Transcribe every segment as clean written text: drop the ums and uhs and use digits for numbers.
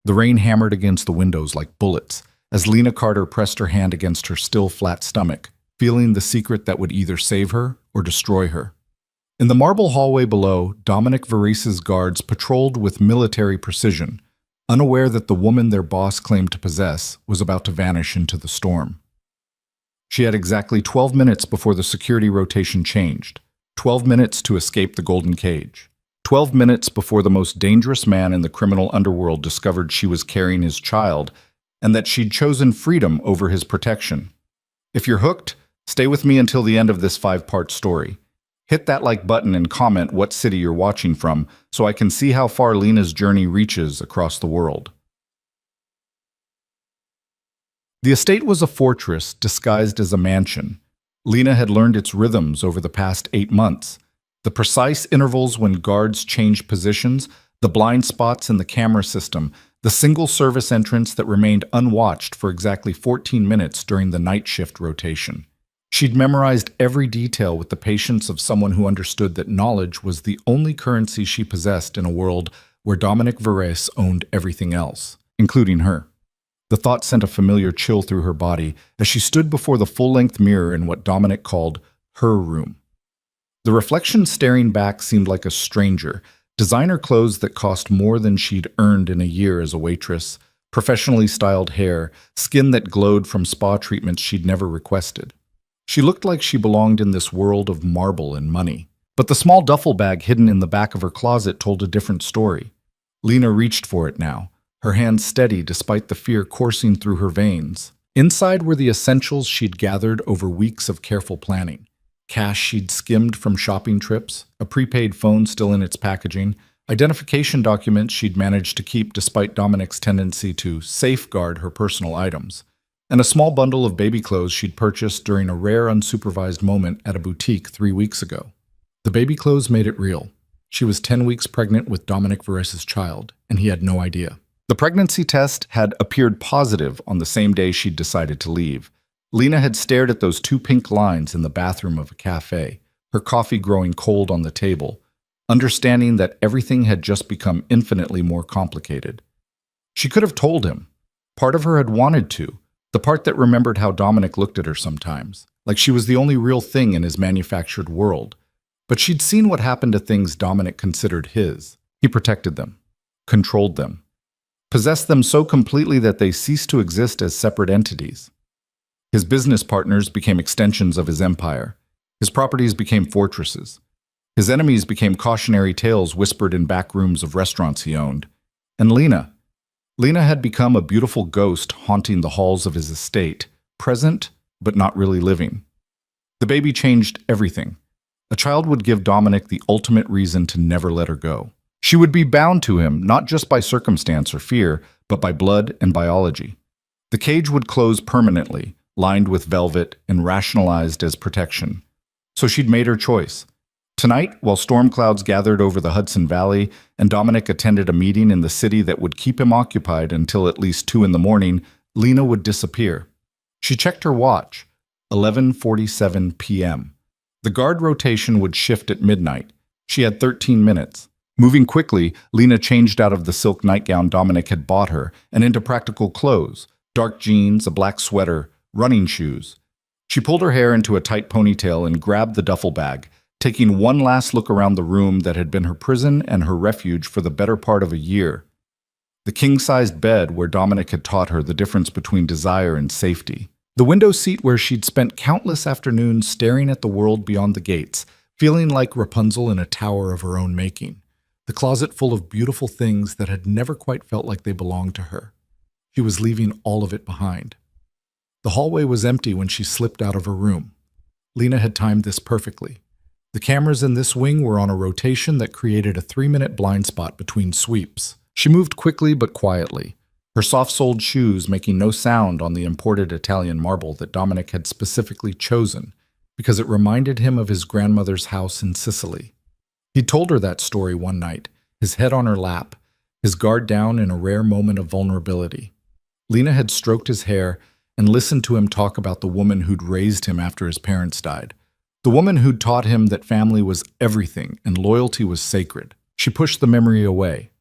The rain hammered against the windows like bullets as Lena Carter pressed her hand against her still flat stomach, feeling the secret that would either save her or destroy her. In the marble hallway below, Dominic Verese's guards patrolled with military precision, unaware that the woman their boss claimed to possess was about to vanish into the storm. She had exactly 12 minutes before the security rotation changed, 12 minutes to escape the golden cage, 12 minutes before the most dangerous man in the criminal underworld discovered she was carrying his child and that she'd chosen freedom over his protection. If you're hooked, stay with me until the end of this 5-part story. Hit that like button and comment what city you're watching from so I can see how far Lena's journey reaches across the world. The estate was a fortress disguised as a mansion. Lena had learned its rhythms over the past 8 months. The precise intervals when guards changed positions, the blind spots in the camera system, the single service entrance that remained unwatched for exactly 14 minutes during the night shift rotation. She'd memorized every detail with the patience of someone who understood that knowledge was the only currency she possessed in a world where Dominic Verese owned everything else, including her. The thought sent a familiar chill through her body as she stood before the full-length mirror in what Dominic called her room. The reflection staring back seemed like a stranger, designer clothes that cost more than she'd earned in a year as a waitress, professionally styled hair, skin that glowed from spa treatments she'd never requested. She looked like she belonged in this world of marble and money. But the small duffel bag hidden in the back of her closet told a different story. Lena reached for it now, her hand steady despite the fear coursing through her veins. Inside were the essentials she'd gathered over weeks of careful planning. Cash she'd skimmed from shopping trips, a prepaid phone still in its packaging, identification documents she'd managed to keep despite Dominic's tendency to safeguard her personal items, and a small bundle of baby clothes she'd purchased during a rare unsupervised moment at a boutique 3 weeks ago. The baby clothes made it real. She was 10 weeks pregnant with Dominic Verese's child, and he had no idea. The pregnancy test had appeared positive on the same day she'd decided to leave. Lena had stared at those 2 pink lines in the bathroom of a cafe, her coffee growing cold on the table, understanding that everything had just become infinitely more complicated. She could have told him. Part of her had wanted to, the part that remembered how Dominic looked at her sometimes, like she was the only real thing in his manufactured world. But she'd seen what happened to things Dominic considered his. He protected them, controlled them, possessed them so completely that they ceased to exist as separate entities. His business partners became extensions of his empire. His properties became fortresses. His enemies became cautionary tales whispered in back rooms of restaurants he owned. And Lena had become a beautiful ghost haunting the halls of his estate, present but not really living. The baby changed everything. A child would give Dominic the ultimate reason to never let her go. She would be bound to him not just by circumstance or fear, but by blood and biology. The cage would close permanently, lined with velvet and rationalized as protection. So she'd made her choice. Tonight, while storm clouds gathered over the Hudson Valley and Dominic attended a meeting in the city that would keep him occupied until at least 2 in the morning, Lena would disappear. She checked her watch, 11:47 p.m. The guard rotation would shift at midnight. She had 13 minutes. Moving quickly, Lena changed out of the silk nightgown Dominic had bought her and into practical clothes, dark jeans, a black sweater, running shoes. She pulled her hair into a tight ponytail and grabbed the duffel bag, taking one last look around the room that had been her prison and her refuge for the better part of a year. The king-sized bed where Dominic had taught her the difference between desire and safety. The window seat where she'd spent countless afternoons staring at the world beyond the gates, feeling like Rapunzel in a tower of her own making. The closet full of beautiful things that had never quite felt like they belonged to her. She was leaving all of it behind. The hallway was empty when she slipped out of her room. Lena had timed this perfectly. The cameras in this wing were on a rotation that created a 3-minute blind spot between sweeps. She moved quickly but quietly, her soft-soled shoes making no sound on the imported Italian marble that Dominic had specifically chosen because it reminded him of his grandmother's house in Sicily. He told her that story one night, his head on her lap, his guard down in a rare moment of vulnerability. Lena had stroked his hair and listened to him talk about the woman who'd raised him after his parents died. The woman who'd taught him that family was everything and loyalty was sacred. She pushed the memory away.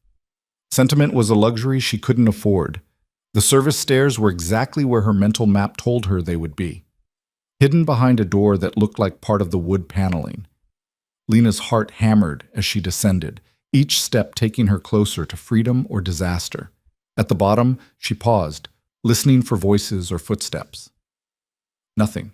Sentiment was a luxury she couldn't afford. The service stairs were exactly where her mental map told her they would be, hidden behind a door that looked like part of the wood paneling. Lena's heart hammered as she descended, each step taking her closer to freedom or disaster. At the bottom, she paused, listening for voices or footsteps. Nothing.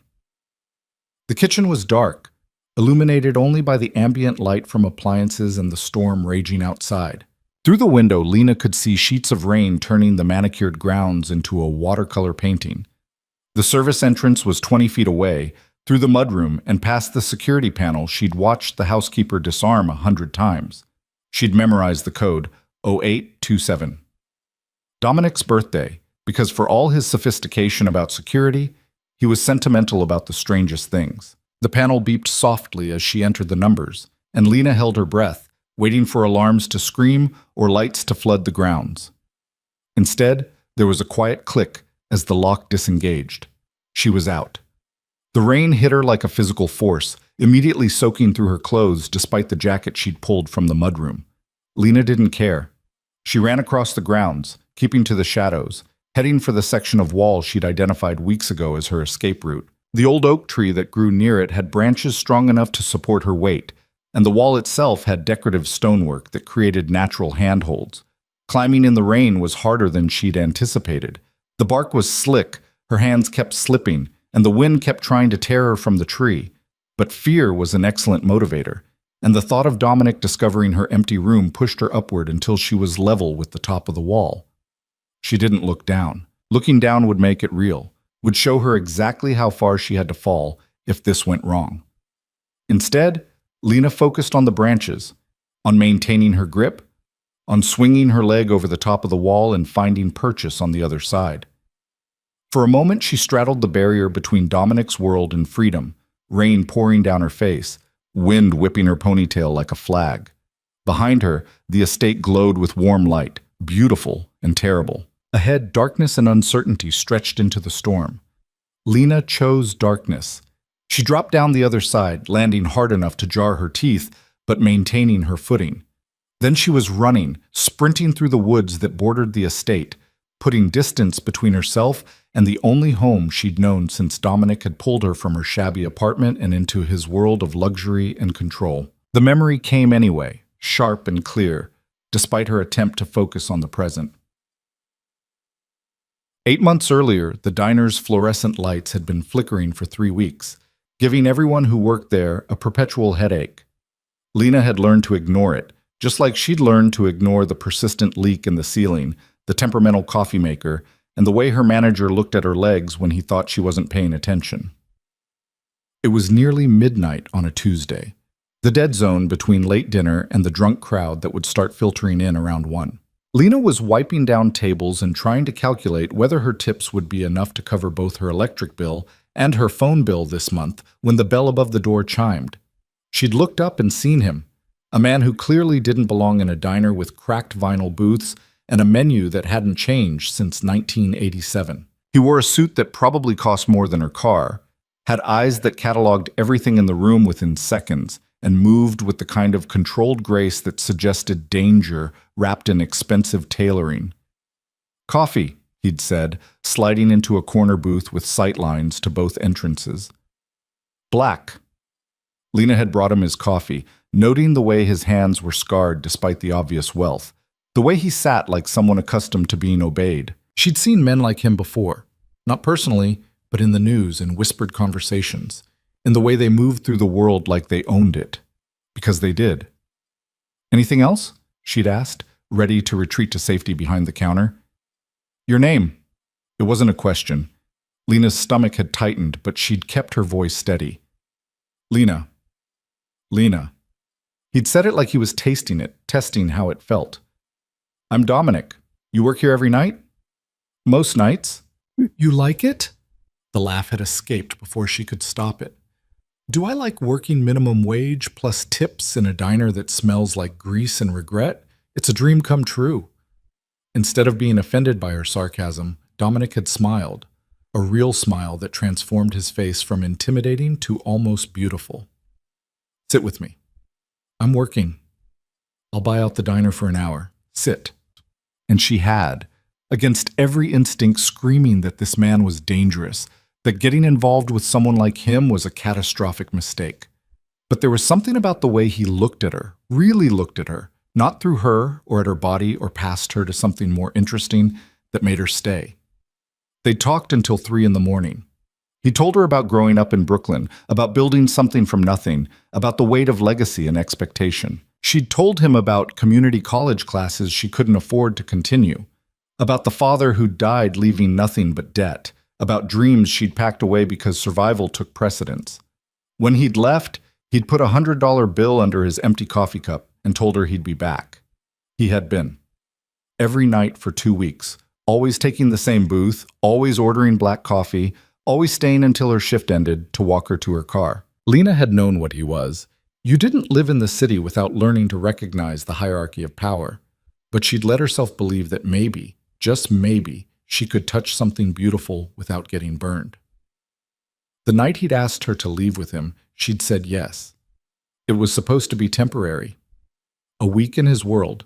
The kitchen was dark, illuminated only by the ambient light from appliances and the storm raging outside. Through the window, Lena could see sheets of rain turning the manicured grounds into a watercolor painting. The service entrance was 20 feet away. Through the mudroom and past the security panel, she'd watched the housekeeper disarm 100 times. She'd memorized the code 0827. Dominic's birthday, because for all his sophistication about security, he was sentimental about the strangest things. The panel beeped softly as she entered the numbers, and Lena held her breath, waiting for alarms to scream or lights to flood the grounds. Instead, there was a quiet click as the lock disengaged. She was out. The rain hit her like a physical force, immediately soaking through her clothes despite the jacket she'd pulled from the mudroom. Lena didn't care. She ran across the grounds, keeping to the shadows, heading for the section of wall she'd identified weeks ago as her escape route. The old oak tree that grew near it had branches strong enough to support her weight, and the wall itself had decorative stonework that created natural handholds. Climbing in the rain was harder than she'd anticipated. The bark was slick, her hands kept slipping, and the wind kept trying to tear her from the tree. But fear was an excellent motivator, and the thought of Dominic discovering her empty room pushed her upward until she was level with the top of the wall. She didn't look down. Looking down would make it real, would show her exactly how far she had to fall if this went wrong. Instead, Lena focused on the branches, on maintaining her grip, on swinging her leg over the top of the wall and finding purchase on the other side. For a moment, she straddled the barrier between Dominic's world and freedom, rain pouring down her face, wind whipping her ponytail like a flag. Behind her, the estate glowed with warm light, beautiful and terrible. Ahead, darkness and uncertainty stretched into the storm. Lena chose darkness. She dropped down the other side, landing hard enough to jar her teeth, but maintaining her footing. Then she was running, sprinting through the woods that bordered the estate, putting distance between herself and the only home she'd known since Dominic had pulled her from her shabby apartment and into his world of luxury and control. The memory came anyway, sharp and clear, despite her attempt to focus on the present. 8 months earlier, the diner's fluorescent lights had been flickering for 3 weeks, giving everyone who worked there a perpetual headache. Lena had learned to ignore it, just like she'd learned to ignore the persistent leak in the ceiling, the temperamental coffee maker, and the way her manager looked at her legs when he thought she wasn't paying attention. It was nearly midnight on a Tuesday, the dead zone between late dinner and the drunk crowd that would start filtering in around 1. Lena was wiping down tables and trying to calculate whether her tips would be enough to cover both her electric bill and her phone bill this month when the bell above the door chimed. She'd looked up and seen him, a man who clearly didn't belong in a diner with cracked vinyl booths and a menu that hadn't changed since 1987. He wore a suit that probably cost more than her car, had eyes that cataloged everything in the room within seconds, and moved with the kind of controlled grace that suggested danger wrapped in expensive tailoring. "Coffee," he'd said, sliding into a corner booth with sightlines to both entrances. "Black." Lena had brought him his coffee, noting the way his hands were scarred despite the obvious wealth, the way he sat like someone accustomed to being obeyed. She'd seen men like him before, not personally, but in the news and whispered conversations, in the way they moved through the world like they owned it, because they did. "Anything else?" she'd asked, ready to retreat to safety behind the counter. "Your name." It wasn't a question. Lena's stomach had tightened, but she'd kept her voice steady. "Lena." "Lena." He'd said it like he was tasting it, testing how it felt. "I'm Dominic. You work here every night?" "Most nights." "You like it?" The laugh had escaped before she could stop it. "Do I like working minimum wage plus tips in a diner that smells like grease and regret? It's a dream come true." Instead of being offended by her sarcasm, Dominic had smiled, a real smile that transformed his face from intimidating to almost beautiful. "Sit with me. I'm working. I'll buy out the diner for an hour. Sit." And she had, against every instinct screaming that this man was dangerous, that getting involved with someone like him was a catastrophic mistake. But there was something about the way he looked at her, really looked at her, not through her or at her body or past her to something more interesting that made her stay. They talked until 3 in the morning. He told her about growing up in Brooklyn, about building something from nothing, about the weight of legacy and expectation. She'd told him about community college classes she couldn't afford to continue, about the father who died leaving nothing but debt, about dreams she'd packed away because survival took precedence. When he'd left, he'd put a $100 bill under his empty coffee cup and told her he'd be back. He had been. Every night for 2 weeks, always taking the same booth, always ordering black coffee, always staying until her shift ended to walk her to her car. Lena had known what he was. You didn't live in the city without learning to recognize the hierarchy of power. But she'd let herself believe that maybe, just maybe, she could touch something beautiful without getting burned. The night he'd asked her to leave with him, she'd said yes. It was supposed to be temporary. A week in his world,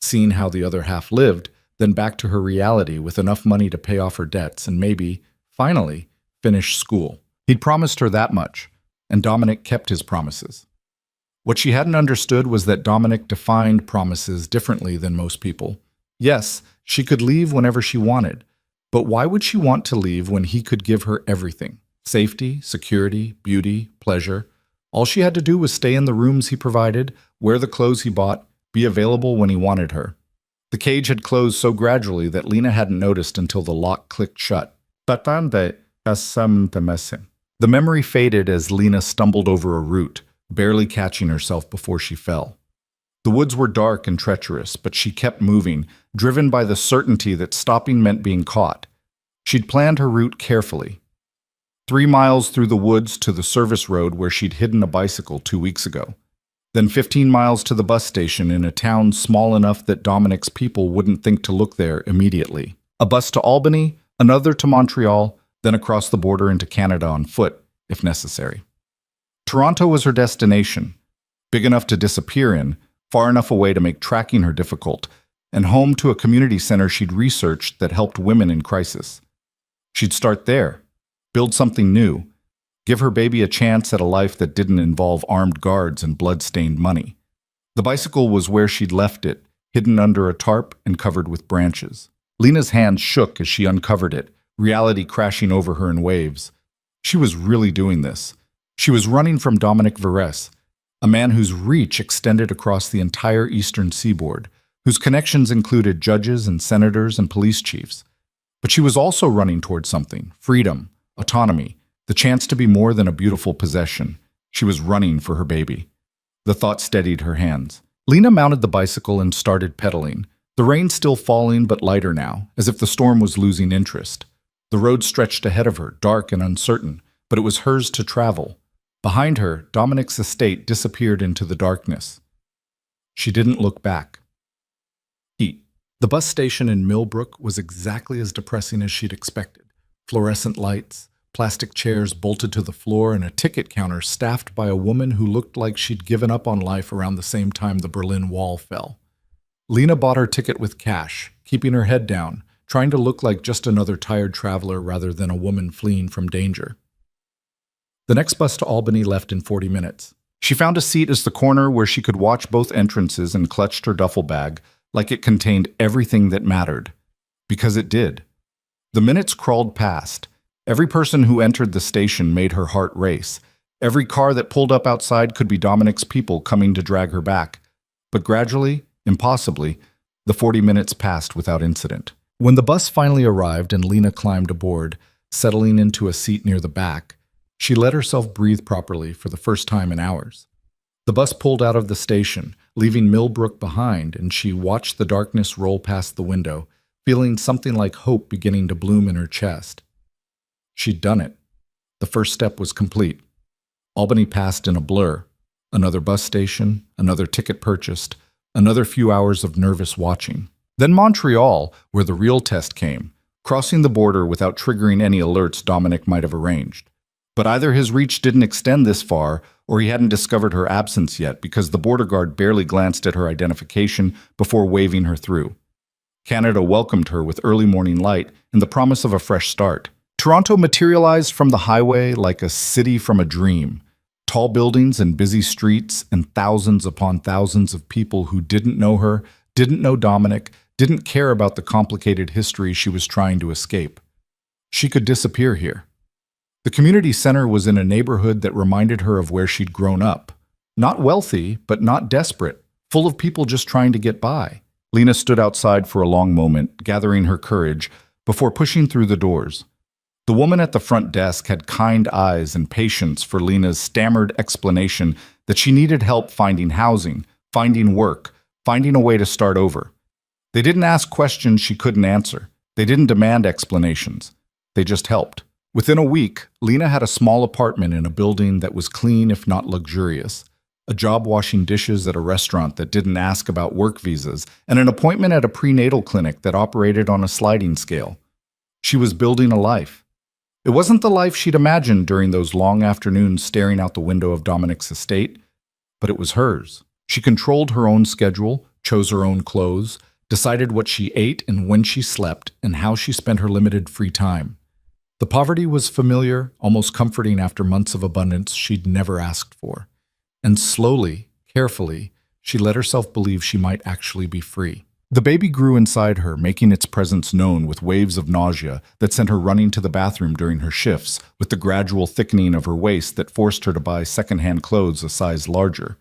seeing how the other half lived, then back to her reality with enough money to pay off her debts and maybe, finally, finish school. He'd promised her that much, and Dominic kept his promises. What she hadn't understood was that Dominic defined promises differently than most people. Yes, she could leave whenever she wanted, but why would she want to leave when he could give her everything? Safety, security, beauty, pleasure. All she had to do was stay in the rooms he provided, wear the clothes he bought, be available when he wanted her. The cage had closed so gradually that Lena hadn't noticed until the lock clicked shut. The memory faded as Lena stumbled over a root, barely catching herself before she fell. The woods were dark and treacherous, but she kept moving, driven by the certainty that stopping meant being caught. She'd planned her route carefully. 3 miles through the woods to the service road where she'd hidden a bicycle 2 weeks ago. Then 15 miles to the bus station in a town small enough that Dominic's people wouldn't think to look there immediately. A bus to Albany, another to Montreal, then across the border into Canada on foot, if necessary. Toronto was her destination, big enough to disappear in, far enough away to make tracking her difficult, and home to a community center she'd researched that helped women in crisis. She'd start there, build something new, give her baby a chance at a life that didn't involve armed guards and blood-stained money. The bicycle was where she'd left it, hidden under a tarp and covered with branches. Lena's hands shook as she uncovered it, reality crashing over her in waves. She was really doing this. She was running from Dominic Verres, a man whose reach extended across the entire eastern seaboard, whose connections included judges and senators and police chiefs. But she was also running toward something: freedom, autonomy, the chance to be more than a beautiful possession. She was running for her baby. The thought steadied her hands. Lena mounted the bicycle and started pedaling, the rain still falling but lighter now, as if the storm was losing interest. The road stretched ahead of her, dark and uncertain, but it was hers to travel. Behind her, Dominic's estate disappeared into the darkness. She didn't look back. Heat. The bus station in Millbrook was exactly as depressing as she'd expected. Fluorescent lights, plastic chairs bolted to the floor, and a ticket counter staffed by a woman who looked like she'd given up on life around the same time the Berlin Wall fell. Lena bought her ticket with cash, keeping her head down, trying to look like just another tired traveler rather than a woman fleeing from danger. The next bus to Albany left in 40 minutes. She found a seat as the corner where she could watch both entrances and clutched her duffel bag like it contained everything that mattered. Because it did. The minutes crawled past. Every person who entered the station made her heart race. Every car that pulled up outside could be Dominic's people coming to drag her back. But gradually, impossibly, the 40 minutes passed without incident. When the bus finally arrived and Lena climbed aboard, settling into a seat near the back, she let herself breathe properly for the first time in hours. The bus pulled out of the station, leaving Millbrook behind, and she watched the darkness roll past the window, feeling something like hope beginning to bloom in her chest. She'd done it. The first step was complete. Albany passed in a blur. Another bus station, another ticket purchased, another few hours of nervous watching. Then Montreal, where the real test came, crossing the border without triggering any alerts Dominic might have arranged. But either his reach didn't extend this far, or he hadn't discovered her absence yet because the border guard barely glanced at her identification before waving her through. Canada welcomed her with early morning light and the promise of a fresh start. Toronto materialized from the highway like a city from a dream. Tall buildings and busy streets and thousands upon thousands of people who didn't know her, didn't know Dominic, didn't care about the complicated history she was trying to escape. She could disappear here. The community center was in a neighborhood that reminded her of where she'd grown up. Not wealthy, but not desperate, full of people just trying to get by. Lena stood outside for a long moment, gathering her courage, before pushing through the doors. The woman at the front desk had kind eyes and patience for Lena's stammered explanation that she needed help finding housing, finding work, finding a way to start over. They didn't ask questions she couldn't answer. They didn't demand explanations. They just helped. Within a week, Lena had a small apartment in a building that was clean if not luxurious, a job washing dishes at a restaurant that didn't ask about work visas, and an appointment at a prenatal clinic that operated on a sliding scale. She was building a life. It wasn't the life she'd imagined during those long afternoons staring out the window of Dominic's estate, but it was hers. She controlled her own schedule, chose her own clothes, decided what she ate and when she slept, and how she spent her limited free time. The poverty was familiar, almost comforting after months of abundance she'd never asked for. And slowly, carefully, she let herself believe she might actually be free. The baby grew inside her, making its presence known with waves of nausea that sent her running to the bathroom during her shifts, with the gradual thickening of her waist that forced her to buy secondhand clothes a size larger.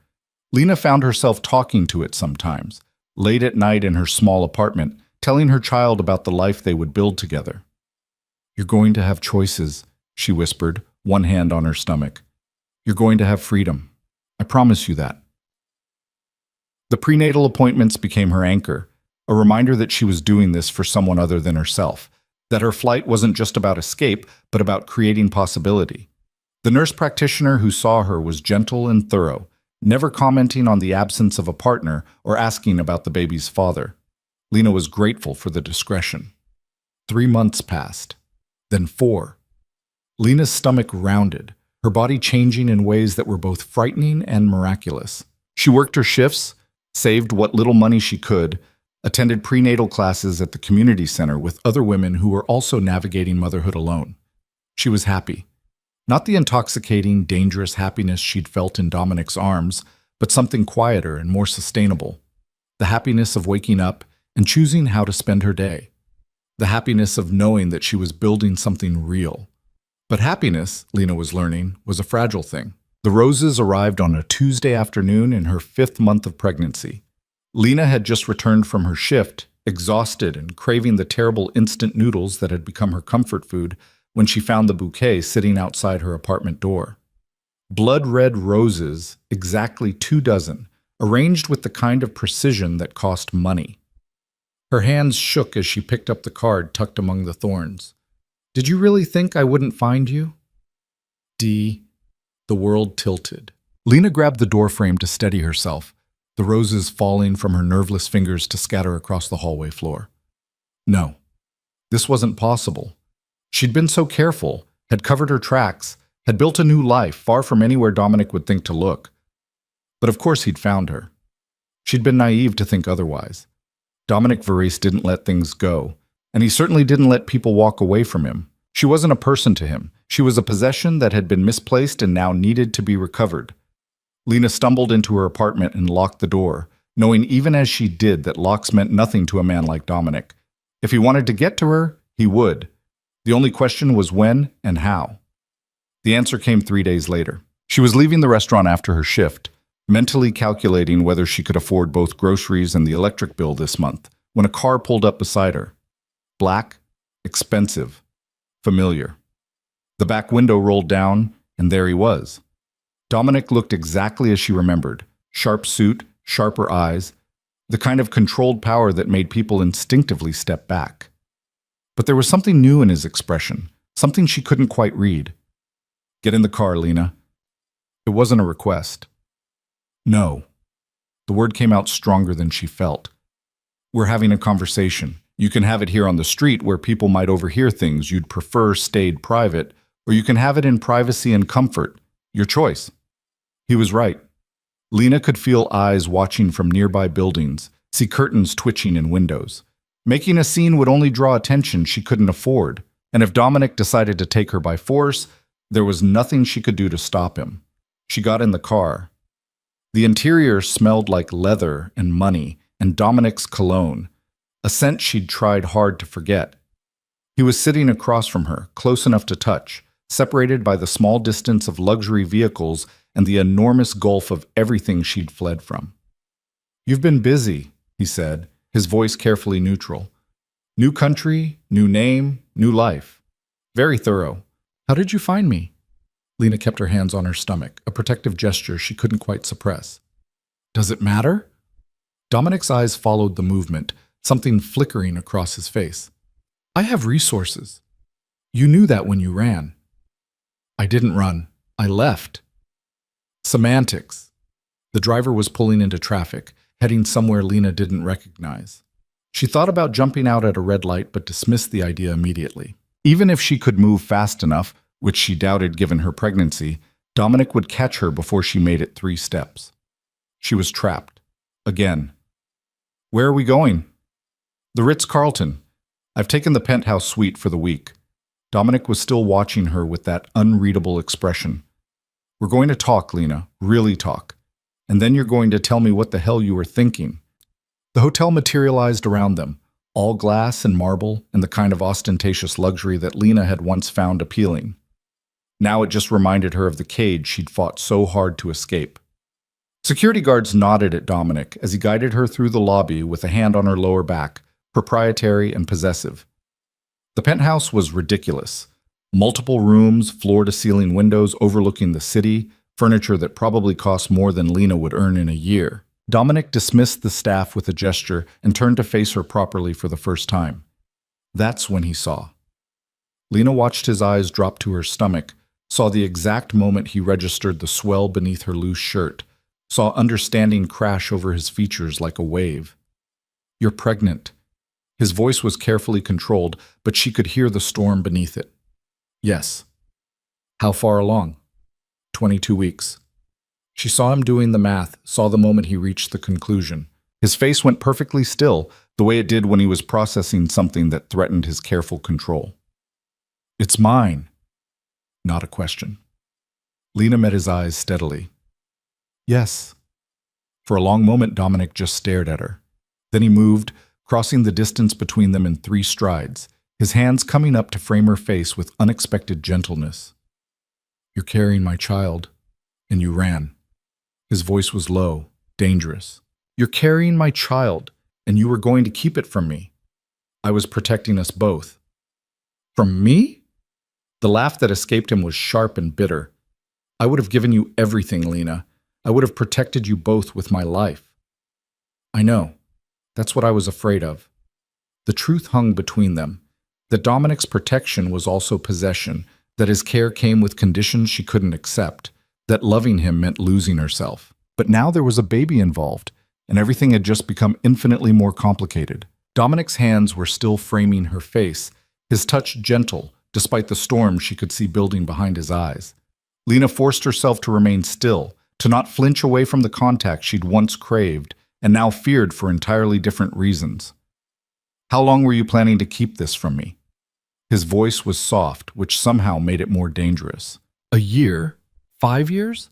Lena found herself talking to it sometimes, late at night in her small apartment, telling her child about the life they would build together. "You're going to have choices," she whispered, one hand on her stomach. "You're going to have freedom. I promise you that." The prenatal appointments became her anchor, a reminder that she was doing this for someone other than herself, that her flight wasn't just about escape, but about creating possibility. The nurse practitioner who saw her was gentle and thorough, never commenting on the absence of a partner or asking about the baby's father. Lena was grateful for the discretion. 3 months passed. Then 4. Lena's stomach rounded, her body changing in ways that were both frightening and miraculous. She worked her shifts, saved what little money she could, attended prenatal classes at the community center with other women who were also navigating motherhood alone. She was happy. Not the intoxicating, dangerous happiness she'd felt in Dominic's arms, but something quieter and more sustainable. The happiness of waking up and choosing how to spend her day. The happiness of knowing that she was building something real. But happiness, Lena was learning, was a fragile thing. The roses arrived on a Tuesday afternoon in her 5th month of pregnancy. Lena had just returned from her shift, exhausted and craving the terrible instant noodles that had become her comfort food, when she found the bouquet sitting outside her apartment door. Blood-red roses, exactly 2 dozen, arranged with the kind of precision that cost money. Her hands shook as she picked up the card tucked among the thorns. "Did you really think I wouldn't find you?" D. The world tilted. Lena grabbed the doorframe to steady herself, the roses falling from her nerveless fingers to scatter across the hallway floor. No, this wasn't possible. She'd been so careful, had covered her tracks, had built a new life far from anywhere Dominic would think to look. But of course he'd found her. She'd been naive to think otherwise. Dominic Varese didn't let things go, and he certainly didn't let people walk away from him. She wasn't a person to him. She was a possession that had been misplaced and now needed to be recovered. Lena stumbled into her apartment and locked the door, knowing even as she did that locks meant nothing to a man like Dominic. If he wanted to get to her, he would. The only question was when and how. The answer came 3 days later. She was leaving the restaurant after her shift, mentally calculating whether she could afford both groceries and the electric bill this month, when a car pulled up beside her. Black, expensive, familiar. The back window rolled down, and there he was. Dominic looked exactly as she remembered. Sharp suit, sharper eyes, the kind of controlled power that made people instinctively step back. But there was something new in his expression, something she couldn't quite read. "Get in the car, Lena." It wasn't a request. No. The word came out stronger than she felt. "We're having a conversation. You can have it here on the street where people might overhear things you'd prefer stayed private, or you can have it in privacy and comfort. Your choice." He was right. Lena could feel eyes watching from nearby buildings, see curtains twitching in windows. Making a scene would only draw attention she couldn't afford, and if Dominic decided to take her by force, there was nothing she could do to stop him. She got in the car. The interior smelled like leather and money and Dominic's cologne, a scent she'd tried hard to forget. He was sitting across from her, close enough to touch, separated by the small distance of luxury vehicles and the enormous gulf of everything she'd fled from. "You've been busy," he said, his voice carefully neutral. "New country, new name, new life. Very thorough. How did you find me?" Lena kept her hands on her stomach, a protective gesture she couldn't quite suppress. "Does it matter?" Dominic's eyes followed the movement, something flickering across his face. "I have resources. You knew that when you ran." "I didn't run. I left." Semantics. The driver was pulling into traffic, heading somewhere Lena didn't recognize. She thought about jumping out at a red light but dismissed the idea immediately. Even if she could move fast enough, which she doubted given her pregnancy, Dominic would catch her before she made it 3 steps. She was trapped. Again. "Where are we going?" "The Ritz-Carlton. I've taken the penthouse suite for the week." Dominic was still watching her with that unreadable expression. "We're going to talk, Lena, really talk. And then you're going to tell me what the hell you were thinking." The hotel materialized around them, all glass and marble and the kind of ostentatious luxury that Lena had once found appealing. Now it just reminded her of the cage she'd fought so hard to escape. Security guards nodded at Dominic as he guided her through the lobby with a hand on her lower back, proprietary and possessive. The penthouse was ridiculous. Multiple rooms, floor-to-ceiling windows overlooking the city, furniture that probably cost more than Lena would earn in a year. Dominic dismissed the staff with a gesture and turned to face her properly for the first time. That's when he saw. Lena watched his eyes drop to her stomach, saw the exact moment he registered the swell beneath her loose shirt, saw understanding crash over his features like a wave. "You're pregnant." His voice was carefully controlled, but she could hear the storm beneath it. "Yes." "How far along?" 22 weeks. She saw him doing the math, saw the moment he reached the conclusion. His face went perfectly still, the way it did when he was processing something that threatened his careful control. "It's mine." Not a question. Lena met his eyes steadily. "Yes." For a long moment, Dominic just stared at her. Then he moved, crossing the distance between them in 3 strides, his hands coming up to frame her face with unexpected gentleness. "You're carrying my child, and you ran." His voice was low, dangerous. "You're carrying my child, and you were going to keep it from me. I was protecting us both." "From me?" The laugh that escaped him was sharp and bitter. "I would have given you everything, Lena. I would have protected you both with my life." "I know. That's what I was afraid of." The truth hung between them, that Dominic's protection was also possession, that his care came with conditions she couldn't accept, that loving him meant losing herself. But now there was a baby involved, and everything had just become infinitely more complicated. Dominic's hands were still framing her face, his touch gentle, despite the storm she could see building behind his eyes. Lena forced herself to remain still, to not flinch away from the contact she'd once craved, and now feared for entirely different reasons. "How long were you planning to keep this from me?" His voice was soft, which somehow made it more dangerous. "A year? 5 years?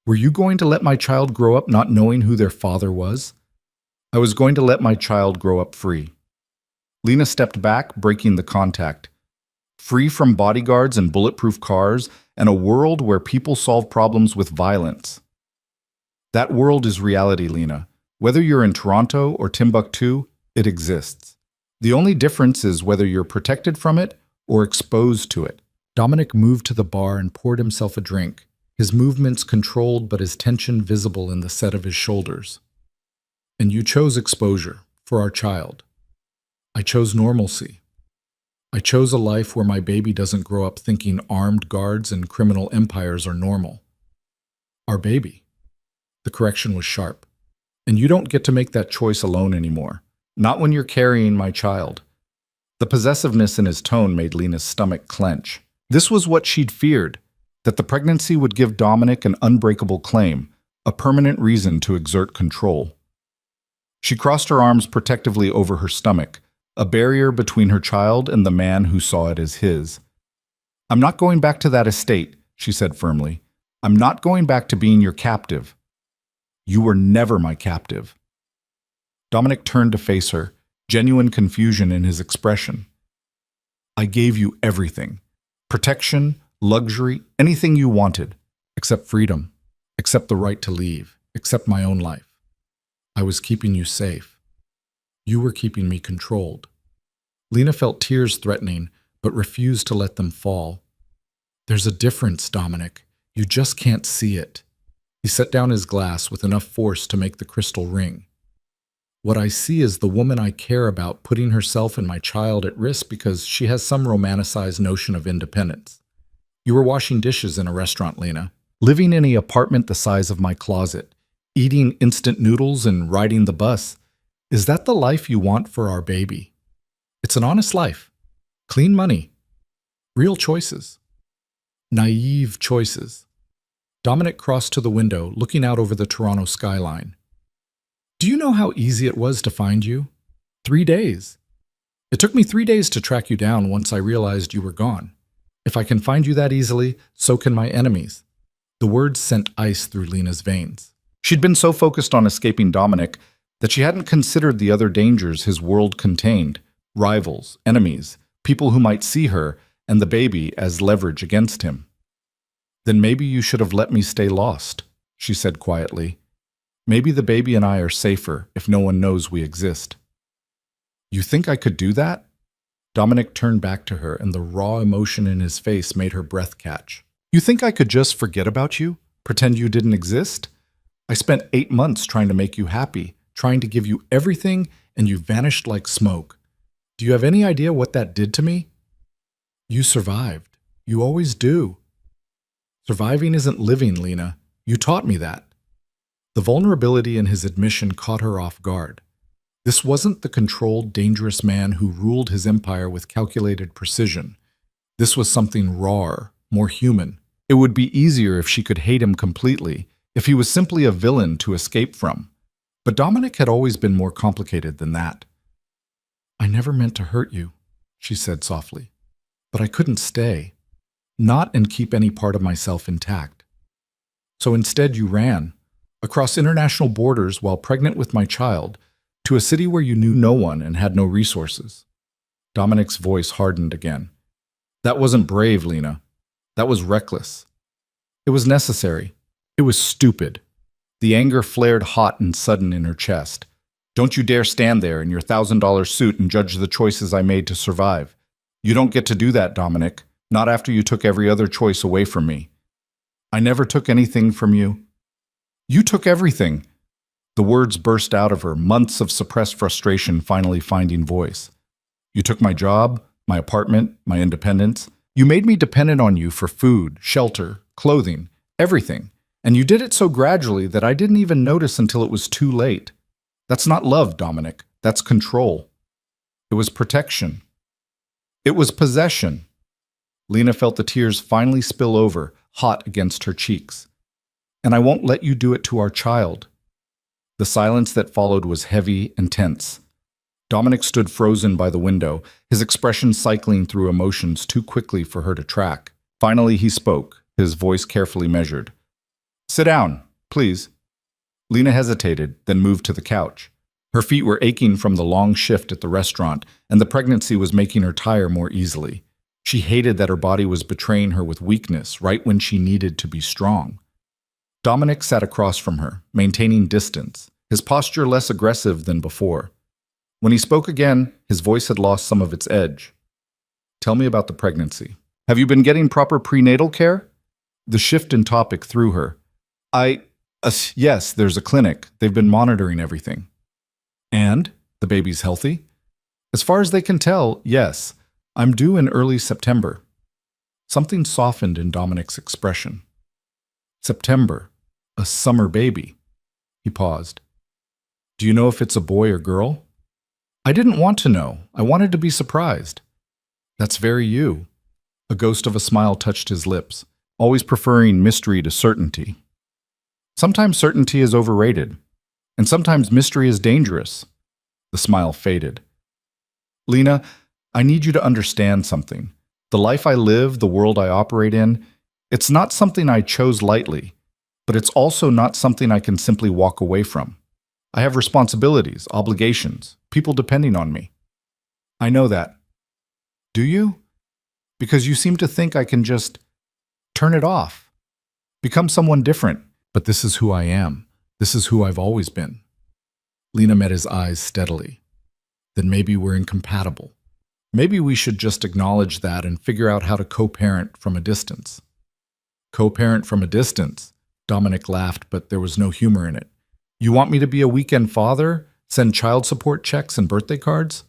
Were you going to let my child grow up not knowing who their father was?" "I was going to let my child grow up free." Lena stepped back, breaking the contact. Free from bodyguards and bulletproof cars, and a world where people solve problems with violence. That world is reality, Lena. Whether you're in Toronto or Timbuktu, it exists. The only difference is whether you're protected from it or exposed to it. Dominic moved to the bar and poured himself a drink, his movements controlled but his tension visible in the set of his shoulders. "And you chose exposure for our child. I chose normalcy. I chose a life where my baby doesn't grow up thinking armed guards and criminal empires are normal. Our baby." The correction was sharp. "And you don't get to make that choice alone anymore. Not when you're carrying my child." The possessiveness in his tone made Lena's stomach clench. This was what she'd feared, that the pregnancy would give Dominic an unbreakable claim, a permanent reason to exert control. She crossed her arms protectively over her stomach, a barrier between her child and the man who saw it as his. "I'm not going back to that estate," she said firmly. "I'm not going back to being your captive. You were never my captive." Dominic turned to face her, genuine confusion in his expression. "I gave you everything. Protection, luxury, anything you wanted, except freedom, except the right to leave, except my own life. I was keeping you safe. You were keeping me controlled." Lena felt tears threatening, but refused to let them fall. "There's a difference, Dominic. You just can't see it." He set down his glass with enough force to make the crystal ring. "What I see is the woman I care about putting herself and my child at risk because she has some romanticized notion of independence. You were washing dishes in a restaurant, Lena, living in an apartment the size of my closet, eating instant noodles and riding the bus. Is that the life you want for our baby? It's an honest life. Clean money. Real choices. Naive choices." Dominic crossed to the window, looking out over the Toronto skyline. "Do you know how easy it was to find you? 3 days. It took me 3 days to track you down once I realized you were gone. If I can find you that easily, so can my enemies." The words sent ice through Lena's veins. She'd been so focused on escaping Dominic that she hadn't considered the other dangers his world contained: rivals, enemies, people who might see her and the baby as leverage against him. "Then maybe you should have let me stay lost," she said quietly. "Maybe the baby and I are safer if no one knows we exist." "You think I could do that?" Dominic turned back to her, and the raw emotion in his face made her breath catch. "You think I could just forget about you? Pretend you didn't exist? I spent 8 months trying to make you happy, trying to give you everything, and you vanished like smoke. Do you have any idea what that did to me?" "You survived. You always do." "Surviving isn't living, Lena. You taught me that." The vulnerability in his admission caught her off guard. This wasn't the controlled, dangerous man who ruled his empire with calculated precision. This was something rawer, more human. It would be easier if she could hate him completely, if he was simply a villain to escape from. But Dominic had always been more complicated than that. "I never meant to hurt you," she said softly. "But I couldn't stay. Not and keep any part of myself intact. So instead you ran, across international borders while pregnant with my child, to a city where you knew no one and had no resources." Dominic's voice hardened again. "That wasn't brave, Lena. That was reckless. It was necessary. It was stupid." The anger flared hot and sudden in her chest. "Don't you dare stand there in your $1,000 suit and judge the choices I made to survive. You don't get to do that, Dominic. Not after you took every other choice away from me." "I never took anything from you." "You took everything." The words burst out of her, months of suppressed frustration finally finding voice. "You took my job, my apartment, my independence. You made me dependent on you for food, shelter, clothing, everything. And you did it so gradually that I didn't even notice until it was too late. That's not love, Dominic. That's control. It was protection. It was possession." Lena felt the tears finally spill over, hot against her cheeks. "And I won't let you do it to our child." The silence that followed was heavy and tense. Dominic stood frozen by the window, his expression cycling through emotions too quickly for her to track. Finally he spoke, his voice carefully measured. "Sit down, please." Lena hesitated, then moved to the couch. Her feet were aching from the long shift at the restaurant, and the pregnancy was making her tire more easily. She hated that her body was betraying her with weakness right when she needed to be strong. Dominic sat across from her, maintaining distance, his posture less aggressive than before. When he spoke again, his voice had lost some of its edge. "Tell me about the pregnancy. Have you been getting proper prenatal care?" The shift in topic threw her. Yes, there's a clinic. They've been monitoring everything." "And? The baby's healthy?" "As far as they can tell, yes. I'm due in early September." Something softened in Dominic's expression. "September. A summer baby." He paused. "Do you know if it's a boy or girl?" "I didn't want to know. I wanted to be surprised." "That's very you." A ghost of a smile touched his lips, always preferring mystery to certainty. "Sometimes certainty is overrated, and sometimes mystery is dangerous." The smile faded. Lena, I need you to understand something. The life I live, the world I operate in, it's not something I chose lightly, but it's also not something I can simply walk away from. I have responsibilities, obligations, people depending on me. I know that. Do you? Because you seem to think I can just turn it off, become someone different. But this is who I am. This is who I've always been. Lena met his eyes steadily. Then maybe we're incompatible. Maybe we should just acknowledge that and figure out how to co-parent from a distance. Co-parent from a distance? Dominic laughed, but there was no humor in it. You want me to be a weekend father? Send child support checks and birthday cards?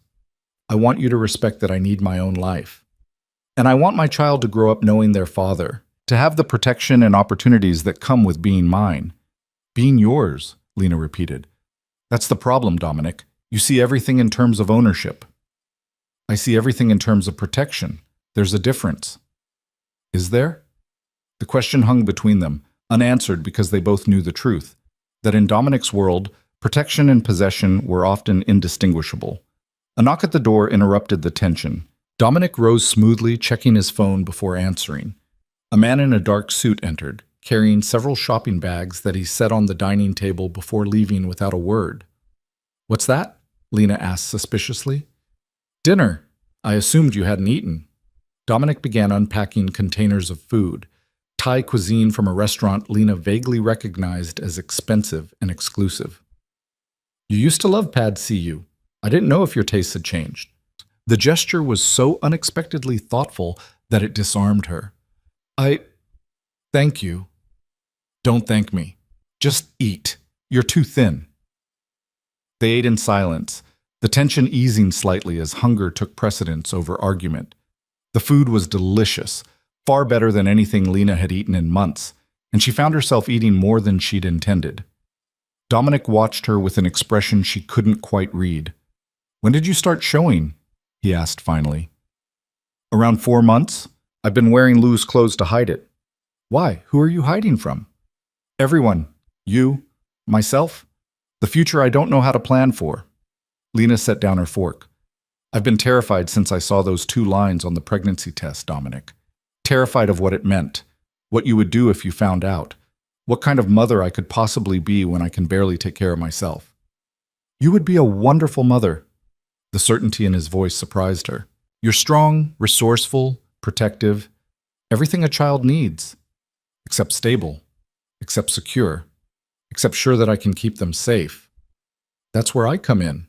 I want you to respect that I need my own life. And I want my child to grow up knowing their father, to have the protection and opportunities that come with being mine. Being yours, Lena repeated. That's the problem, Dominic. You see everything in terms of ownership. I see everything in terms of protection. There's a difference. Is there? The question hung between them, unanswered because they both knew the truth, that in Dominic's world, protection and possession were often indistinguishable. A knock at the door interrupted the tension. Dominic rose smoothly, checking his phone before answering. A man in a dark suit entered, carrying several shopping bags that he set on the dining table before leaving without a word. What's that? Lena asked suspiciously. Dinner. I assumed you hadn't eaten. Dominic began unpacking containers of food, Thai cuisine from a restaurant Lena vaguely recognized as expensive and exclusive. You used to love Pad See You. I didn't know if your tastes had changed. The gesture was so unexpectedly thoughtful that it disarmed her. Thank you. Don't thank me. Just eat. You're too thin. They ate in silence, the tension easing slightly as hunger took precedence over argument. The food was delicious, far better than anything Lena had eaten in months, and she found herself eating more than she'd intended. Dominic watched her with an expression she couldn't quite read. When did you start showing? He asked finally. Around 4 months. I've been wearing loose clothes to hide it. Why? Who are you hiding from? Everyone. You. Myself. The future I don't know how to plan for. Lena set down her fork. I've been terrified since I saw those 2 lines on the pregnancy test, Dominic. Terrified of what it meant, what you would do if you found out, what kind of mother I could possibly be when I can barely take care of myself. You would be a wonderful mother. The certainty in his voice surprised her. You're strong, resourceful, protective, everything a child needs, except stable, except secure, except sure that I can keep them safe. That's where I come in.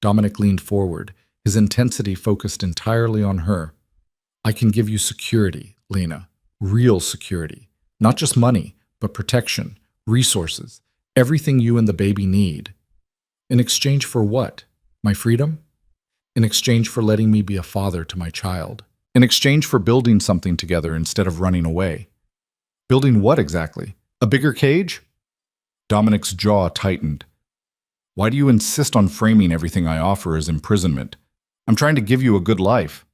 Dominic leaned forward, his intensity focused entirely on her. I can give you security, Lena, real security, not just money, but protection, resources, everything you and the baby need. In exchange for what? My freedom? In exchange for letting me be a father to my child. In exchange for building something together instead of running away. Building what exactly? A bigger cage? Dominic's jaw tightened. Why do you insist on framing everything I offer as imprisonment? I'm trying to give you a good life.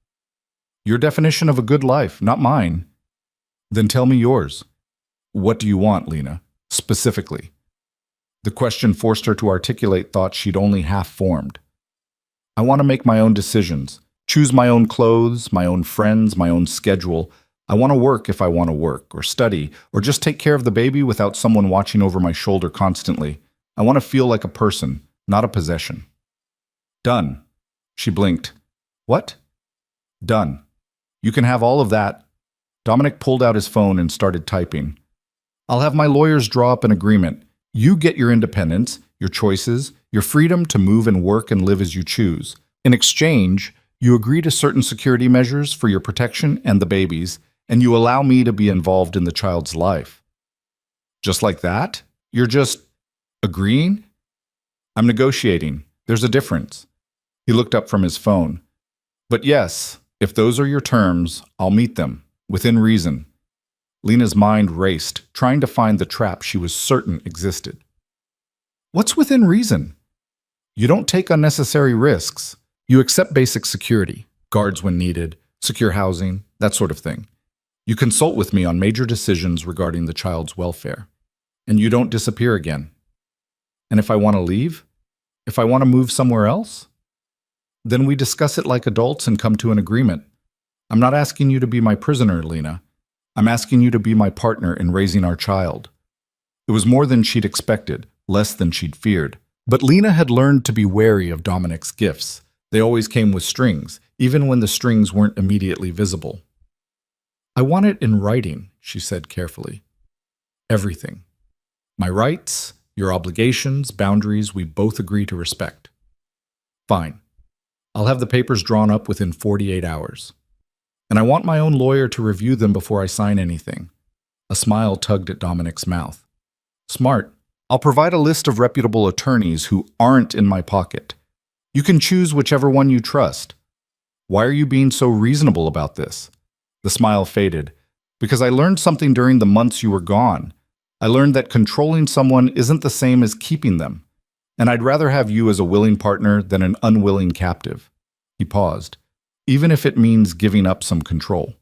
Your definition of a good life, not mine. Then tell me yours. What do you want, Lena? Specifically. The question forced her to articulate thoughts she'd only half formed. I want to make my own decisions, choose my own clothes, my own friends, my own schedule. I want to work if I want to work, or study, or just take care of the baby without someone watching over my shoulder constantly. I want to feel like a person, not a possession. Done. She blinked. What? Done. You can have all of that. Dominic pulled out his phone and started typing. I'll have my lawyers draw up an agreement. You get your independence, your choices, your freedom to move and work and live as you choose. In exchange, you agree to certain security measures for your protection and the baby's, and you allow me to be involved in the child's life. Just like that? You're just agreeing? I'm negotiating. There's a difference. He looked up from his phone. But yes, if those are your terms, I'll meet them, within reason. Lena's mind raced, trying to find the trap she was certain existed. What's within reason? You don't take unnecessary risks. You accept basic security, guards when needed, secure housing, that sort of thing. You consult with me on major decisions regarding the child's welfare. And you don't disappear again. And if I want to leave? If I want to move somewhere else? Then we discuss it like adults and come to an agreement. I'm not asking you to be my prisoner, Lena. I'm asking you to be my partner in raising our child. It was more than she'd expected, less than she'd feared. But Lena had learned to be wary of Dominic's gifts. They always came with strings, even when the strings weren't immediately visible. I want it in writing, she said carefully. Everything. My rights, your obligations, boundaries we both agree to respect. Fine. I'll have the papers drawn up within 48 hours. And I want my own lawyer to review them before I sign anything. A smile tugged at Dominic's mouth. Smart. I'll provide a list of reputable attorneys who aren't in my pocket. You can choose whichever one you trust. Why are you being so reasonable about this? The smile faded. Because I learned something during the months you were gone. I learned that controlling someone isn't the same as keeping them. And I'd rather have you as a willing partner than an unwilling captive. He paused. Even if it means giving up some control.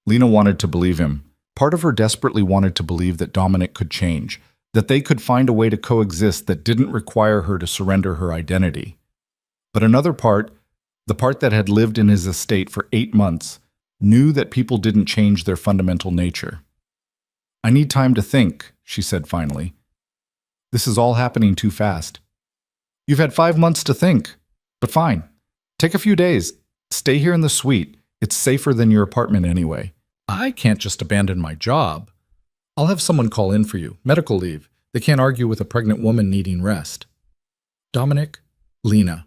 Lena wanted to believe him. Part of her desperately wanted to believe that Dominic could change, that they could find a way to coexist that didn't require her to surrender her identity. But another part, the part that had lived in his estate for 8 months, knew that people didn't change their fundamental nature. I need time to think, she said finally. This is all happening too fast. You've had 5 months to think, but fine. Take a few days. Stay here in the suite. It's safer than your apartment anyway. I can't just abandon my job. I'll have someone call in for you. Medical leave. They can't argue with a pregnant woman needing rest. Dominic, Lena.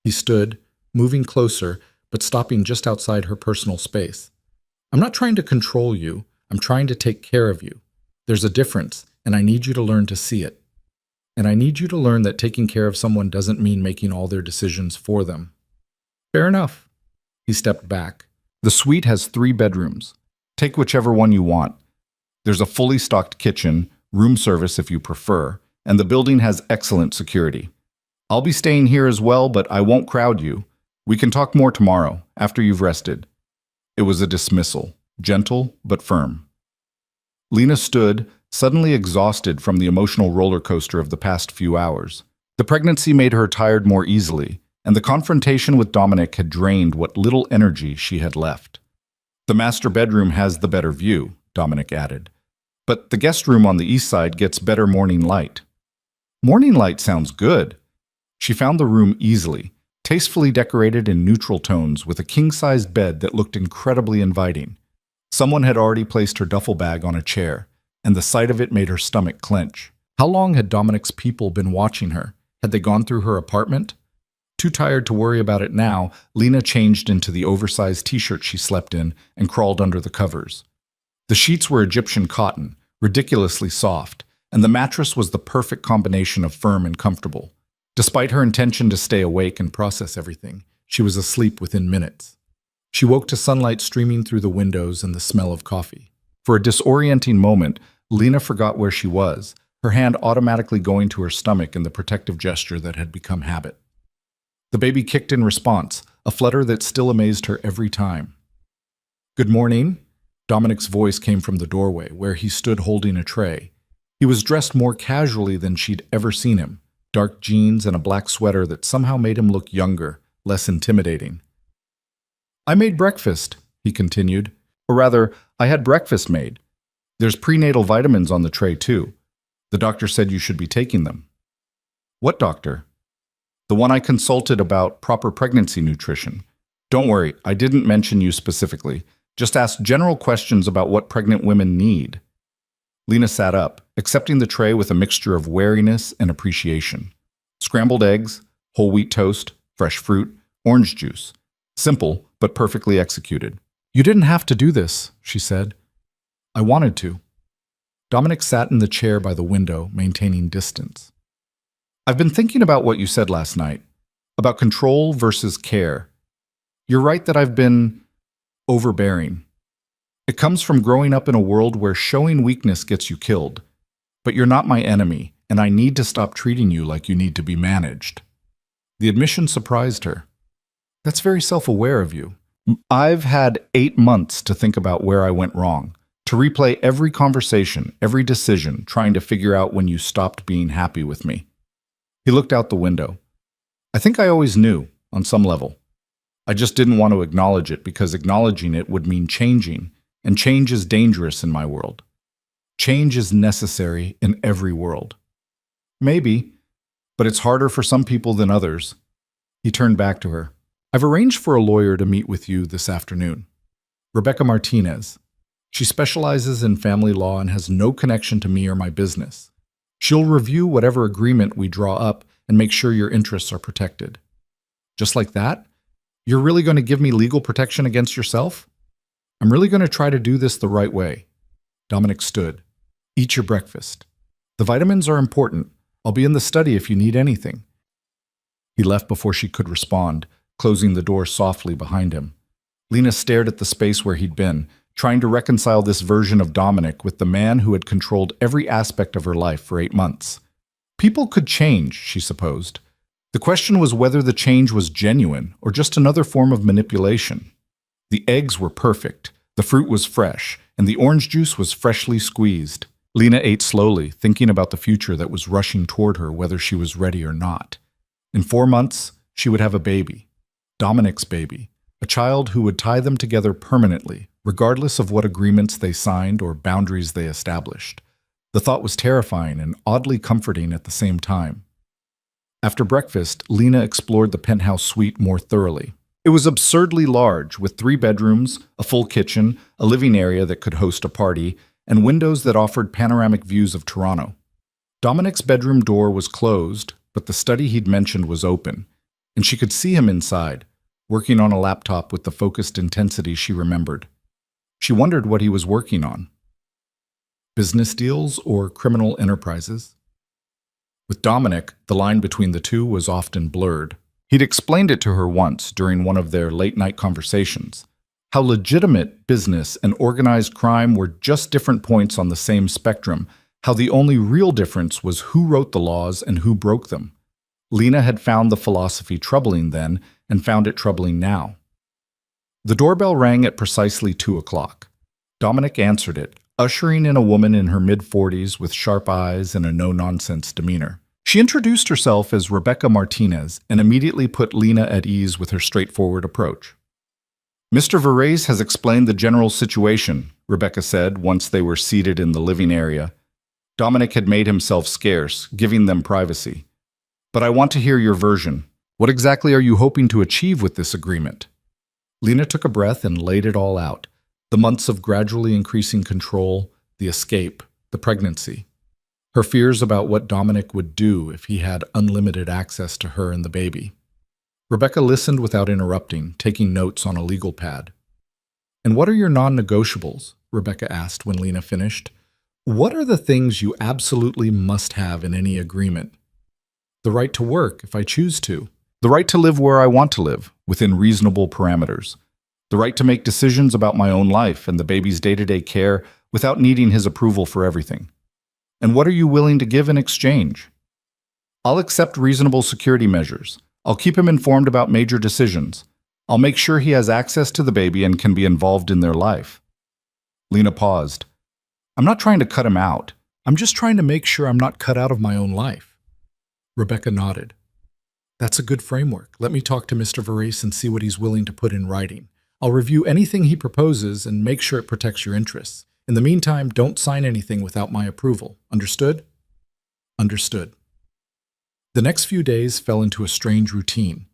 He stood, moving closer, but stopping just outside her personal space. I'm not trying to control you. I'm trying to take care of you. There's a difference, and I need you to learn to see it. And I need you to learn that taking care of someone doesn't mean making all their decisions for them. Fair enough. He stepped back. The suite has 3 bedrooms. Take whichever one you want. There's a fully stocked kitchen, room service if you prefer, and the building has excellent security. I'll be staying here as well, but I won't crowd you. We can talk more tomorrow, after you've rested. It was a dismissal, gentle but firm. Lena stood, suddenly exhausted from the emotional roller coaster of the past few hours. The pregnancy made her tired more easily, and the confrontation with Dominic had drained what little energy she had left. The master bedroom has the better view, Dominic added. But the guest room on the east side gets better morning light. Morning light sounds good. She found the room easily, tastefully decorated in neutral tones with a king-sized bed that looked incredibly inviting. Someone had already placed her duffel bag on a chair, and the sight of it made her stomach clench. How long had Dominic's people been watching her? Had they gone through her apartment? Too tired to worry about it now, Lena changed into the oversized t-shirt she slept in and crawled under the covers. The sheets were Egyptian cotton, ridiculously soft, and the mattress was the perfect combination of firm and comfortable. Despite her intention to stay awake and process everything, she was asleep within minutes. She woke to sunlight streaming through the windows and the smell of coffee. For a disorienting moment, Lena forgot where she was, her hand automatically going to her stomach in the protective gesture that had become habit. The baby kicked in response, a flutter that still amazed her every time. Good morning. Dominic's voice came from the doorway, where he stood holding a tray. He was dressed more casually than she'd ever seen him, dark jeans and a black sweater that somehow made him look younger, less intimidating. I made breakfast, he continued. Or rather, I had breakfast made. There's prenatal vitamins on the tray, too. The doctor said you should be taking them. What doctor? The one I consulted about proper pregnancy nutrition. Don't worry, I didn't mention you specifically. Just asked general questions about what pregnant women need. Lena sat up, accepting the tray with a mixture of wariness and appreciation. Scrambled eggs, whole wheat toast, fresh fruit, orange juice. Simple, but perfectly executed. You didn't have to do this, she said. I wanted to. Dominic sat in the chair by the window, maintaining distance. I've been thinking about what you said last night, about control versus care. You're right that I've been overbearing. It comes from growing up in a world where showing weakness gets you killed. But you're not my enemy, and I need to stop treating you like you need to be managed. The admission surprised her. That's very self-aware of you. I've had 8 months to think about where I went wrong, to replay every conversation, every decision, trying to figure out when you stopped being happy with me. He looked out the window. I think I always knew, on some level. I just didn't want to acknowledge it because acknowledging it would mean changing, and change is dangerous in my world. Change is necessary in every world. Maybe, but it's harder for some people than others. He turned back to her. I've arranged for a lawyer to meet with you this afternoon. Rebecca Martinez. She specializes in family law and has no connection to me or my business. She'll review whatever agreement we draw up and make sure your interests are protected. Just like that? You're really going to give me legal protection against yourself? I'm really going to try to do this the right way. Dominic stood. Eat your breakfast. The vitamins are important. I'll be in the study if you need anything. He left before she could respond, closing the door softly behind him. Lena stared at the space where he'd been, trying to reconcile this version of Dominic with the man who had controlled every aspect of her life for 8 months. People could change, she supposed. The question was whether the change was genuine or just another form of manipulation. The eggs were perfect, the fruit was fresh, and the orange juice was freshly squeezed. Lena ate slowly, thinking about the future that was rushing toward her whether she was ready or not. In 4 months, she would have a baby. Dominic's baby. A child who would tie them together permanently, regardless of what agreements they signed or boundaries they established. The thought was terrifying and oddly comforting at the same time. After breakfast, Lena explored the penthouse suite more thoroughly. It was absurdly large, with 3 bedrooms, a full kitchen, a living area that could host a party, and windows that offered panoramic views of Toronto. Dominic's bedroom door was closed, but the study he'd mentioned was open, and she could see him inside, working on a laptop with the focused intensity she remembered. She wondered what he was working on. Business deals or criminal enterprises? With Dominic, the line between the two was often blurred. He'd explained it to her once during one of their late-night conversations, how legitimate business and organized crime were just different points on the same spectrum, how the only real difference was who wrote the laws and who broke them. Lena had found the philosophy troubling then and found it troubling now. The doorbell rang at precisely 2 o'clock. Dominic answered it, ushering in a woman in her mid-40s with sharp eyes and a no-nonsense demeanor. She introduced herself as Rebecca Martinez and immediately put Lena at ease with her straightforward approach. Mr. Verrez has explained the general situation, Rebecca said once they were seated in the living area. Dominic had made himself scarce, giving them privacy. But I want to hear your version. What exactly are you hoping to achieve with this agreement? Lena took a breath and laid it all out. The months of gradually increasing control, the escape, the pregnancy. Her fears about what Dominic would do if he had unlimited access to her and the baby. Rebecca listened without interrupting, taking notes on a legal pad. And what are your non-negotiables? Rebecca asked when Lena finished. What are the things you absolutely must have in any agreement? The right to work, if I choose to. The right to live where I want to live, within reasonable parameters. The right to make decisions about my own life and the baby's day-to-day care without needing his approval for everything. And what are you willing to give in exchange? I'll accept reasonable security measures. I'll keep him informed about major decisions. I'll make sure he has access to the baby and can be involved in their life. Lena paused. I'm not trying to cut him out. I'm just trying to make sure I'm not cut out of my own life. Rebecca nodded. That's a good framework. Let me talk to Mr. Verrez and see what he's willing to put in writing. I'll review anything he proposes and make sure it protects your interests. In the meantime, don't sign anything without my approval. Understood? Understood. The next few days fell into a strange routine.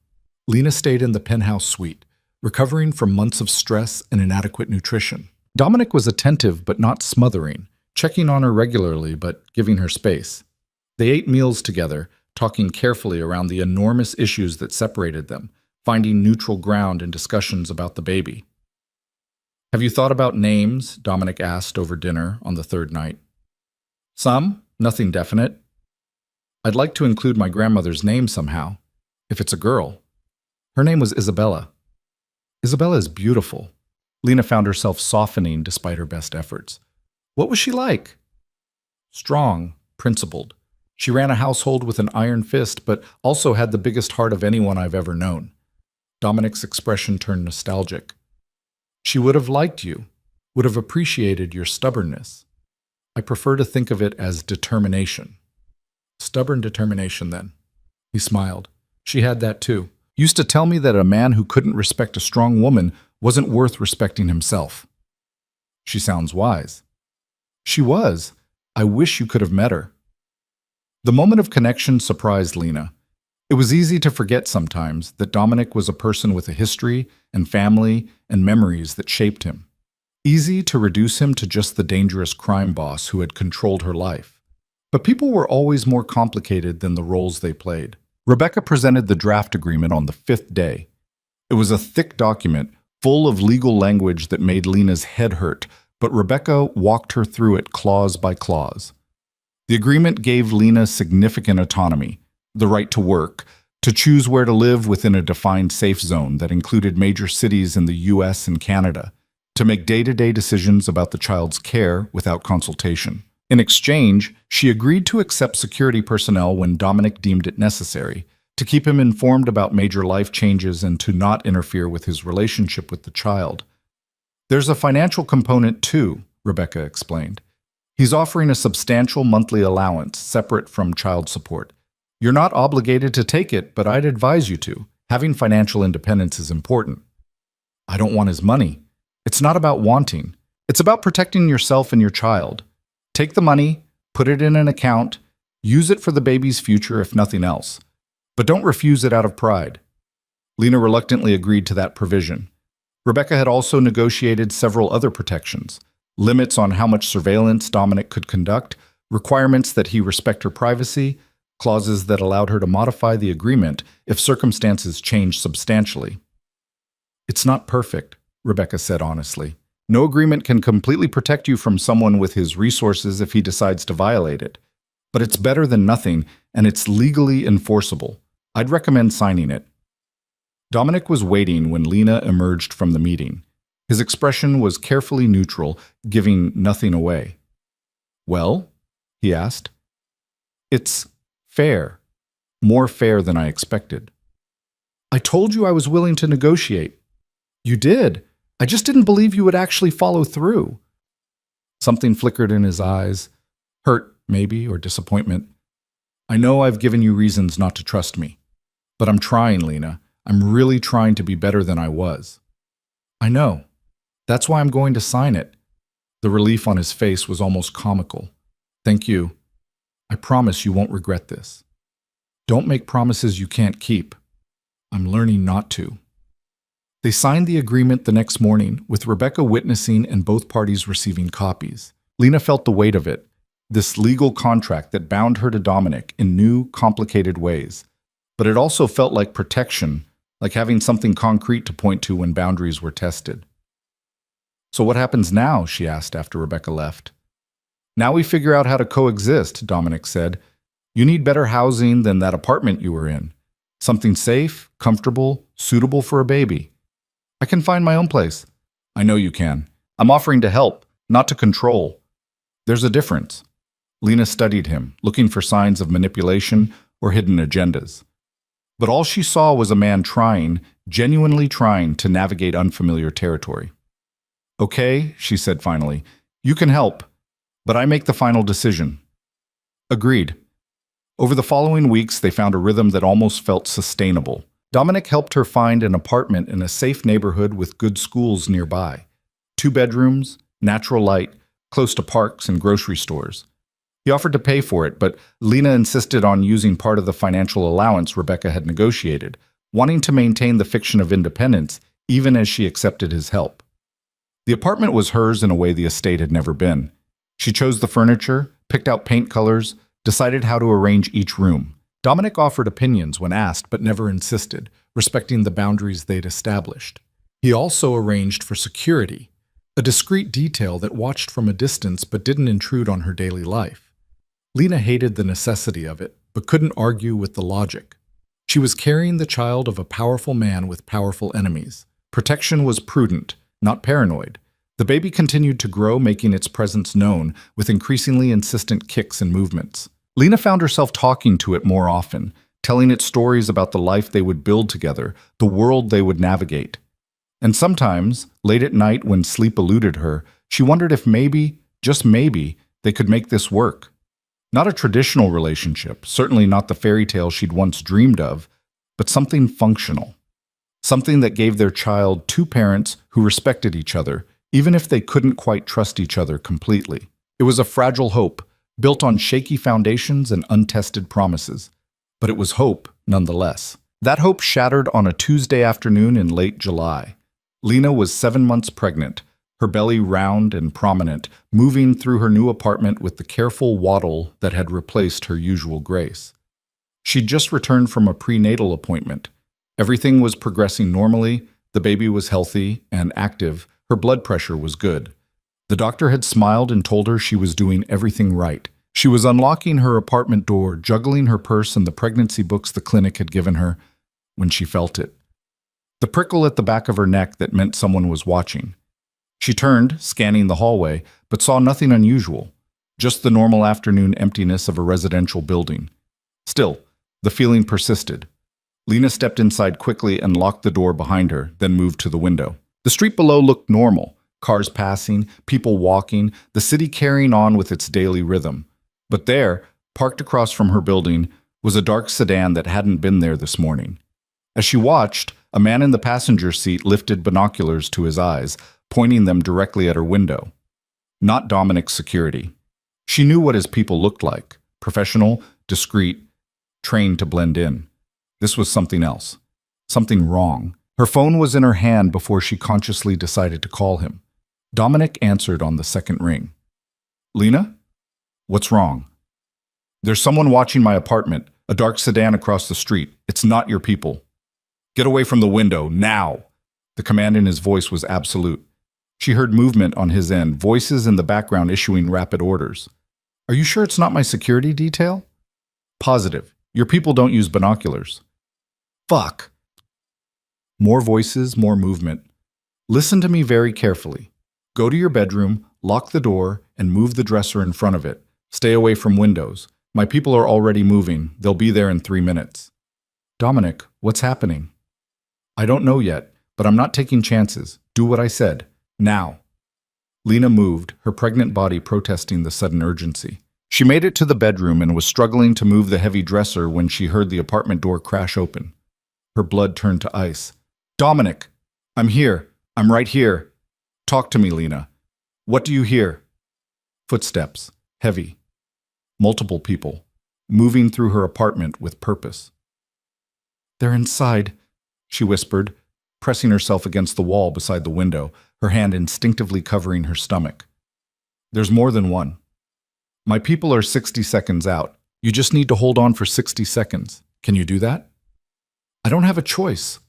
Lena stayed in the penthouse suite, recovering from months of stress and inadequate nutrition. Dominic was attentive but not smothering, checking on her regularly but giving her space. They ate meals together, talking carefully around the enormous issues that separated them, finding neutral ground in discussions about the baby. Have you thought about names? Dominic asked over dinner on the 3rd night. Some, nothing definite. I'd like to include my grandmother's name somehow, if it's a girl. Her name was Isabella. Isabella is beautiful. Lena found herself softening despite her best efforts. What was she like? Strong, principled. She ran a household with an iron fist, but also had the biggest heart of anyone I've ever known. Dominic's expression turned nostalgic. She would have liked you, would have appreciated your stubbornness. I prefer to think of it as determination. Stubborn determination, then. He smiled. She had that too. used to tell me that a man who couldn't respect a strong woman wasn't worth respecting himself. She sounds wise. She was. I wish you could have met her. The moment of connection surprised Lena. It was easy to forget sometimes that Dominic was a person with a history and family and memories that shaped him. Easy to reduce him to just the dangerous crime boss who had controlled her life. But people were always more complicated than the roles they played. Rebecca presented the draft agreement on the 5th day. It was a thick document, full of legal language that made Lena's head hurt, but Rebecca walked her through it clause by clause. The agreement gave Lena significant autonomy, the right to work, to choose where to live within a defined safe zone that included major cities in the US and Canada, to make day-to-day decisions about the child's care without consultation. In exchange, she agreed to accept security personnel when Dominic deemed it necessary, to keep him informed about major life changes and to not interfere with his relationship with the child. There's a financial component too, Rebecca explained. He's offering a substantial monthly allowance separate from child support. You're not obligated to take it, but I'd advise you to. Having financial independence is important. I don't want his money. It's not about wanting. It's about protecting yourself and your child. Take the money, put it in an account, use it for the baby's future if nothing else. But don't refuse it out of pride. Lena reluctantly agreed to that provision. Rebecca had also negotiated several other protections, limits on how much surveillance Dominic could conduct, requirements that he respect her privacy, clauses that allowed her to modify the agreement if circumstances changed substantially. It's not perfect, Rebecca said honestly. No agreement can completely protect you from someone with his resources if he decides to violate it. But it's better than nothing, and it's legally enforceable. I'd recommend signing it. Dominic was waiting when Lena emerged from the meeting. His expression was carefully neutral, giving nothing away. Well? He asked. It's fair. More fair than I expected. I told you I was willing to negotiate. You did. I just didn't believe you would actually follow through. Something flickered in his eyes. Hurt, maybe, or disappointment. I know I've given you reasons not to trust me. But I'm trying, Lena. I'm really trying to be better than I was. I know. That's why I'm going to sign it. The relief on his face was almost comical. Thank you. I promise you won't regret this. Don't make promises you can't keep. I'm learning not to. They signed the agreement the next morning, with Rebecca witnessing and both parties receiving copies. Lena felt the weight of it, this legal contract that bound her to Dominic in new, complicated ways. But it also felt like protection, like having something concrete to point to when boundaries were tested. So what happens now? She asked after Rebecca left. Now we figure out how to coexist, Dominic said. You need better housing than that apartment you were in. Something safe, comfortable, suitable for a baby. I can find my own place. I know you can. I'm offering to help, not to control. There's a difference. Lena studied him, looking for signs of manipulation or hidden agendas. But all she saw was a man trying, genuinely trying, to navigate unfamiliar territory. Okay, she said finally, you can help, but I make the final decision. Agreed. Over the following weeks, they found a rhythm that almost felt sustainable. Dominic helped her find an apartment in a safe neighborhood with good schools nearby. 2 bedrooms, natural light, close to parks and grocery stores. He offered to pay for it, but Lena insisted on using part of the financial allowance Rebecca had negotiated, wanting to maintain the fiction of independence even as she accepted his help. The apartment was hers in a way the estate had never been. She chose the furniture, picked out paint colors, decided how to arrange each room. Dominic offered opinions when asked, but never insisted, respecting the boundaries they'd established. He also arranged for security, a discreet detail that watched from a distance but didn't intrude on her daily life. Lena hated the necessity of it, but couldn't argue with the logic. She was carrying the child of a powerful man with powerful enemies. Protection was prudent, not paranoid. The baby continued to grow, making its presence known, with increasingly insistent kicks and movements. Lena found herself talking to it more often, telling it stories about the life they would build together, the world they would navigate. And sometimes, late at night when sleep eluded her, she wondered if maybe, just maybe, they could make this work. Not a traditional relationship, certainly not the fairy tale she'd once dreamed of, but something functional. Something that gave their child two parents who respected each other, even if they couldn't quite trust each other completely. It was a fragile hope, built on shaky foundations and untested promises. But it was hope, nonetheless. That hope shattered on a Tuesday afternoon in late July. Lena was 7 months pregnant, her belly round and prominent, moving through her new apartment with the careful waddle that had replaced her usual grace. She'd just returned from a prenatal appointment. Everything was progressing normally, the baby was healthy and active, her blood pressure was good. The doctor had smiled and told her she was doing everything right. She was unlocking her apartment door, juggling her purse and the pregnancy books the clinic had given her, when she felt it. The prickle at the back of her neck that meant someone was watching. She turned, scanning the hallway, but saw nothing unusual, just the normal afternoon emptiness of a residential building. Still, the feeling persisted. Lena stepped inside quickly and locked the door behind her, then moved to the window. The street below looked normal, cars passing, people walking, the city carrying on with its daily rhythm. But there, parked across from her building, was a dark sedan that hadn't been there this morning. As she watched, a man in the passenger seat lifted binoculars to his eyes, pointing them directly at her window. Not Dominic's security. She knew what his people looked like: professional, discreet, trained to blend in. This was something else. Something wrong. Her phone was in her hand before she consciously decided to call him. Dominic answered on the second ring. "Lena? What's wrong?" "There's someone watching my apartment, a dark sedan across the street. It's not your people." "Get away from the window, now!" The command in his voice was absolute. She heard movement on his end, voices in the background issuing rapid orders. "Are you sure it's not my security detail?" "Positive. Your people don't use binoculars." "Fuck!" More voices, more movement. "Listen to me very carefully. Go to your bedroom, lock the door, and move the dresser in front of it. Stay away from windows. My people are already moving. They'll be there in 3 minutes." "Dominic, what's happening?" "I don't know yet, but I'm not taking chances. Do what I said. Now." Lena moved, her pregnant body protesting the sudden urgency. She made it to the bedroom and was struggling to move the heavy dresser when she heard the apartment door crash open. Her blood turned to ice. "Dominic! I'm here. I'm right here. Talk to me, Lena. What do you hear?" Footsteps, heavy. Multiple people, moving through her apartment with purpose. "They're inside," she whispered, pressing herself against the wall beside the window, her hand instinctively covering her stomach. "There's more than one. My people are 60 seconds out. You just need to hold on for 60 seconds. Can you do that?" "I don't have a choice."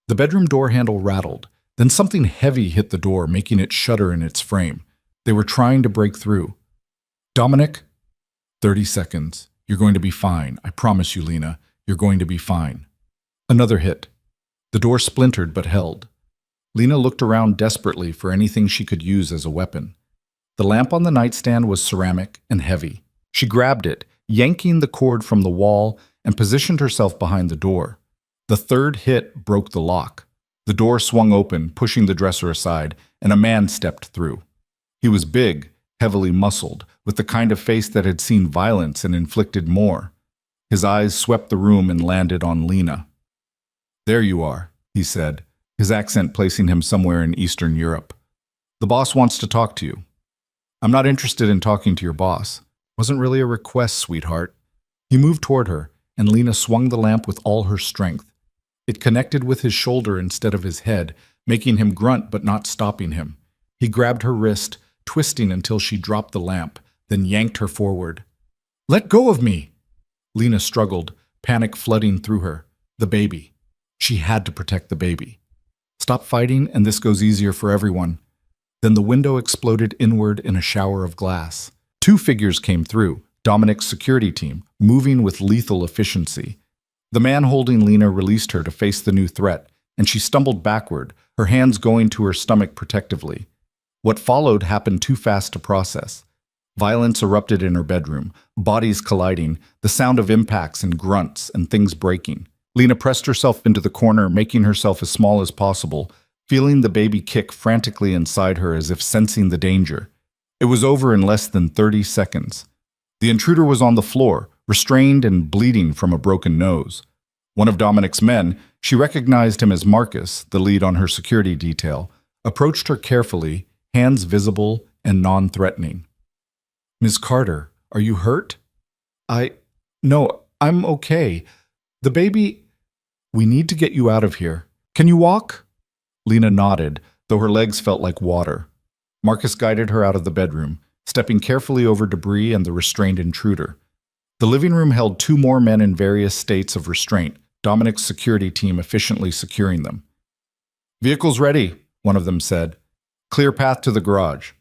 The bedroom door handle rattled. Then something heavy hit the door, making it shudder in its frame. They were trying to break through. "Dominic?" 30 seconds. You're going to be fine. I promise you, Lena. You're going to be fine." Another hit. The door splintered but held. Lena looked around desperately for anything she could use as a weapon. The lamp on the nightstand was ceramic and heavy. She grabbed it, yanking the cord from the wall, and positioned herself behind the door. The third hit broke the lock. The door swung open, pushing the dresser aside, and a man stepped through. He was big, heavily muscled, with the kind of face that had seen violence and inflicted more. His eyes swept the room and landed on Lena. "There you are," he said, his accent placing him somewhere in Eastern Europe. "The boss wants to talk to you." "I'm not interested in talking to your boss. Wasn't really a request, sweetheart." He moved toward her, and Lena swung the lamp with all her strength. It connected with his shoulder instead of his head, making him grunt but not stopping him. He grabbed her wrist, twisting until she dropped the lamp, then yanked her forward. "Let go of me!" Lena struggled, panic flooding through her. The baby. She had to protect the baby. "Stop fighting, and this goes easier for everyone." Then the window exploded inward in a shower of glass. 2 figures came through, Dominic's security team, moving with lethal efficiency. The man holding Lena released her to face the new threat, and she stumbled backward, her hands going to her stomach protectively. What followed happened too fast to process. Violence erupted in her bedroom, bodies colliding, the sound of impacts and grunts and things breaking. Lena pressed herself into the corner, making herself as small as possible, feeling the baby kick frantically inside her as if sensing the danger. It was over in less than 30 seconds. The intruder was on the floor, restrained and bleeding from a broken nose. One of Dominic's men, she recognized him as Marcus, the lead on her security detail, approached her carefully, hands visible and non-threatening. "Ms. Carter, are you hurt?" No, I'm okay. The baby... We need to get you out of here. Can you walk?" Lena nodded, though her legs felt like water. Marcus guided her out of the bedroom, stepping carefully over debris and the restrained intruder. The living room held 2 more men in various states of restraint, Dominic's security team efficiently securing them. "Vehicles ready," one of them said. "Clear path to the garage."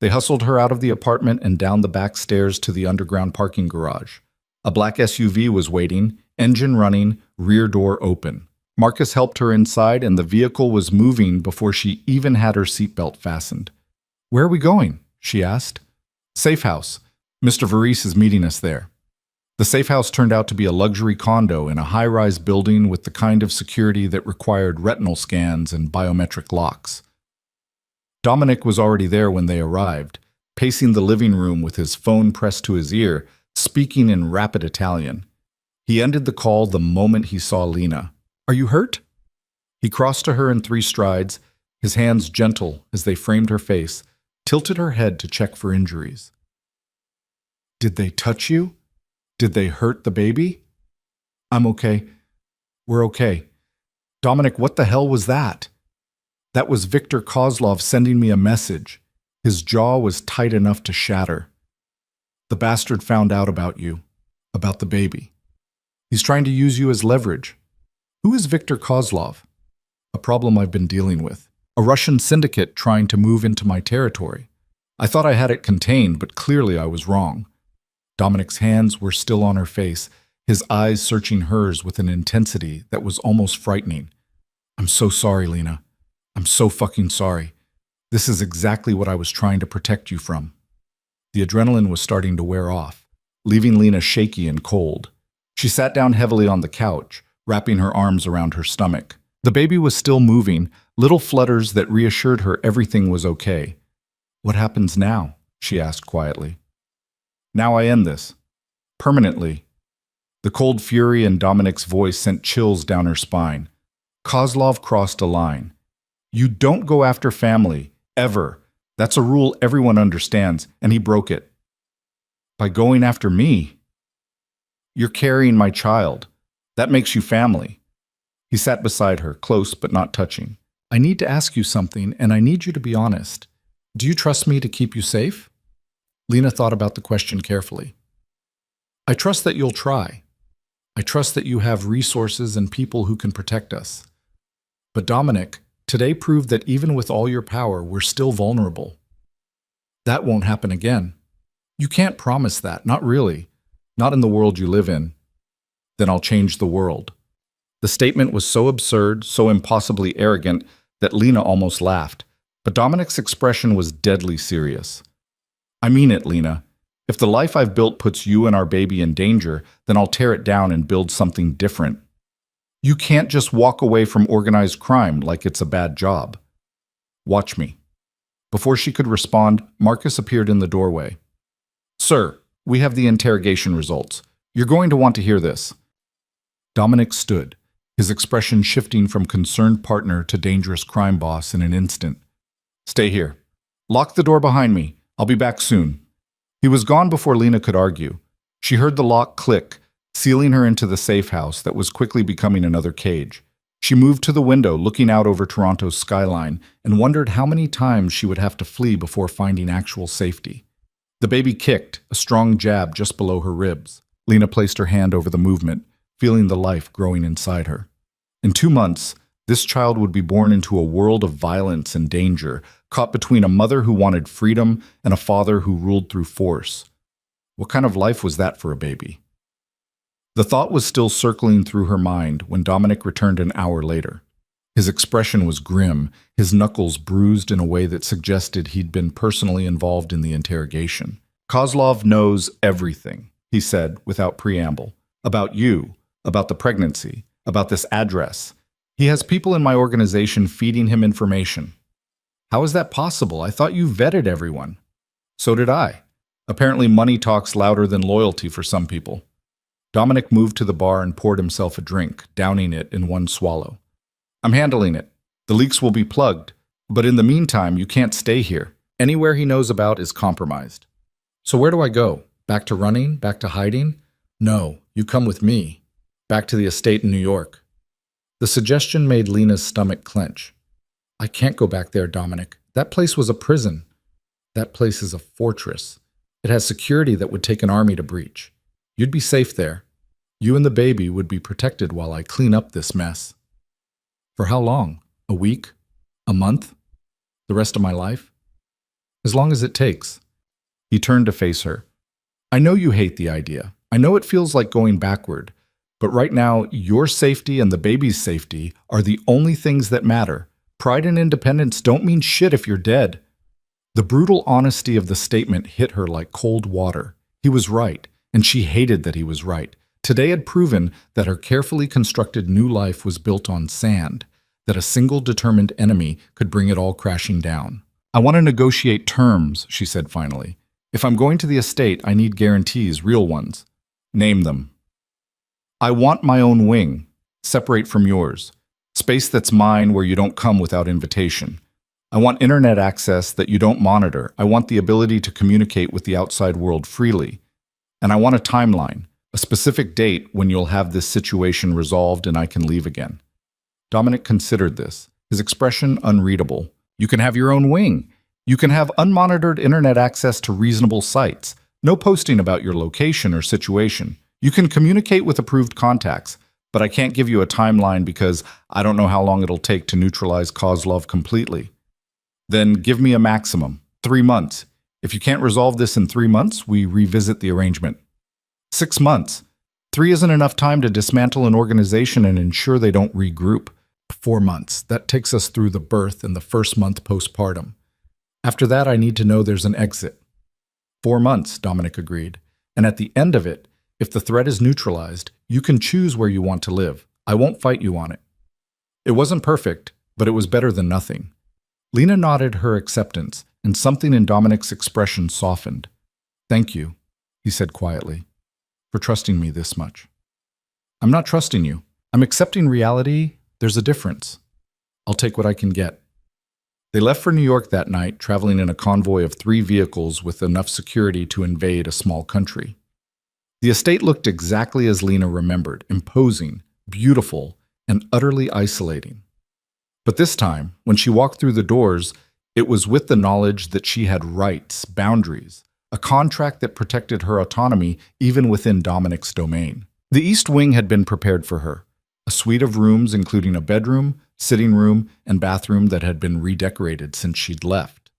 They hustled her out of the apartment and down the back stairs to the underground parking garage. A black SUV was waiting, engine running, rear door open. Marcus helped her inside and the vehicle was moving before she even had her seatbelt fastened. "Where are we going?" she asked. "Safe house. Mr. Varese is meeting us there." The safe house turned out to be a luxury condo in a high-rise building with the kind of security that required retinal scans and biometric locks. Dominic was already there when they arrived, pacing the living room with his phone pressed to his ear, speaking in rapid Italian. He ended the call the moment he saw Lena. "Are you hurt?" He crossed to her in 3 strides, his hands gentle as they framed her face, tilted her head to check for injuries. "Did they touch you? Did they hurt the baby?" "I'm okay. We're okay." "Dominic, what the hell was that?" "That was Victor Kozlov sending me a message." His jaw was tight enough to shatter. "The bastard found out about you, about the baby. He's trying to use you as leverage." "Who is Victor Kozlov?" "A problem I've been dealing with. A Russian syndicate trying to move into my territory. I thought I had it contained, but clearly I was wrong." Dominic's hands were still on her face, his eyes searching hers with an intensity that was almost frightening. "I'm so sorry, Lena. I'm so fucking sorry. This is exactly what I was trying to protect you from." The adrenaline was starting to wear off, leaving Lena shaky and cold. She sat down heavily on the couch, wrapping her arms around her stomach. The baby was still moving, little flutters that reassured her everything was okay. "What happens now?" she asked quietly. "Now I end this. Permanently." The cold fury in Dominic's voice sent chills down her spine. Kozlov crossed a line. "You don't go after family, ever. That's a rule everyone understands, and he broke it." "By going after me?" "You're carrying my child. That makes you family." He sat beside her, close but not touching. "I need to ask you something, and I need you to be honest. Do you trust me to keep you safe?" Lena thought about the question carefully. "I trust that you'll try. I trust that you have resources and people who can protect us. But Dominic, today proved that even with all your power, we're still vulnerable. That won't happen again. You can't promise that, not really. Not in the world you live in. Then I'll change the world." The statement was so absurd, so impossibly arrogant, that Lena almost laughed. But Dominic's expression was deadly serious. "I mean it, Lena. If the life I've built puts you and our baby in danger, then I'll tear it down and build something different. You can't just walk away from organized crime like it's a bad job. Watch me." Before she could respond, Marcus appeared in the doorway. "Sir, we have the interrogation results. You're going to want to hear this." Dominic stood, his expression shifting from concerned partner to dangerous crime boss in an instant. "Stay here. Lock the door behind me. I'll be back soon." He was gone before Lena could argue. She heard the lock click, sealing her into the safe house that was quickly becoming another cage. She moved to the window, looking out over Toronto's skyline, and wondered how many times she would have to flee before finding actual safety. The baby kicked, a strong jab just below her ribs. Lena placed her hand over the movement, feeling the life growing inside her. In 2 months, this child would be born into a world of violence and danger, caught between a mother who wanted freedom and a father who ruled through force. What kind of life was that for a baby? The thought was still circling through her mind when Dominic returned an hour later. His expression was grim, his knuckles bruised in a way that suggested he'd been personally involved in the interrogation. "Kozlov knows everything," he said without preamble. "About you, about the pregnancy, about this address. He has people in my organization feeding him information." "How is that possible? I thought you vetted everyone." "So did I. Apparently money talks louder than loyalty for some people." Dominic moved to the bar and poured himself a drink, downing it in one swallow. I'm handling it. The leaks will be plugged, but in the meantime, you can't stay here. Anywhere he knows about is compromised. So where do I go? Back to running? Back to hiding? No, you come with me. Back to the estate in New York. The suggestion made Lena's stomach clench. I can't go back there, Dominic. That place was a prison. That place is a fortress. It has security that would take an army to breach. You'd be safe there. You and the baby would be protected while I clean up this mess. For how long? A week? A month? The rest of my life? As long as it takes. He turned to face her. I know you hate the idea. I know it feels like going backward. But right now, your safety and the baby's safety are the only things that matter. Pride and independence don't mean shit if you're dead. The brutal honesty of the statement hit her like cold water. He was right, and she hated that he was right. Today had proven that her carefully constructed new life was built on sand, that a single determined enemy could bring it all crashing down. I want to negotiate terms, she said finally. If I'm going to the estate, I need guarantees, real ones. Name them. I want my own wing, separate from yours. Space that's mine where you don't come without invitation. I want internet access that you don't monitor. I want the ability to communicate with the outside world freely. And I want a timeline, a specific date when you'll have this situation resolved and I can leave again. Dominic considered this, his expression unreadable. You can have your own wing. You can have unmonitored internet access to reasonable sites. No posting about your location or situation. You can communicate with approved contacts, but I can't give you a timeline because I don't know how long it'll take to neutralize Kozlov completely. Then give me a maximum, 3 months. If you can't resolve this in 3 months, we revisit the arrangement. 6 months. 3 isn't enough time to dismantle an organization and ensure they don't regroup. 4 months. That takes us through the birth and the first month postpartum. After that, I need to know there's an exit. 4 months, Dominic agreed. And at the end of it, if the threat is neutralized, you can choose where you want to live. I won't fight you on it. It wasn't perfect, but it was better than nothing. Lena nodded her acceptance, and something in Dominic's expression softened. Thank you, he said quietly, for trusting me this much. I'm not trusting you. I'm accepting reality. There's a difference. I'll take what I can get. They left for New York that night, traveling in a convoy of 3 vehicles with enough security to invade a small country. The estate looked exactly as Lena remembered, imposing, beautiful, and utterly isolating. But this time, when she walked through the doors, it was with the knowledge that she had rights, boundaries, a contract that protected her autonomy even within Dominic's domain. The East Wing had been prepared for her, a suite of rooms including a bedroom, sitting room, and bathroom that had been redecorated since she'd left.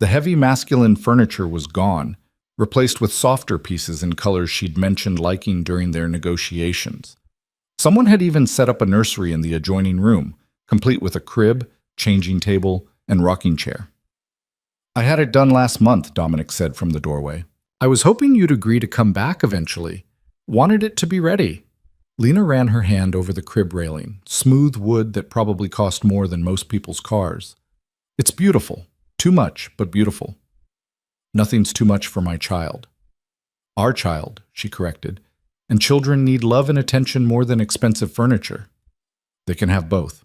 The heavy masculine furniture was gone, replaced with softer pieces in colors she'd mentioned liking during their negotiations. Someone had even set up a nursery in the adjoining room, complete with a crib, changing table, and rocking chair. I had it done last month, Dominic said from the doorway. I was hoping you'd agree to come back eventually. Wanted it to be ready. Lena ran her hand over the crib railing, smooth wood that probably cost more than most people's cars. It's beautiful. Too much, but beautiful. Nothing's too much for my child. Our child, she corrected. And children need love and attention more than expensive furniture. They can have both.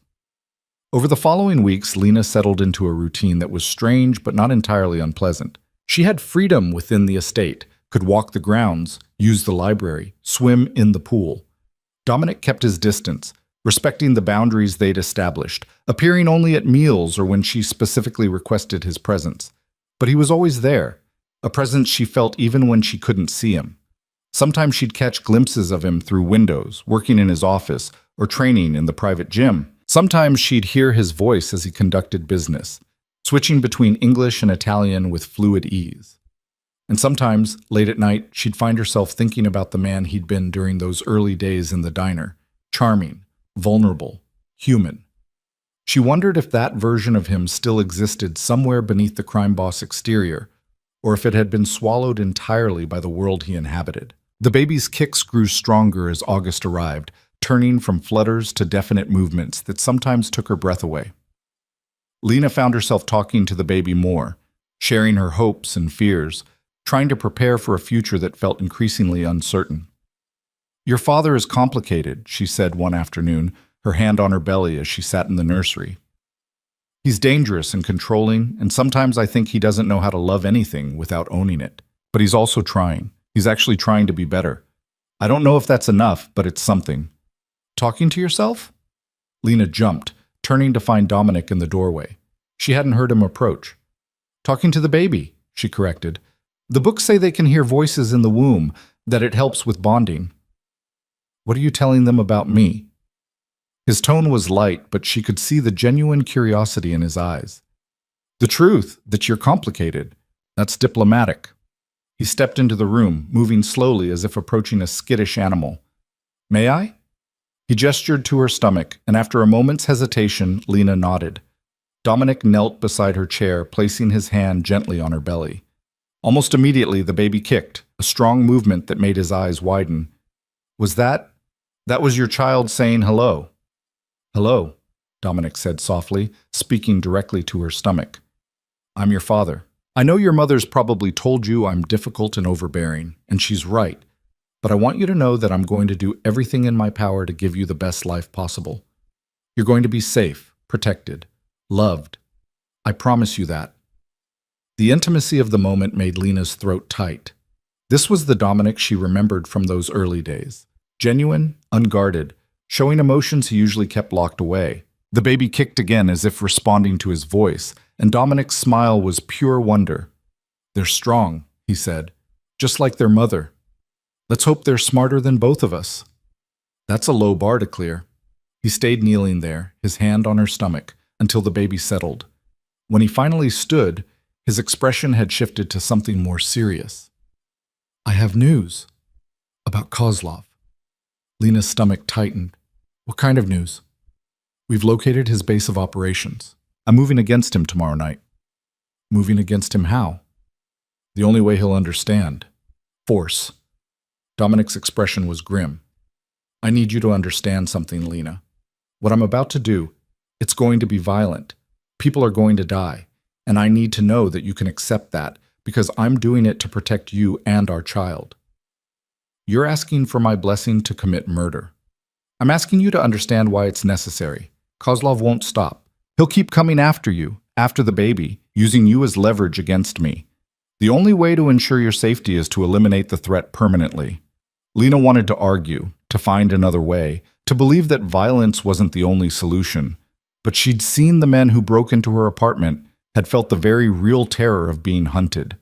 Over the following weeks, Lena settled into a routine that was strange but not entirely unpleasant. She had freedom within the estate, could walk the grounds, use the library, swim in the pool. Dominic kept his distance, respecting the boundaries they'd established, appearing only at meals or when she specifically requested his presence. But he was always there, a presence she felt even when she couldn't see him. Sometimes she'd catch glimpses of him through windows, working in his office, or training in the private gym. Sometimes she'd hear his voice as he conducted business, switching between English and Italian with fluid ease. And sometimes, late at night, she'd find herself thinking about the man he'd been during those early days in the diner, charming, vulnerable, human. She wondered if that version of him still existed somewhere beneath the crime boss exterior, or if it had been swallowed entirely by the world he inhabited. The baby's kicks grew stronger as August arrived, turning from flutters to definite movements that sometimes took her breath away. Lena found herself talking to the baby more, sharing her hopes and fears, trying to prepare for a future that felt increasingly uncertain. Your father is complicated, she said one afternoon, her hand on her belly as she sat in the nursery. He's dangerous and controlling, and sometimes I think he doesn't know how to love anything without owning it. But he's also trying. He's actually trying to be better. I don't know if that's enough, but it's something. Talking to yourself? Lena jumped, turning to find Dominic in the doorway. She hadn't heard him approach. Talking to the baby, she corrected. The books say they can hear voices in the womb, that it helps with bonding. What are you telling them about me? His tone was light, but she could see the genuine curiosity in his eyes. The truth, that you're complicated. That's diplomatic. He stepped into the room, moving slowly as if approaching a skittish animal. May I? He gestured to her stomach, and after a moment's hesitation, Lena nodded. Dominic knelt beside her chair, placing his hand gently on her belly. Almost immediately, the baby kicked, a strong movement that made his eyes widen. That was your child saying hello. Hello, Dominic said softly, speaking directly to her stomach. I'm your father. I know your mother's probably told you I'm difficult and overbearing, and she's right. But I want you to know that I'm going to do everything in my power to give you the best life possible. You're going to be safe, protected, loved. I promise you that. The intimacy of the moment made Lena's throat tight. This was the Dominic she remembered from those early days. Genuine, unguarded, showing emotions he usually kept locked away. The baby kicked again as if responding to his voice, and Dominic's smile was pure wonder. They're strong, he said, just like their mother. Let's hope they're smarter than both of us. That's a low bar to clear. He stayed kneeling there, his hand on her stomach, until the baby settled. When he finally stood, his expression had shifted to something more serious. I have news. About Kozlov. Lena's stomach tightened. What kind of news? We've located his base of operations. I'm moving against him tomorrow night. Moving against him how? The only way he'll understand. Force. Dominic's expression was grim. I need you to understand something, Lena. What I'm about to do, it's going to be violent. People are going to die, and I need to know that you can accept that because I'm doing it to protect you and our child. You're asking for my blessing to commit murder. I'm asking you to understand why it's necessary. Kozlov won't stop. He'll keep coming after you, after the baby, using you as leverage against me. The only way to ensure your safety is to eliminate the threat permanently. Lena wanted to argue, to find another way, to believe that violence wasn't the only solution. But she'd seen the men who broke into her apartment, had felt the very real terror of being hunted.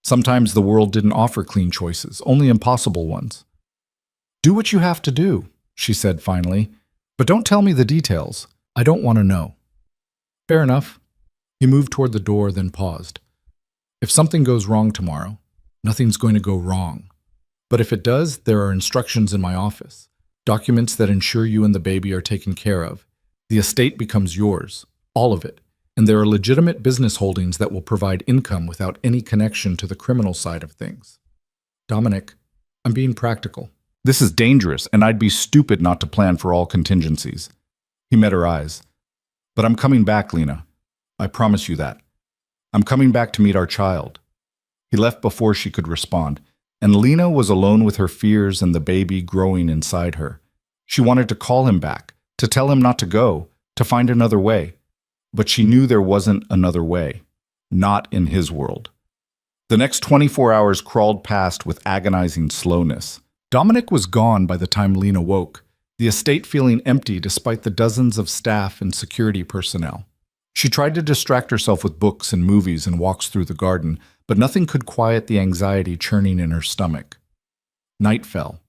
Sometimes the world didn't offer clean choices, only impossible ones. Do what you have to do, she said finally, but don't tell me the details. I don't want to know. Fair enough. He moved toward the door, then paused. If something goes wrong tomorrow, nothing's going to go wrong. But if it does, there are instructions in my office, documents that ensure you and the baby are taken care of. The estate becomes yours, all of it, and there are legitimate business holdings that will provide income without any connection to the criminal side of things. Dominic, I'm being practical. This is dangerous, and I'd be stupid not to plan for all contingencies. He met her eyes. But I'm coming back, Lena. I promise you that. I'm coming back to meet our child. He left before she could respond, and Lena was alone with her fears and the baby growing inside her. She wanted to call him back, to tell him not to go, to find another way. But she knew there wasn't another way. Not in his world. The next 24 hours crawled past with agonizing slowness. Dominic was gone by the time Lena woke, the estate feeling empty despite the dozens of staff and security personnel. She tried to distract herself with books and movies and walks through the garden, but nothing could quiet the anxiety churning in her stomach. Night fell.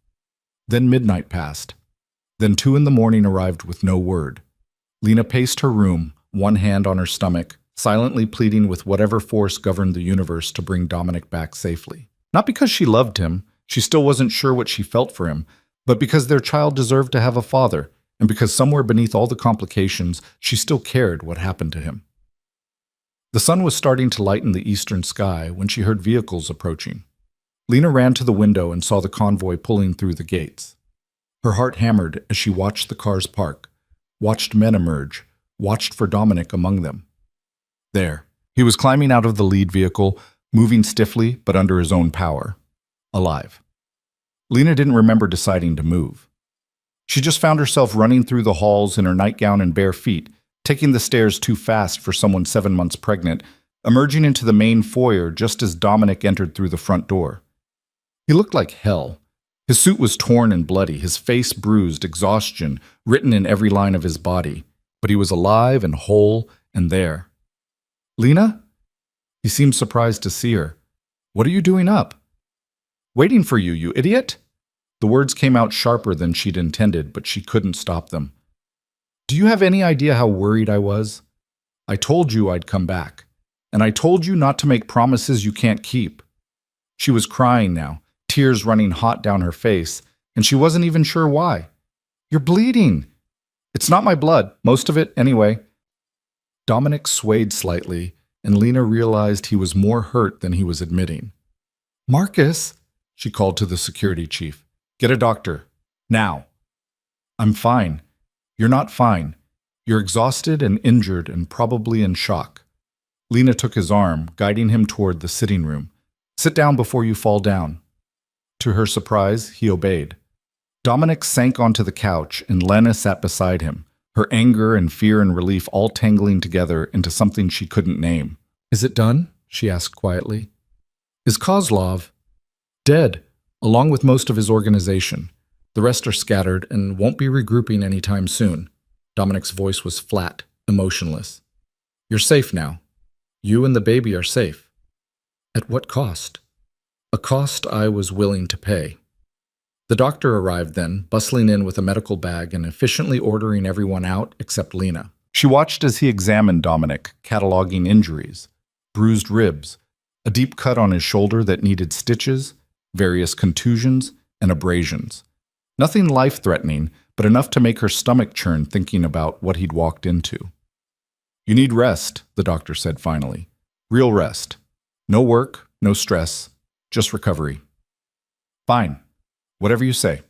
Then midnight passed. Then 2 in the morning arrived with no word. Lena paced her room, one hand on her stomach, silently pleading with whatever force governed the universe to bring Dominic back safely. Not because she loved him, she still wasn't sure what she felt for him, but because their child deserved to have a father, and because somewhere beneath all the complications, she still cared what happened to him. The sun was starting to lighten the eastern sky when she heard vehicles approaching. Lena ran to the window and saw the convoy pulling through the gates. Her heart hammered as she watched the cars park, watched men emerge, watched for Dominic among them. There, he was climbing out of the lead vehicle, moving stiffly but under his own power. Alive. Lena didn't remember deciding to move. She just found herself running through the halls in her nightgown and bare feet, taking the stairs too fast for someone 7 months pregnant, emerging into the main foyer just as Dominic entered through the front door. He looked like hell. His suit was torn and bloody, his face bruised, exhaustion written in every line of his body. But he was alive and whole and there. "Lena?" He seemed surprised to see her. "What are you doing up?" "Waiting for you, you idiot!" The words came out sharper than she'd intended, but she couldn't stop them. "Do you have any idea how worried I was? I told you I'd come back, and I told you not to make promises you can't keep." She was crying now, tears running hot down her face, and she wasn't even sure why. "You're bleeding." "It's not my blood, most of it anyway." Dominic swayed slightly, and Lena realized he was more hurt than he was admitting. "Marcus," she called to the security chief. "Get a doctor. Now." "I'm fine." "You're not fine. You're exhausted and injured and probably in shock." Lena took his arm, guiding him toward the sitting room. "Sit down before you fall down." To her surprise, he obeyed. Dominic sank onto the couch, and Lena sat beside him, her anger and fear and relief all tangling together into something she couldn't name. "Is it done?" she asked quietly. "Is Kozlov?" "Dead, along with most of his organization. The rest are scattered and won't be regrouping anytime soon." Dominic's voice was flat, emotionless. "You're safe now. You and the baby are safe." "At what cost?" "A cost I was willing to pay." The doctor arrived then, bustling in with a medical bag and efficiently ordering everyone out except Lena. She watched as he examined Dominic, cataloging injuries: bruised ribs, a deep cut on his shoulder that needed stitches, various contusions, and abrasions. Nothing life-threatening, but enough to make her stomach churn thinking about what he'd walked into. "You need rest," the doctor said finally. "Real rest. No work, no stress, just recovery." "Fine. Whatever you say."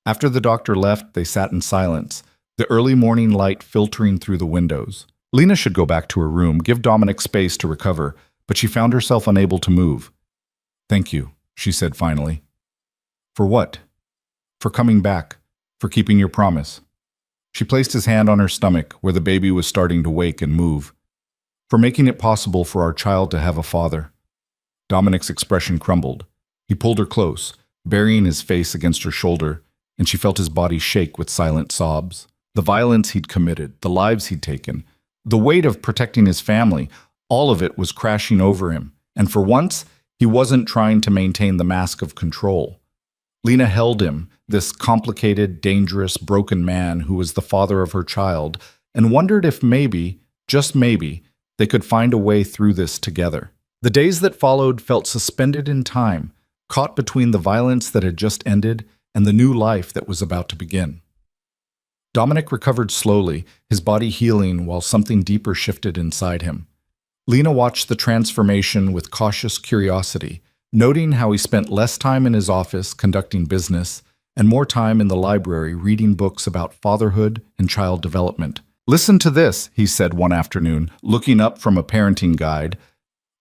After the doctor left, they sat in silence, the early morning light filtering through the windows. Lena should go back to her room, give Dominic space to recover, but she found herself unable to move. "Thank you," she said finally. "For what?" "For coming back. For keeping your promise." She placed his hand on her stomach, where the baby was starting to wake and move. "For making it possible for our child to have a father." Dominic's expression crumbled. He pulled her close, burying his face against her shoulder, and she felt his body shake with silent sobs. The violence he'd committed, the lives he'd taken, the weight of protecting his family, all of it was crashing over him, and for once, he wasn't trying to maintain the mask of control. Lena held him, this complicated, dangerous, broken man who was the father of her child, and wondered if maybe, just maybe, they could find a way through this together. The days that followed felt suspended in time, caught between the violence that had just ended and the new life that was about to begin. Dominic recovered slowly, his body healing while something deeper shifted inside him. Lena watched the transformation with cautious curiosity, noting how he spent less time in his office conducting business and more time in the library reading books about fatherhood and child development. "Listen to this," he said one afternoon, looking up from a parenting guide.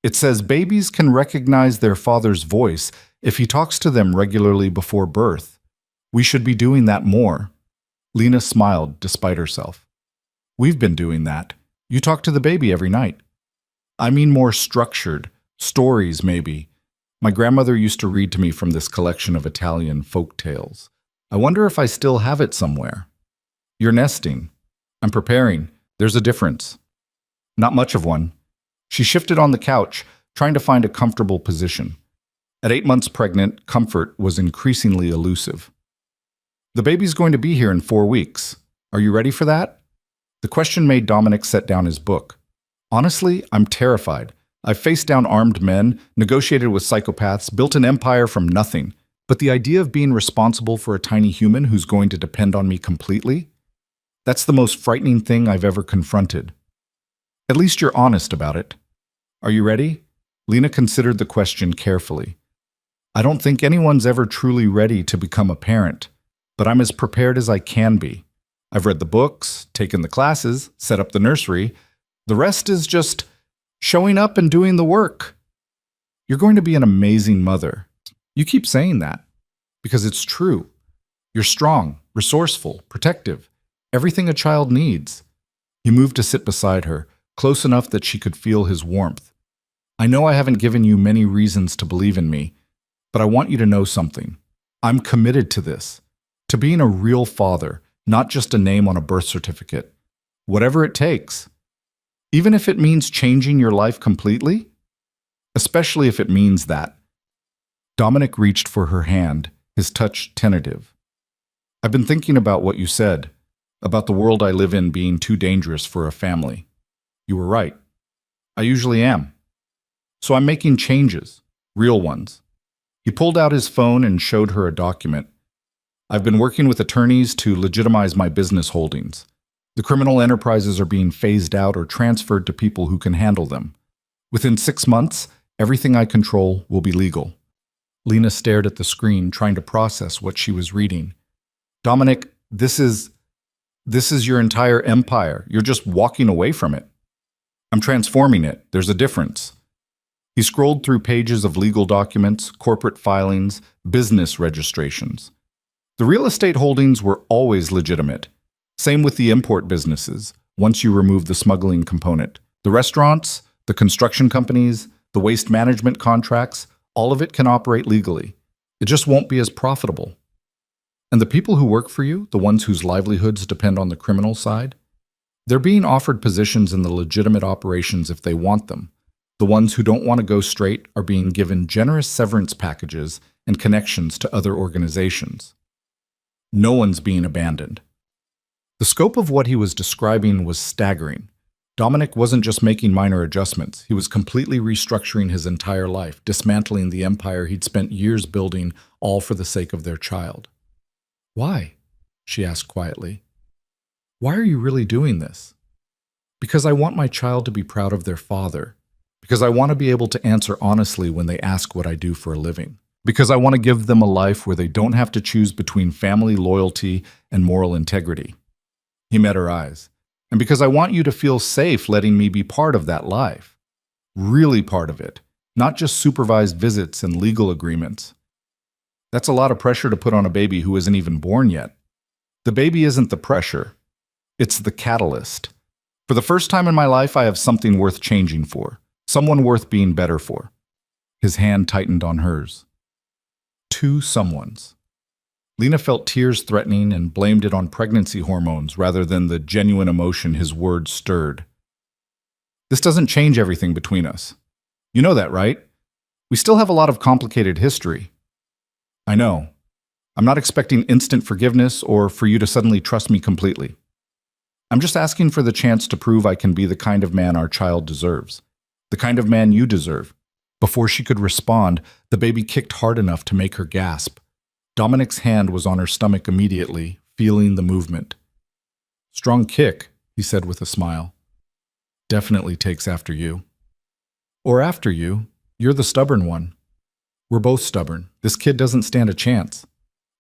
"It says babies can recognize their father's voice if he talks to them regularly before birth. We should be doing that more." Lena smiled despite herself. "We've been doing that. You talk to the baby every night." "I mean more structured. Stories, maybe. My grandmother used to read to me from this collection of Italian folk tales. I wonder if I still have it somewhere." "You're nesting." "I'm preparing. There's a difference." "Not much of one." She shifted on the couch, trying to find a comfortable position. At 8 months pregnant, comfort was increasingly elusive. "The baby's going to be here in 4 weeks. Are you ready for that?" The question made Dominic set down his book. "Honestly, I'm terrified. I've faced down armed men, negotiated with psychopaths, built an empire from nothing. But the idea of being responsible for a tiny human who's going to depend on me completely? That's the most frightening thing I've ever confronted." "At least you're honest about it." "Are you ready?" Lena considered the question carefully. "I don't think anyone's ever truly ready to become a parent, but I'm as prepared as I can be. I've read the books, taken the classes, set up the nursery. The rest is just showing up and doing the work." "You're going to be an amazing mother." "You keep saying that." Because it's true. You're strong, resourceful, protective. Everything a child needs. He moved to sit beside her, close enough that she could feel his warmth. I know I haven't given you many reasons to believe in me, but I want you to know something. I'm committed to this, to being a real father, not just a name on a birth certificate. Whatever it takes. Even if it means changing your life completely? Especially if it means that. Dominic reached for her hand, his touch tentative. I've been thinking about what you said, about the world I live in being too dangerous for a family. You were right. I usually am. So I'm making changes, real ones. He pulled out his phone and showed her a document. I've been working with attorneys to legitimize my business holdings. The criminal enterprises are being phased out or transferred to people who can handle them. Within 6 months, everything I control will be legal. Lena stared at the screen, trying to process what she was reading. Dominic, this is your entire empire. You're just walking away from it. I'm transforming it. There's a difference. He scrolled through pages of legal documents, corporate filings, business registrations. The real estate holdings were always legitimate. Same with the import businesses, once you remove the smuggling component. The restaurants, the construction companies, the waste management contracts, all of it can operate legally. It just won't be as profitable. And the people who work for you, the ones whose livelihoods depend on the criminal side, they're being offered positions in the legitimate operations if they want them. The ones who don't want to go straight are being given generous severance packages and connections to other organizations. No one's being abandoned. The scope of what he was describing was staggering. Dominic wasn't just making minor adjustments. He was completely restructuring his entire life, dismantling the empire he'd spent years building, all for the sake of their child. Why? She asked quietly. Why are you really doing this? Because I want my child to be proud of their father. Because I want to be able to answer honestly when they ask what I do for a living. Because I want to give them a life where they don't have to choose between family loyalty and moral integrity. He met her eyes. And because I want you to feel safe letting me be part of that life. Really part of it. Not just supervised visits and legal agreements. That's a lot of pressure to put on a baby who isn't even born yet. The baby isn't the pressure. It's the catalyst. For the first time in my life, I have something worth changing for. Someone worth being better for. His hand tightened on hers. 2 someones. Lena felt tears threatening and blamed it on pregnancy hormones rather than the genuine emotion his words stirred. This doesn't change everything between us. You know that, right? We still have a lot of complicated history. I know. I'm not expecting instant forgiveness or for you to suddenly trust me completely. I'm just asking for the chance to prove I can be the kind of man our child deserves. The kind of man you deserve. Before she could respond, the baby kicked hard enough to make her gasp. Dominic's hand was on her stomach immediately, feeling the movement. Strong kick, he said with a smile. Definitely takes after you. Or after you. You're the stubborn one. We're both stubborn. This kid doesn't stand a chance.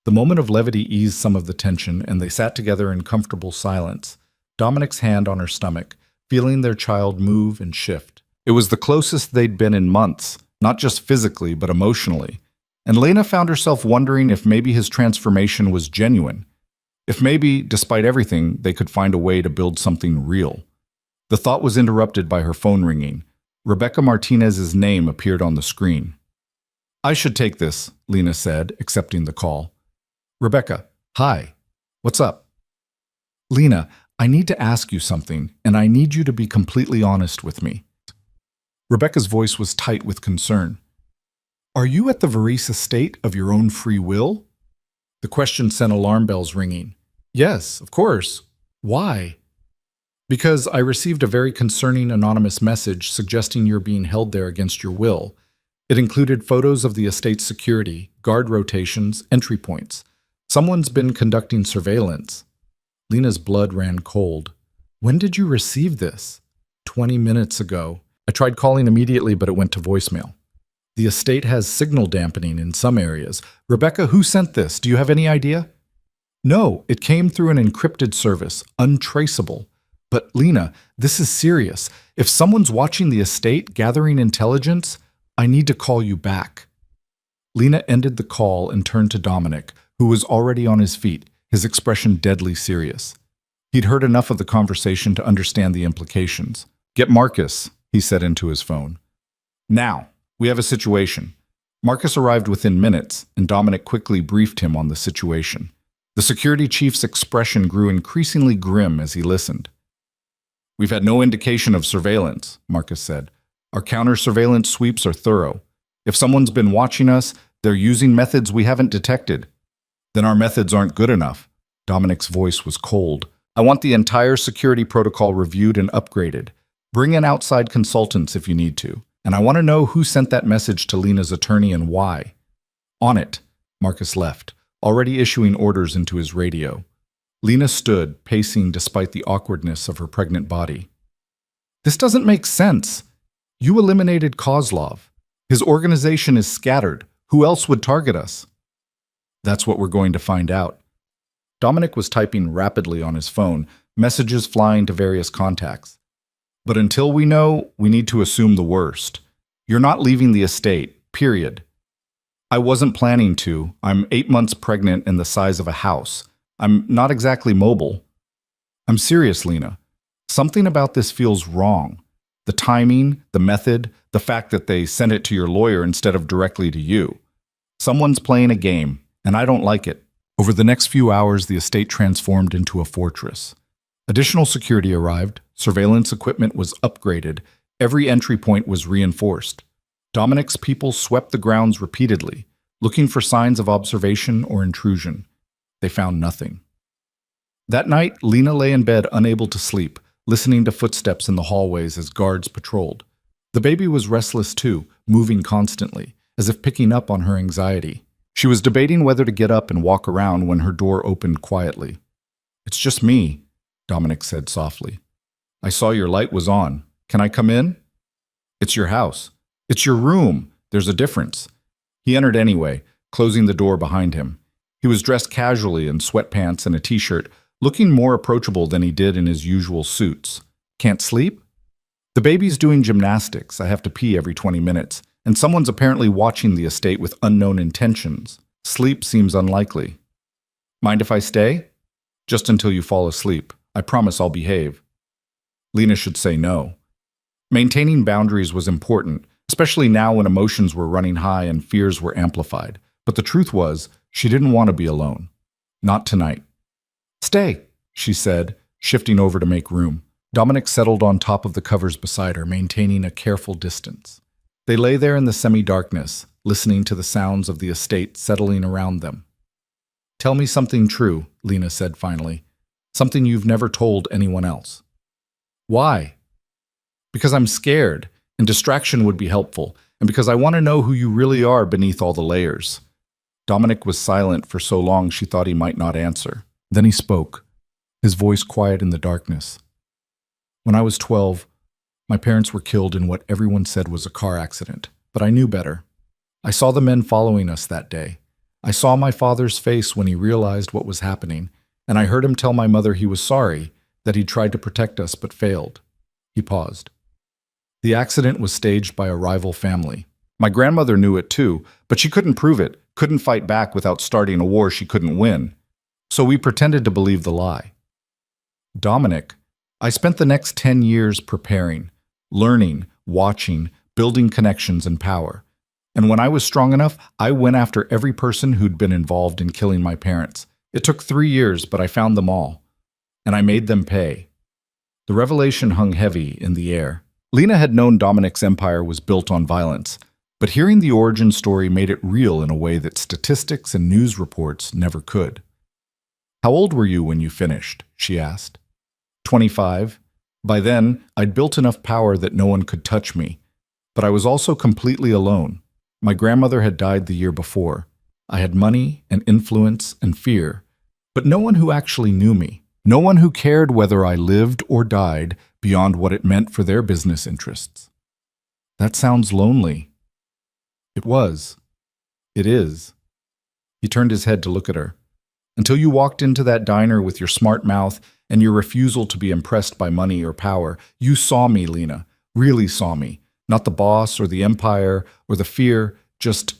The moment of levity eased some of the tension, and they sat together in comfortable silence, Dominic's hand on her stomach, feeling their child move and shift. It was the closest they'd been in months, not just physically, but emotionally. And Lena found herself wondering if maybe his transformation was genuine. If maybe, despite everything, they could find a way to build something real. The thought was interrupted by her phone ringing. Rebecca Martinez's name appeared on the screen. I should take this, Lena said, accepting the call. Rebecca, hi. What's up? Lena, I need to ask you something, and I need you to be completely honest with me. Rebecca's voice was tight with concern. Are you at the Varese estate of your own free will? The question sent alarm bells ringing. Yes, of course. Why? Because I received a very concerning anonymous message suggesting you're being held there against your will. It included photos of the estate's security, guard rotations, entry points. Someone's been conducting surveillance. Lena's blood ran cold. When did you receive this? 20 minutes ago. I tried calling immediately, but it went to voicemail. The estate has signal dampening in some areas. Rebecca, who sent this? Do you have any idea? No, it came through an encrypted service, untraceable. But Lena, this is serious. If someone's watching the estate, gathering intelligence, I need to call you back. Lena ended the call and turned to Dominic, who was already on his feet, his expression deadly serious. He'd heard enough of the conversation to understand the implications. "Get Marcus," he said into his phone. "Now, we have a situation." Marcus arrived within minutes, and Dominic quickly briefed him on the situation. The security chief's expression grew increasingly grim as he listened. "We've had no indication of surveillance," Marcus said. "Our counter-surveillance sweeps are thorough. If someone's been watching us, they're using methods we haven't detected. Then our methods aren't good enough." Dominic's voice was cold. "I want the entire security protocol reviewed and upgraded. Bring in outside consultants if you need to. And I want to know who sent that message to Lena's attorney and why." "On it." Marcus left, already issuing orders into his radio. Lena stood, pacing despite the awkwardness of her pregnant body. "This doesn't make sense. You eliminated Kozlov. His organization is scattered. Who else would target us?" "That's what we're going to find out." Dominic was typing rapidly on his phone, messages flying to various contacts. "But until we know, we need to assume the worst. You're not leaving the estate, period." "I wasn't planning to. I'm 8 months pregnant and the size of a house. I'm not exactly mobile." "I'm serious, Lena. Something about this feels wrong. The timing, the method, the fact that they sent it to your lawyer instead of directly to you. Someone's playing a game, and I don't like it." Over the next few hours, the estate transformed into a fortress. Additional security arrived, surveillance equipment was upgraded, every entry point was reinforced. Dominic's people swept the grounds repeatedly, looking for signs of observation or intrusion. They found nothing. That night, Lena lay in bed unable to sleep, listening to footsteps in the hallways as guards patrolled. The baby was restless too, moving constantly, as if picking up on her anxiety. She was debating whether to get up and walk around when her door opened quietly. "It's just me," Dominic said softly. "I saw your light was on. Can I come in?" "It's your house. It's your room. There's a difference." He entered anyway, closing the door behind him. He was dressed casually in sweatpants and a t-shirt, looking more approachable than he did in his usual suits. "Can't sleep?" "The baby's doing gymnastics. I have to pee every 20 minutes. And someone's apparently watching the estate with unknown intentions. Sleep seems unlikely." "Mind if I stay?" "Just until you fall asleep. I promise I'll behave." Lena should say no. Maintaining boundaries was important, especially now when emotions were running high and fears were amplified. But the truth was, she didn't want to be alone. Not tonight. "Stay," she said, shifting over to make room. Dominic settled on top of the covers beside her, maintaining a careful distance. They lay there in the semi-darkness, listening to the sounds of the estate settling around them. "Tell me something true," Lena said finally. "Something you've never told anyone else." "Why?" "Because I'm scared, and distraction would be helpful, and because I want to know who you really are beneath all the layers." Dominic was silent for so long she thought he might not answer. Then he spoke, his voice quiet in the darkness. "When I was 12, my parents were killed in what everyone said was a car accident, but I knew better. I saw the men following us that day. I saw my father's face when he realized what was happening, and I heard him tell my mother he was sorry, that he'd tried to protect us but failed." He paused. "The accident was staged by a rival family. My grandmother knew it too, but she couldn't prove it, couldn't fight back without starting a war she couldn't win. So we pretended to believe the lie." "Dominic, I spent the next 10 years preparing. Learning, watching, building connections and power. And when I was strong enough, I went after every person who'd been involved in killing my parents. It took 3 years, but I found them all. And I made them pay." The revelation hung heavy in the air. Lena had known Dominic's empire was built on violence, but hearing the origin story made it real in a way that statistics and news reports never could. "How old were you when you finished?" she asked. 25. By then, I'd built enough power that no one could touch me. But I was also completely alone. My grandmother had died the year before. I had money and influence and fear, but no one who actually knew me. No one who cared whether I lived or died beyond what it meant for their business interests. That sounds lonely. It was. It is. He turned his head to look at her. Until you walked into that diner with your smart mouth and your refusal to be impressed by money or power, you saw me, Lena, really saw me. Not the boss or the empire or the fear, just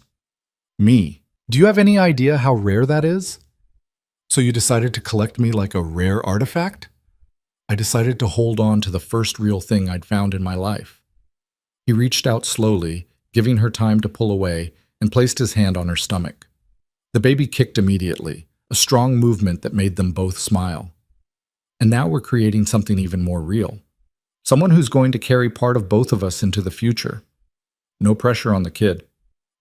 Me. Do you have any idea how rare that is? So you decided to collect me like a rare artifact? I decided to hold on to the first real thing I'd found in my life. He reached out slowly, giving her time to pull away, and placed his hand on her stomach. The baby kicked immediately, a strong movement that made them both smile. And now we're creating something even more real. Someone who's going to carry part of both of us into the future. No pressure on the kid.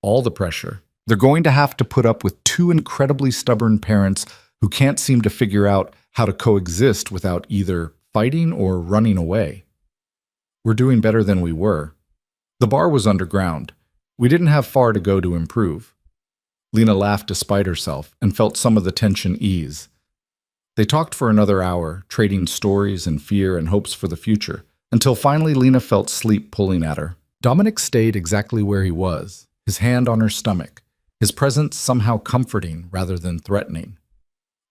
All the pressure. They're going to have to put up with two incredibly stubborn parents who can't seem to figure out how to coexist without either fighting or running away. We're doing better than we were. The bar was underground. We didn't have far to go to improve. Lena laughed despite herself and felt some of the tension ease. They talked for another hour, trading stories and fear and hopes for the future, until finally Lena felt sleep pulling at her. Dominic stayed exactly where he was, his hand on her stomach, his presence somehow comforting rather than threatening.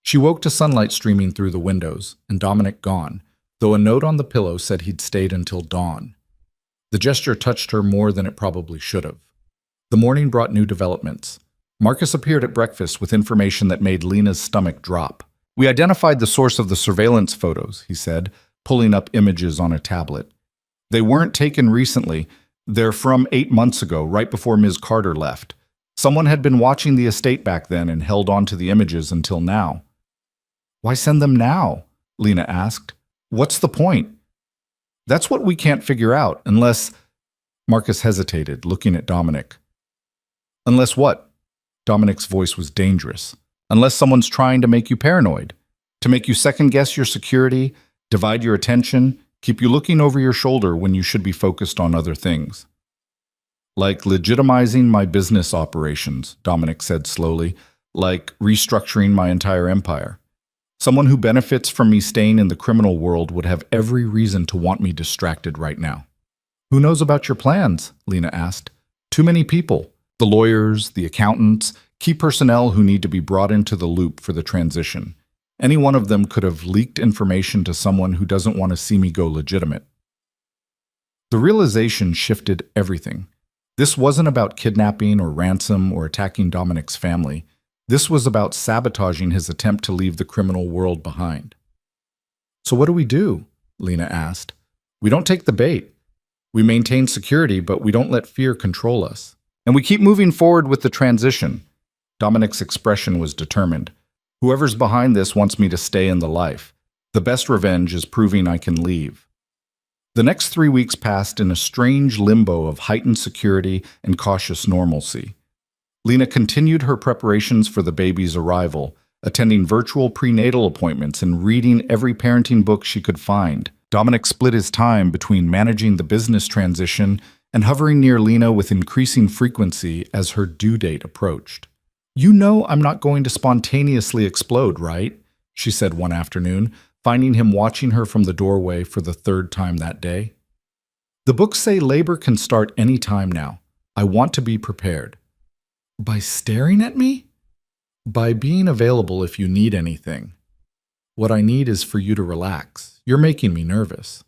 She woke to sunlight streaming through the windows, and Dominic gone, though a note on the pillow said he'd stayed until dawn. The gesture touched her more than it probably should have. The morning brought new developments. Marcus appeared at breakfast with information that made Lena's stomach drop. We identified the source of the surveillance photos, he said, pulling up images on a tablet. They weren't taken recently. They're from 8 months ago, right before Ms. Carter left. Someone had been watching the estate back then and held on to the images until now. Why send them now? Lena asked. What's the point? That's what we can't figure out, unless… Marcus hesitated, looking at Dominic. Unless what? Dominic's voice was dangerous. Unless someone's trying to make you paranoid, to make you second-guess your security, divide your attention, keep you looking over your shoulder when you should be focused on other things. Like legitimizing my business operations, Dominic said slowly, like restructuring my entire empire. Someone who benefits from me staying in the criminal world would have every reason to want me distracted right now. Who knows about your plans? Lena asked. Too many people. The lawyers, the accountants, key personnel who need to be brought into the loop for the transition. Any one of them could have leaked information to someone who doesn't want to see me go legitimate. The realization shifted everything. This wasn't about kidnapping or ransom or attacking Dominic's family. This was about sabotaging his attempt to leave the criminal world behind. So what do we do? Lena asked. We don't take the bait. We maintain security, but we don't let fear control us. And we keep moving forward with the transition. Dominic's expression was determined. Whoever's behind this wants me to stay in the life. The best revenge is proving I can leave. The next 3 weeks passed in a strange limbo of heightened security and cautious normalcy. Lena continued her preparations for the baby's arrival, attending virtual prenatal appointments and reading every parenting book she could find. Dominic split his time between managing the business transition and hovering near Lena with increasing frequency as her due date approached. You know I'm not going to spontaneously explode, right? She said one afternoon, finding him watching her from the doorway for the 3rd time that day. The books say labor can start any time now. I want to be prepared. By staring at me? By being available if you need anything. What I need is for you to relax. You're making me nervous.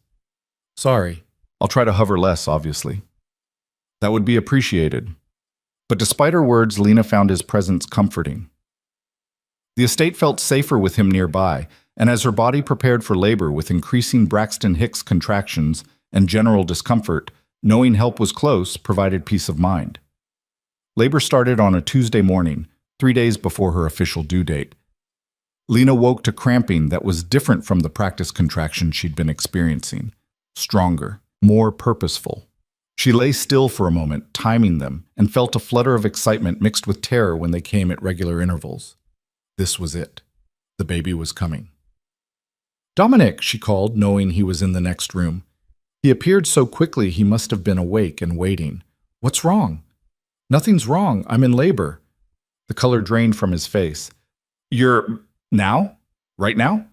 Sorry. I'll try to hover less, obviously. That would be appreciated. But despite her words, Lena found his presence comforting. The estate felt safer with him nearby, and as her body prepared for labor with increasing Braxton Hicks contractions and general discomfort, knowing help was close provided peace of mind. Labor started on a Tuesday morning, 3 days before her official due date. Lena woke to cramping that was different from the practice contraction she'd been experiencing. Stronger, more purposeful. She lay still for a moment, timing them, and felt a flutter of excitement mixed with terror when they came at regular intervals. This was it. The baby was coming. Dominic, she called, knowing he was in the next room. He appeared so quickly he must have been awake and waiting. What's wrong? Nothing's wrong. I'm in labor. The color drained from his face. You're… now? Right now?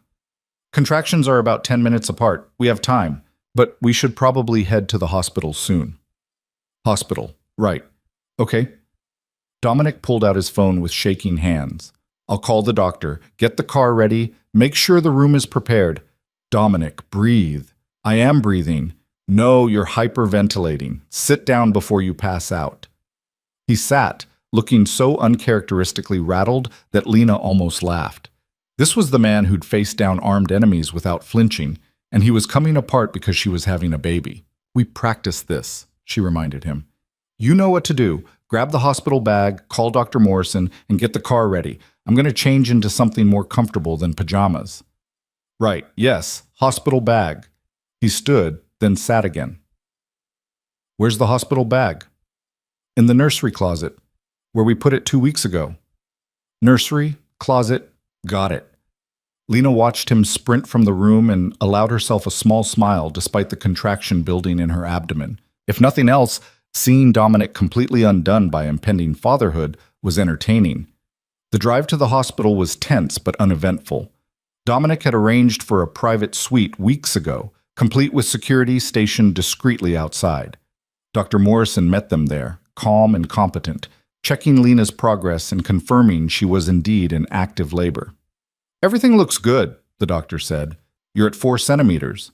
Contractions are about 10 minutes apart. We have time, but we should probably head to the hospital soon. Hospital. Right. Okay. Dominic pulled out his phone with shaking hands. I'll call the doctor. Get the car ready. Make sure the room is prepared. Dominic, breathe. I am breathing. No, you're hyperventilating. Sit down before you pass out. He sat, looking so uncharacteristically rattled that Lena almost laughed. This was the man who'd faced down armed enemies without flinching, and he was coming apart because she was having a baby. "We practiced this," she reminded him. "You know what to do. Grab the hospital bag, call Dr. Morrison, and get the car ready. I'm going to change into something more comfortable than pajamas." "Right, yes, hospital bag." He stood, then sat again. "Where's the hospital bag?" "In the nursery closet, where we put it 2 weeks ago." "Nursery, closet, got it." Lena watched him sprint from the room and allowed herself a small smile despite the contraction building in her abdomen. If nothing else, seeing Dominic completely undone by impending fatherhood was entertaining. The drive to the hospital was tense but uneventful. Dominic had arranged for a private suite weeks ago, complete with security stationed discreetly outside. Dr. Morrison met them there, calm and competent, checking Lena's progress and confirming she was indeed in active labor. "Everything looks good," the doctor said. "You're at 4 centimeters.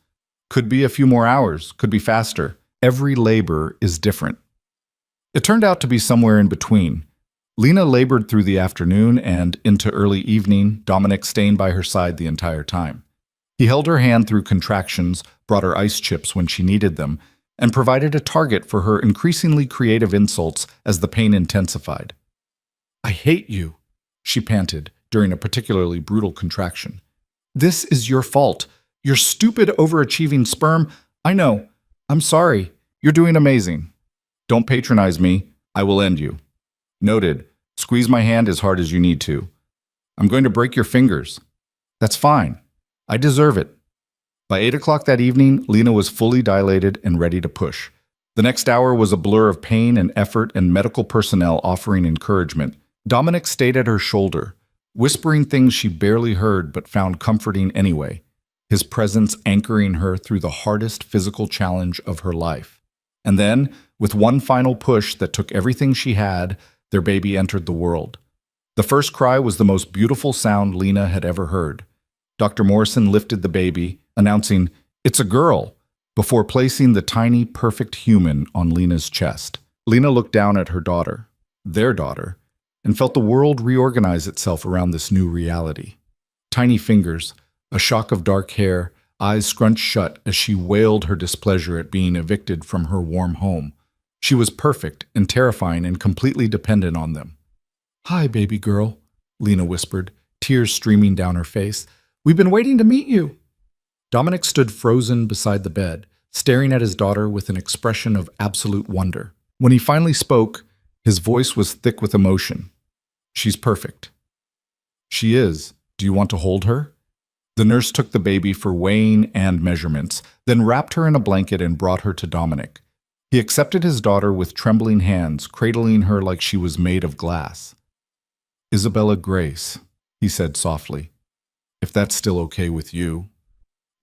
Could be a few more hours, could be faster. Every labor is different." It turned out to be somewhere in between. Lena labored through the afternoon and into early evening, Dominic staying by her side the entire time. He held her hand through contractions, brought her ice chips when she needed them, and provided a target for her increasingly creative insults as the pain intensified. "I hate you," she panted during a particularly brutal contraction. "This is your fault. Your stupid, overachieving sperm. I know. I'm sorry. You're doing amazing. Don't patronize me. I will end you." "Noted. Squeeze my hand as hard as you need to." "I'm going to break your fingers." "That's fine. I deserve it." By 8 o'clock that evening, Lena was fully dilated and ready to push. The next hour was a blur of pain and effort and medical personnel offering encouragement. Dominic stayed at her shoulder, whispering things she barely heard but found comforting anyway, his presence anchoring her through the hardest physical challenge of her life. And then, with one final push that took everything she had, their baby entered the world. The first cry was the most beautiful sound Lena had ever heard. Dr. Morrison lifted the baby, announcing, "It's a girl," before placing the tiny, perfect human on Lena's chest. Lena looked down at her daughter, their daughter, and felt the world reorganize itself around this new reality. Tiny fingers, a shock of dark hair, eyes scrunched shut as she wailed her displeasure at being evicted from her warm home. She was perfect and terrifying and completely dependent on them. "Hi, baby girl," Lena whispered, tears streaming down her face. "We've been waiting to meet you." Dominic stood frozen beside the bed, staring at his daughter with an expression of absolute wonder. When he finally spoke, his voice was thick with emotion. "She's perfect." "She is. Do you want to hold her?" The nurse took the baby for weighing and measurements, then wrapped her in a blanket and brought her to Dominic. He accepted his daughter with trembling hands, cradling her like she was made of glass. "Isabella Grace," he said softly. "If that's still okay with you."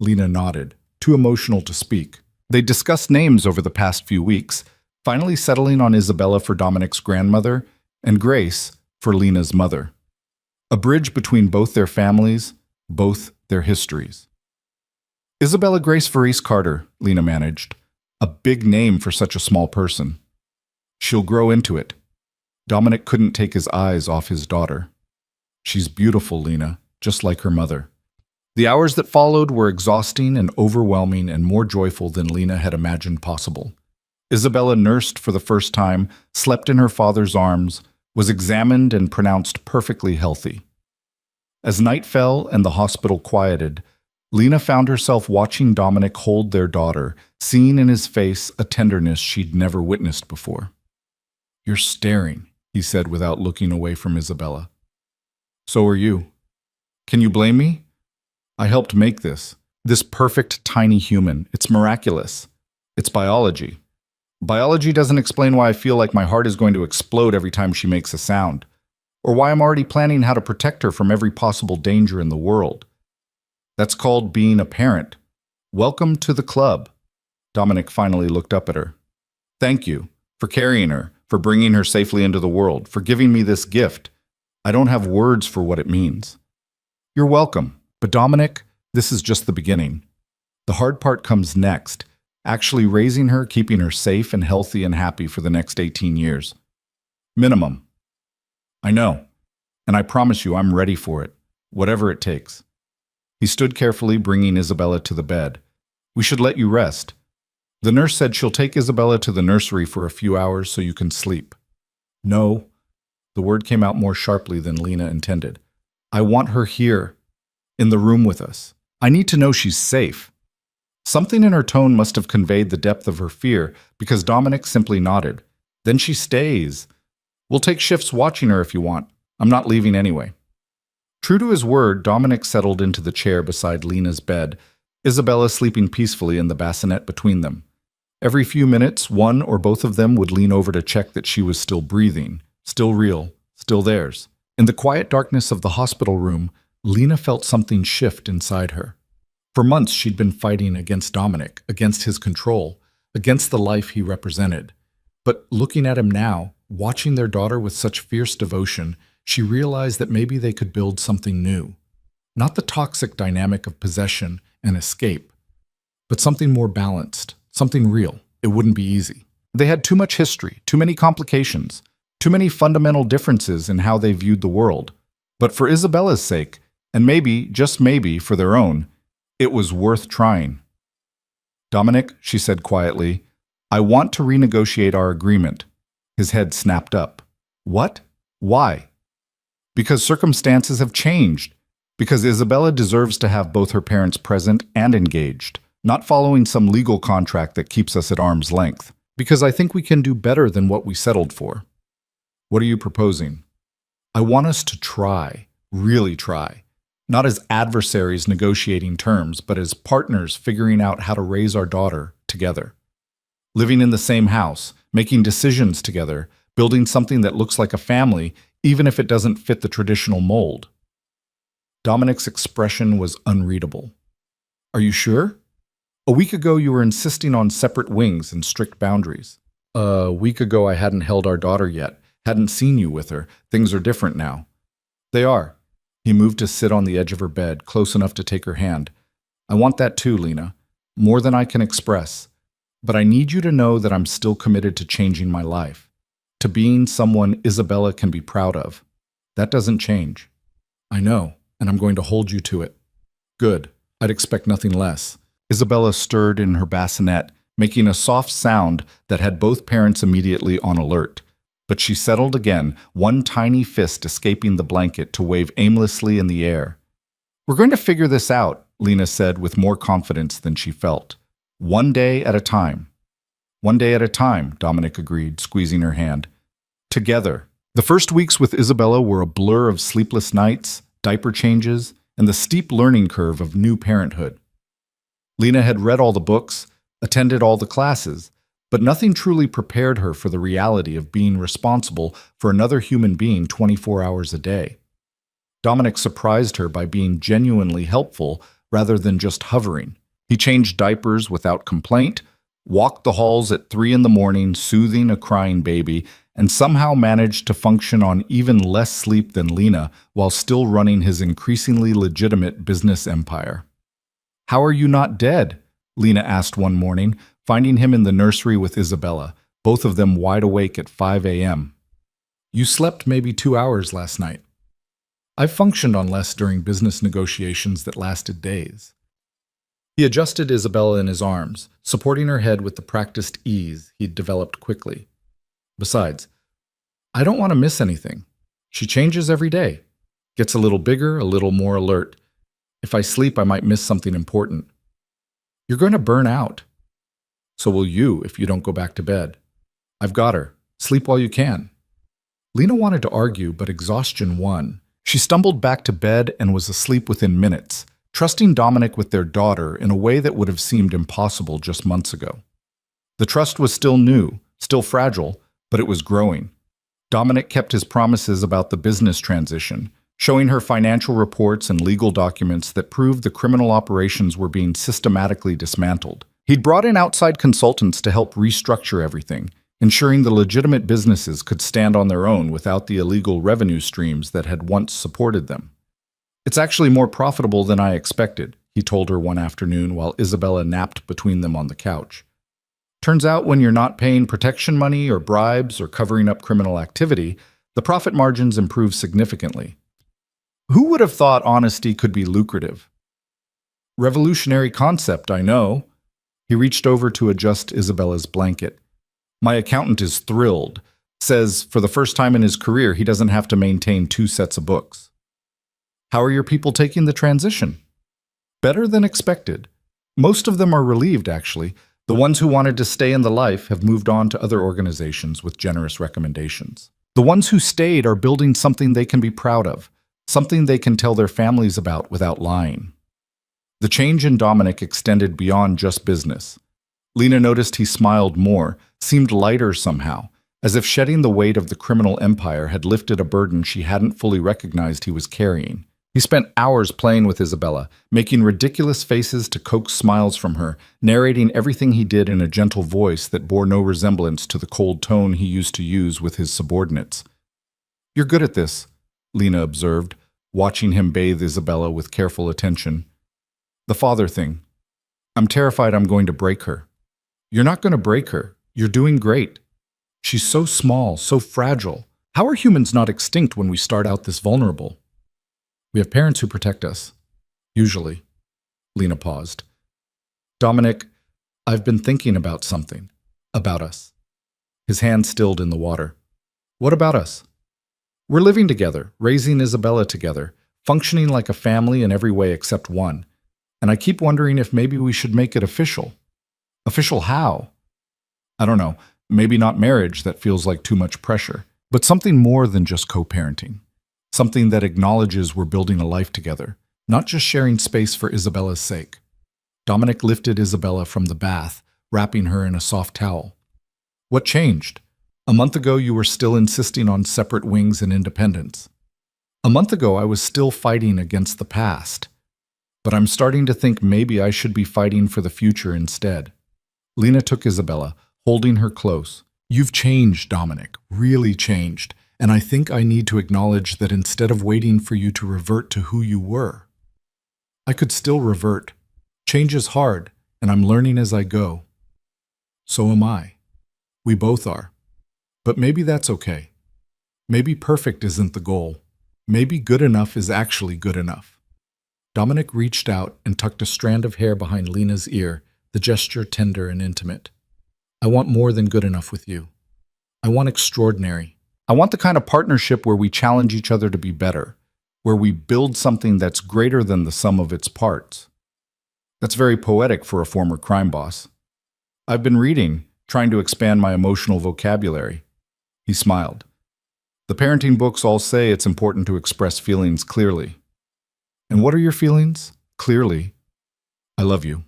Lena nodded, too emotional to speak. They discussed names over the past few weeks, finally settling on Isabella for Dominic's grandmother and Grace for Lena's mother. A bridge between both their families, both their histories. "Isabella Grace Varese Carter," Lena managed. A big name for such a small person. "She'll grow into it." Dominic couldn't take his eyes off his daughter. "She's beautiful, Lena, just like her mother." The hours that followed were exhausting and overwhelming and more joyful than Lena had imagined possible. Isabella nursed for the first time, slept in her father's arms, was examined and pronounced perfectly healthy. As night fell and the hospital quieted, Lena found herself watching Dominic hold their daughter, seeing in his face a tenderness she'd never witnessed before. "You're staring," he said without looking away from Isabella. "So are you. Can you blame me? I helped make this perfect tiny human. It's miraculous. It's biology. Biology doesn't explain why I feel like my heart is going to explode every time she makes a sound, or why I'm already planning how to protect her from every possible danger in the world. That's called being a parent. Welcome to the club." Dominic finally looked up at her. "Thank you for carrying her, for bringing her safely into the world, for giving me this gift. I don't have words for what it means." "You're welcome. But Dominic, this is just the beginning. The hard part comes next, actually raising her, keeping her safe and healthy and happy for the next 18 years. Minimum. I know, and I promise you I'm ready for it, whatever it takes. He stood carefully, bringing Isabella to the bed. We should let you rest. The nurse said she'll take Isabella to the nursery for a few hours so you can sleep. No. The word came out more sharply than Lena intended. I want her here, in the room with us. I need to know she's safe. Something in her tone must have conveyed the depth of her fear, because Dominic simply nodded. Then she stays. We'll take shifts watching her if you want. I'm not leaving anyway. True to his word, Dominic settled into the chair beside Lena's bed, Isabella sleeping peacefully in the bassinet between them. Every few minutes, one or both of them would lean over to check that she was still breathing, still real, still theirs. In the quiet darkness of the hospital room, Lena felt something shift inside her. For months, she'd been fighting against Dominic, against his control, against the life he represented. But looking at him now, watching their daughter with such fierce devotion, she realized that maybe they could build something new. Not the toxic dynamic of possession and escape, but something more balanced, something real. It wouldn't be easy. They had too much history, too many complications, too many fundamental differences in how they viewed the world. But for Isabella's sake, and maybe, just maybe, for their own, it was worth trying. Dominic, she said quietly, I want to renegotiate our agreement. His head snapped up. What? Why? Because circumstances have changed. Because Isabella deserves to have both her parents present and engaged, not following some legal contract that keeps us at arm's length. Because I think we can do better than what we settled for. What are you proposing? I want us to try, really try. Not as adversaries negotiating terms, but as partners figuring out how to raise our daughter together. Living in the same house, making decisions together, building something that looks like a family, even if it doesn't fit the traditional mold. Dominic's expression was unreadable. Are you sure? A week ago you were insisting on separate wings and strict boundaries. A week ago I hadn't held our daughter yet, hadn't seen you with her. Things are different now. They are. He moved to sit on the edge of her bed, close enough to take her hand. I want that too, Lena. More than I can express. But I need you to know that I'm still committed to changing my life. To being someone Isabella can be proud of. That doesn't change. I know, and I'm going to hold you to it. Good. I'd expect nothing less. Isabella stirred in her bassinet, making a soft sound that had both parents immediately on alert. But she settled again, one tiny fist escaping the blanket to wave aimlessly in the air. We're going to figure this out, Lena said with more confidence than she felt. One day at a time. One day at a time, Dominic agreed, squeezing her hand. Together. The first weeks with Isabella were a blur of sleepless nights, diaper changes, and the steep learning curve of new parenthood. Lena had read all the books, attended all the classes, but nothing truly prepared her for the reality of being responsible for another human being 24 hours a day. Dominic surprised her by being genuinely helpful rather than just hovering. He changed diapers without complaint, walked the halls at 3 a.m, soothing a crying baby, and somehow managed to function on even less sleep than Lena while still running his increasingly legitimate business empire. How are you not dead? Lena asked one morning, finding him in the nursery with Isabella, both of them wide awake at 5 a.m. You slept maybe 2 hours last night. I functioned on less during business negotiations that lasted days. He adjusted Isabella in his arms, supporting her head with the practiced ease he'd developed quickly. Besides, I don't want to miss anything. She changes every day. Gets a little bigger, a little more alert. If I sleep, I might miss something important. You're going to burn out. So will you if you don't go back to bed. I've got her. Sleep while you can. Lena wanted to argue, but exhaustion won. She stumbled back to bed and was asleep within minutes, trusting Dominic with their daughter in a way that would have seemed impossible just months ago. The trust was still new, still fragile, but it was growing. Dominic kept his promises about the business transition, showing her financial reports and legal documents that proved the criminal operations were being systematically dismantled. He'd brought in outside consultants to help restructure everything, ensuring the legitimate businesses could stand on their own without the illegal revenue streams that had once supported them. It's actually more profitable than I expected, he told her one afternoon while Isabella napped between them on the couch. Turns out when you're not paying protection money or bribes or covering up criminal activity, The profit margins improved significantly. Who would have thought honesty could be lucrative? Revolutionary concept, I know. He reached over to adjust Isabella's blanket. My accountant is thrilled. Says for the first time in his career, he doesn't have to maintain 2 sets of books. How are your people taking the transition? Better than expected. Most of them are relieved, actually. The ones who wanted to stay in the life have moved on to other organizations with generous recommendations. The ones who stayed are building something they can be proud of, something they can tell their families about without lying. The change in Dominic extended beyond just business. Lena noticed he smiled more, seemed lighter somehow, as if shedding the weight of the criminal empire had lifted a burden she hadn't fully recognized he was carrying. He spent hours playing with Isabella, making ridiculous faces to coax smiles from her, narrating everything he did in a gentle voice that bore no resemblance to the cold tone he used to use with his subordinates. "You're good at this," Lena observed, watching him bathe Isabella with careful attention. "The father thing. I'm terrified I'm going to break her." "You're not going to break her. You're doing great. She's so small, so fragile. How are humans not extinct when we start out this vulnerable?" "We have parents who protect us. Usually." Lena paused. "Dominic, I've been thinking about something. About us." His hand stilled in the water. "What about us?" "We're living together, raising Isabella together, functioning like a family in every way except one. And I keep wondering if maybe we should make it official." "Official how?" "I don't know. Maybe not marriage, that feels like too much pressure. But something more than just co-parenting. Something that acknowledges we're building a life together, not just sharing space for Isabella's sake." Dominic lifted Isabella from the bath, wrapping her in a soft towel. "What changed? A month ago you were still insisting on separate wings and independence. A month ago I was still fighting against the past. But I'm starting to think maybe I should be fighting for the future instead." Lena took Isabella, holding her close. "You've changed, Dominic, really changed. And I think I need to acknowledge that instead of waiting for you to revert to who you were, I could still revert. Change is hard, and I'm learning as I go. So am I. We both are. But maybe that's okay. Maybe perfect isn't the goal. Maybe good enough is actually good enough." Dominic reached out and tucked a strand of hair behind Lena's ear, the gesture tender and intimate. "I want more than good enough with you. I want extraordinary. I want the kind of partnership where we challenge each other to be better, where we build something that's greater than the sum of its parts." That's very poetic for a former crime boss. "I've been reading, trying to expand my emotional vocabulary." He smiled. "The parenting books all say it's important to express feelings clearly." "And what are your feelings? Clearly." "I love you."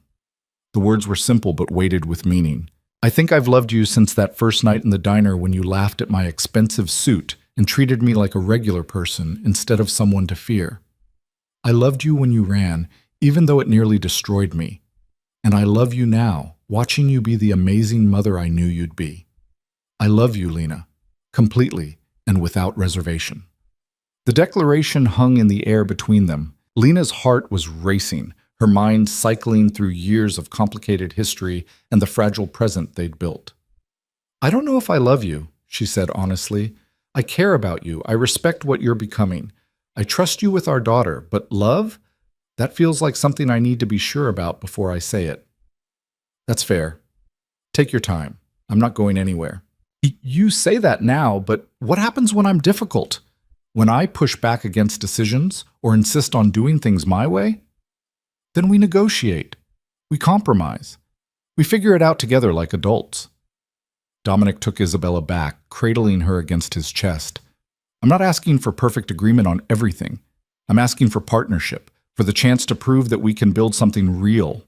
The words were simple but weighted with meaning. "I think I've loved you since that first night in the diner when you laughed at my expensive suit and treated me like a regular person instead of someone to fear. I loved you when you ran, even though it nearly destroyed me. And I love you now, watching you be the amazing mother I knew you'd be. I love you, Lena, completely and without reservation." The declaration hung in the air between them. Lena's heart was racing, her mind cycling through years of complicated history and the fragile present they'd built. "I don't know if I love you," she said honestly. "I care about you. I respect what you're becoming. I trust you with our daughter. But love? That feels like something I need to be sure about before I say it." "That's fair. Take your time. I'm not going anywhere." "You say that now, but what happens when I'm difficult? When I push back against decisions or insist on doing things my way? Then we negotiate. We compromise. We figure it out together like adults." Dominic took Isabella back, cradling her against his chest. "I'm not asking for perfect agreement on everything. I'm asking for partnership, for the chance to prove that we can build something real."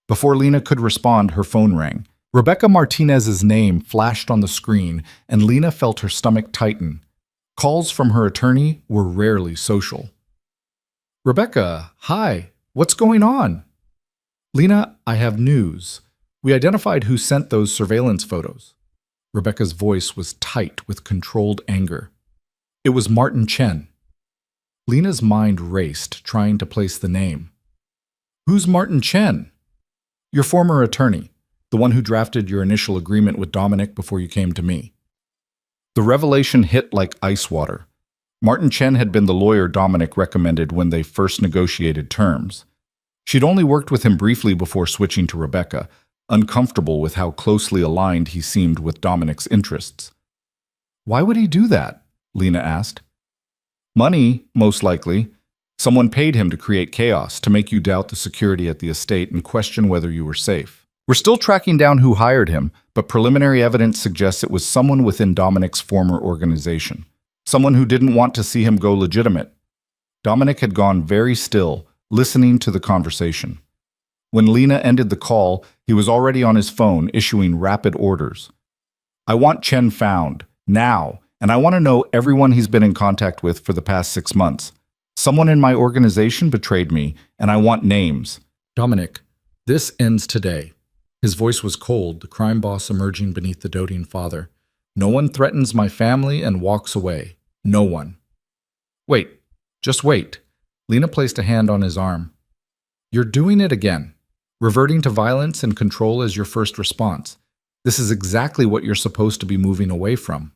Before Lena could respond, her phone rang. Rebecca Martinez's name flashed on the screen, and Lena felt her stomach tighten. Calls from her attorney were rarely social. "Rebecca, hi. What's going on?" "Lena, I have news. We identified who sent those surveillance photos." Rebecca's voice was tight with controlled anger. "It was Martin Chen." Lena's mind raced, trying to place the name. "Who's Martin Chen?" "Your former attorney, the one who drafted your initial agreement with Dominic before you came to me." The revelation hit like ice water. Martin Chen had been the lawyer Dominic recommended when they first negotiated terms. She'd only worked with him briefly before switching to Rebecca, uncomfortable with how closely aligned he seemed with Dominic's interests. Why would he do that? Lena asked. Money, most likely. Someone paid him to create chaos, to make you doubt the security at the estate and question whether you were safe. We're still tracking down who hired him, but preliminary evidence suggests it was someone within Dominic's former organization. Someone who didn't want to see him go legitimate. Dominic had gone very still, listening to the conversation. When Lena ended the call, he was already on his phone, issuing rapid orders. I want Chen found, now, and I want to know everyone he's been in contact with for the past 6 months. Someone in my organization betrayed me, and I want names. Dominic, this ends today. His voice was cold, the crime boss emerging beneath the doting father. No one threatens my family and walks away. No one. Wait, just wait. Lena placed a hand on his arm. You're doing it again. Reverting to violence and control as your first response. This is exactly what you're supposed to be moving away from.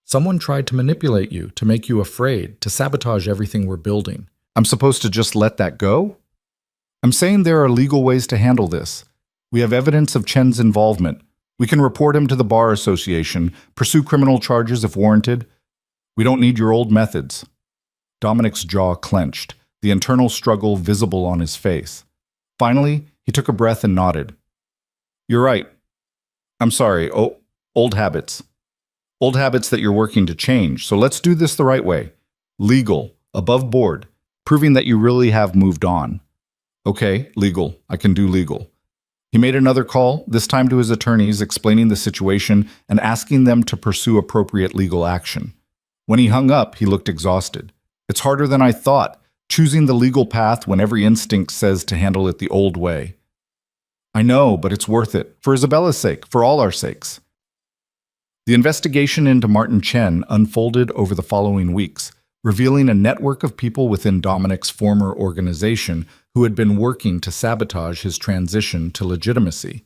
Someone tried to manipulate you, to make you afraid, to sabotage everything we're building. I'm supposed to just let that go? I'm saying there are legal ways to handle this. We have evidence of Chen's involvement. We can report him to the Bar Association, pursue criminal charges if warranted. We don't need your old methods. Dominic's jaw clenched, the internal struggle visible on his face. Finally, he took a breath and nodded. You're right. I'm sorry. Oh, old habits. Old habits that you're working to change. So let's do this the right way. Legal, above board, proving that you really have moved on. Okay, legal. I can do legal. He made another call, this time to his attorneys, explaining the situation and asking them to pursue appropriate legal action. When he hung up, he looked exhausted. It's harder than I thought, choosing the legal path when every instinct says to handle it the old way. I know, but it's worth it, for Isabella's sake, for all our sakes. The investigation into Martin Chen unfolded over the following weeks, revealing a network of people within Dominic's former organization who had been working to sabotage his transition to legitimacy.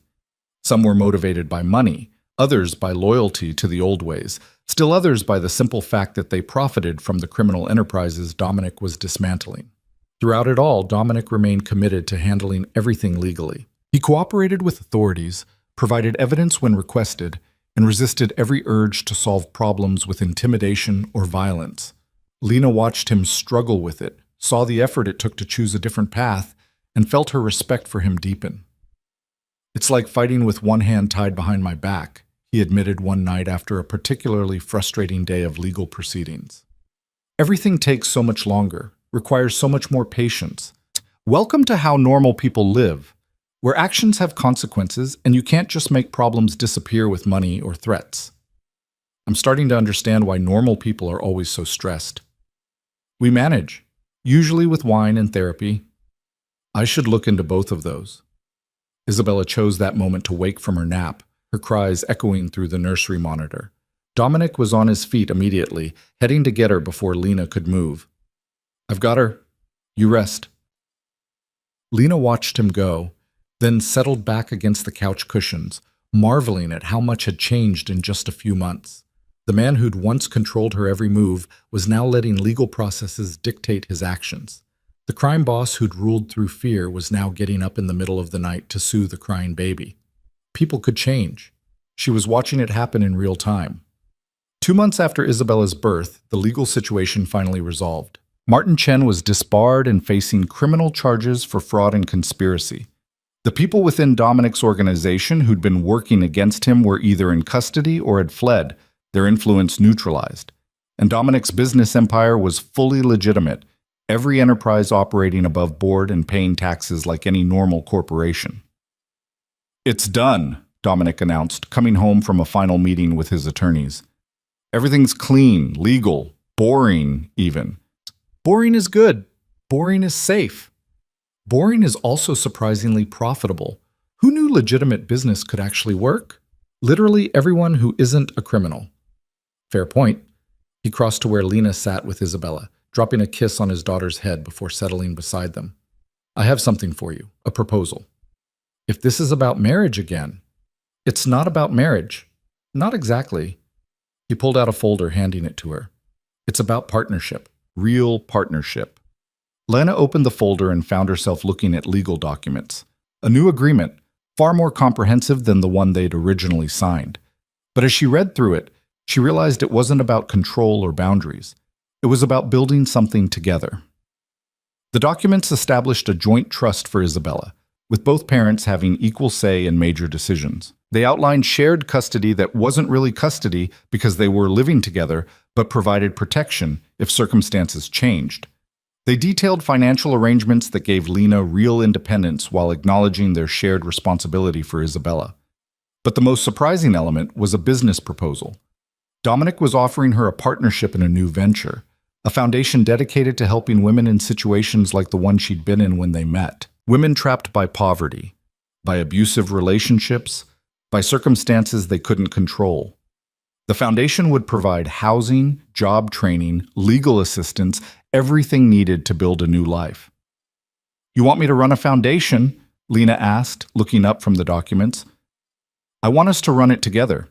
Some were motivated by money, others by loyalty to the old ways, still others by the simple fact that they profited from the criminal enterprises Dominic was dismantling. Throughout it all, Dominic remained committed to handling everything legally. He cooperated with authorities, provided evidence when requested, and resisted every urge to solve problems with intimidation or violence. Lena watched him struggle with it, saw the effort it took to choose a different path, and felt her respect for him deepen. It's like fighting with one hand tied behind my back, he admitted one night after a particularly frustrating day of legal proceedings. Everything takes so much longer, requires so much more patience. Welcome to how normal people live, where actions have consequences and you can't just make problems disappear with money or threats. I'm starting to understand why normal people are always so stressed. We manage, usually with wine and therapy. I should look into both of those. Isabella chose that moment to wake from her nap, her cries echoing through the nursery monitor. Dominic was on his feet immediately, heading to get her before Lena could move. I've got her. You rest. Lena watched him go, then settled back against the couch cushions, marveling at how much had changed in just a few months. The man who'd once controlled her every move was now letting legal processes dictate his actions. The crime boss who'd ruled through fear was now getting up in the middle of the night to soothe the crying baby. People could change. She was watching it happen in real time. 2 months after Isabella's birth, the legal situation finally resolved. Martin Chen was disbarred and facing criminal charges for fraud and conspiracy. The people within Dominic's organization who'd been working against him were either in custody or had fled, their influence neutralized. And Dominic's business empire was fully legitimate, every enterprise operating above board and paying taxes like any normal corporation. It's done, Dominic announced, coming home from a final meeting with his attorneys. Everything's clean, legal, boring even. Boring is good. Boring is safe. Boring is also surprisingly profitable. Who knew legitimate business could actually work? Literally everyone who isn't a criminal. Fair point. He crossed to where Lena sat with Isabella, dropping a kiss on his daughter's head before settling beside them. I have something for you, a proposal. If this is about marriage again, it's not about marriage. Not exactly. He pulled out a folder, handing it to her. It's about partnership. Real partnership. Lena opened the folder and found herself looking at legal documents. A new agreement, far more comprehensive than the one they'd originally signed. But as she read through it, she realized it wasn't about control or boundaries. It was about building something together. The documents established a joint trust for Isabella, with both parents having equal say in major decisions. They outlined shared custody that wasn't really custody because they were living together, but provided protection if circumstances changed. They detailed financial arrangements that gave Lena real independence while acknowledging their shared responsibility for Isabella. But the most surprising element was a business proposal. Dominic was offering her a partnership in a new venture, a foundation dedicated to helping women in situations like the one she'd been in when they met. Women trapped by poverty, by abusive relationships, by circumstances they couldn't control. The foundation would provide housing, job training, legal assistance, everything needed to build a new life. "You want me to run a foundation?" Lena asked, looking up from the documents. "I want us to run it together.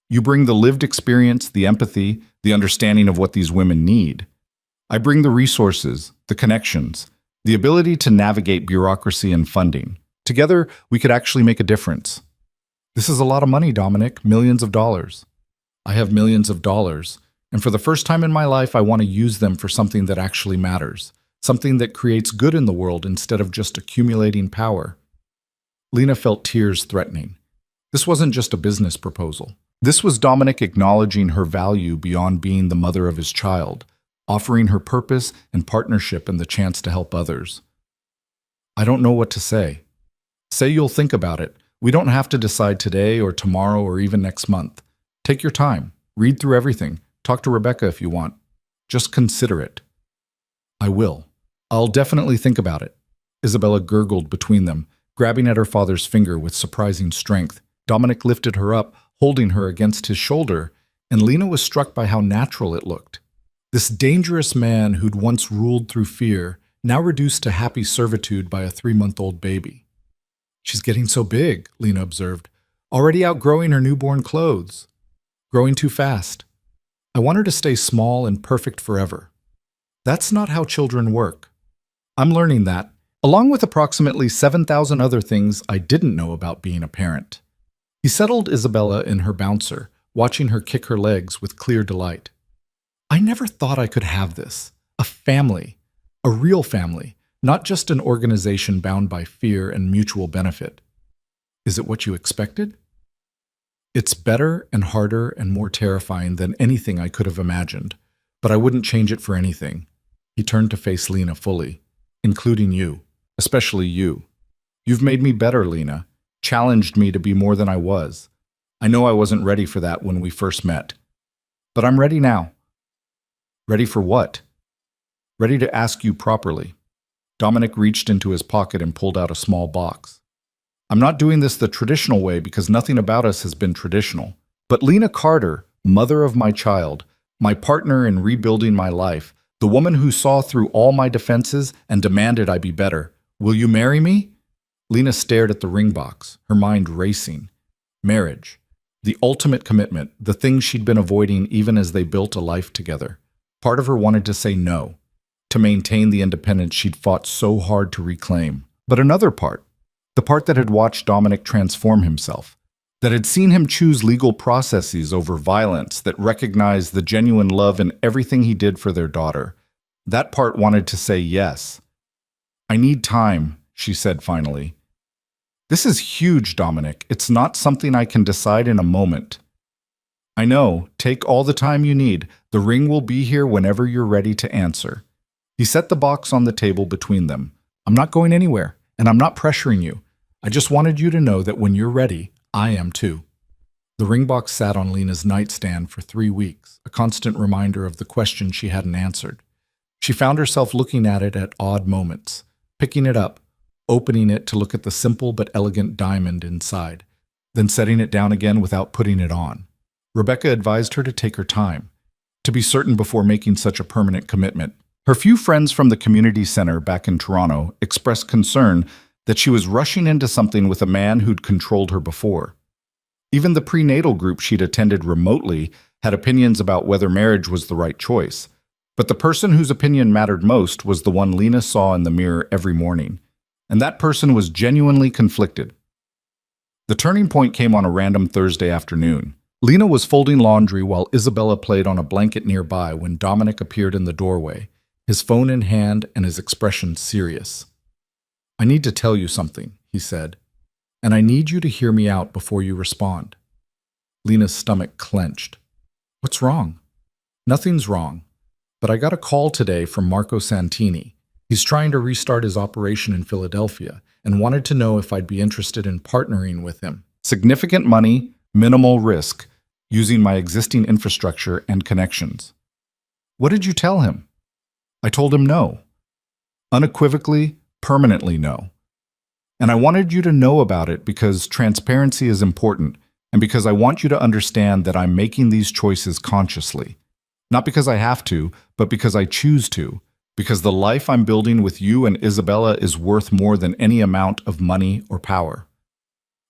You bring the lived experience, the empathy, the understanding of what these women need. I bring the resources, the connections, the ability to navigate bureaucracy and funding. Together, we could actually make a difference." "This is a lot of money, Dominic, millions of dollars." "I have millions of dollars, and for the first time in my life, I want to use them for something that actually matters, something that creates good in the world instead of just accumulating power." Lena felt tears threatening. This wasn't just a business proposal. This was Dominic acknowledging her value beyond being the mother of his child, offering her purpose and partnership and the chance to help others. "I don't know what to say." "Say you'll think about it. We don't have to decide today or tomorrow or even next month. Take your time. Read through everything. Talk to Rebecca if you want. Just consider it." "I will. I'll definitely think about it." Isabella gurgled between them, grabbing at her father's finger with surprising strength. Dominic lifted her up, holding her against his shoulder, and Lena was struck by how natural it looked. This dangerous man who'd once ruled through fear, now reduced to happy servitude by a 3-month-old baby. "She's getting so big," Lena observed, "already outgrowing her newborn clothes. Growing too fast. I want her to stay small and perfect forever." That's not how children work. I'm learning that, along with approximately 7,000 other things I didn't know about being a parent. He settled Isabella in her bouncer, watching her kick her legs with clear delight. "I never thought I could have this. A family. A real family. Not just an organization bound by fear and mutual benefit." "Is it what you expected?" "It's better and harder and more terrifying than anything I could have imagined, but I wouldn't change it for anything." He turned to face Lena fully, "Including you, especially you. You've made me better, Lena, challenged me to be more than I was. I know I wasn't ready for that when we first met. But I'm ready now." "Ready for what?" "Ready to ask you properly." Dominic reached into his pocket and pulled out a small box. "I'm not doing this the traditional way because nothing about us has been traditional. But Lena Carter, mother of my child, my partner in rebuilding my life, the woman who saw through all my defenses and demanded I be better, will you marry me?" Lena stared at the ring box, her mind racing. Marriage. The ultimate commitment, the thing she'd been avoiding even as they built a life together. Part of her wanted to say no, to maintain the independence she'd fought so hard to reclaim. But another part, the part that had watched Dominic transform himself, that had seen him choose legal processes over violence, that recognized the genuine love in everything he did for their daughter, that part wanted to say yes. "I need time," she said finally. "This is huge, Dominic. It's not something I can decide in a moment." "I know. Take all the time you need. The ring will be here whenever you're ready to answer." He set the box on the table between them. "I'm not going anywhere, and I'm not pressuring you. I just wanted you to know that when you're ready, I am too." The ring box sat on Lena's nightstand for 3 weeks, a constant reminder of the question she hadn't answered. She found herself looking at it at odd moments, picking it up, opening it to look at the simple but elegant diamond inside, then setting it down again without putting it on. Rebecca advised her to take her time, to be certain before making such a permanent commitment. Her few friends from the community center back in Toronto expressed concern that she was rushing into something with a man who'd controlled her before. Even the prenatal group she'd attended remotely had opinions about whether marriage was the right choice. But the person whose opinion mattered most was the one Lena saw in the mirror every morning. And that person was genuinely conflicted. The turning point came on a random Thursday afternoon. Lena was folding laundry while Isabella played on a blanket nearby when Dominic appeared in the doorway, his phone in hand and his expression serious. "I need to tell you something," he said, "and I need you to hear me out before you respond." Lena's stomach clenched. "What's wrong?" "Nothing's wrong, but I got a call today from Marco Santini. He's trying to restart his operation in Philadelphia and wanted to know if I'd be interested in partnering with him. Significant money, minimal risk, using my existing infrastructure and connections." "What did you tell him?" "I told him no. Unequivocally, permanently no. And I wanted you to know about it because transparency is important and because I want you to understand that I'm making these choices consciously. Not because I have to, but because I choose to. Because the life I'm building with you and Isabella is worth more than any amount of money or power."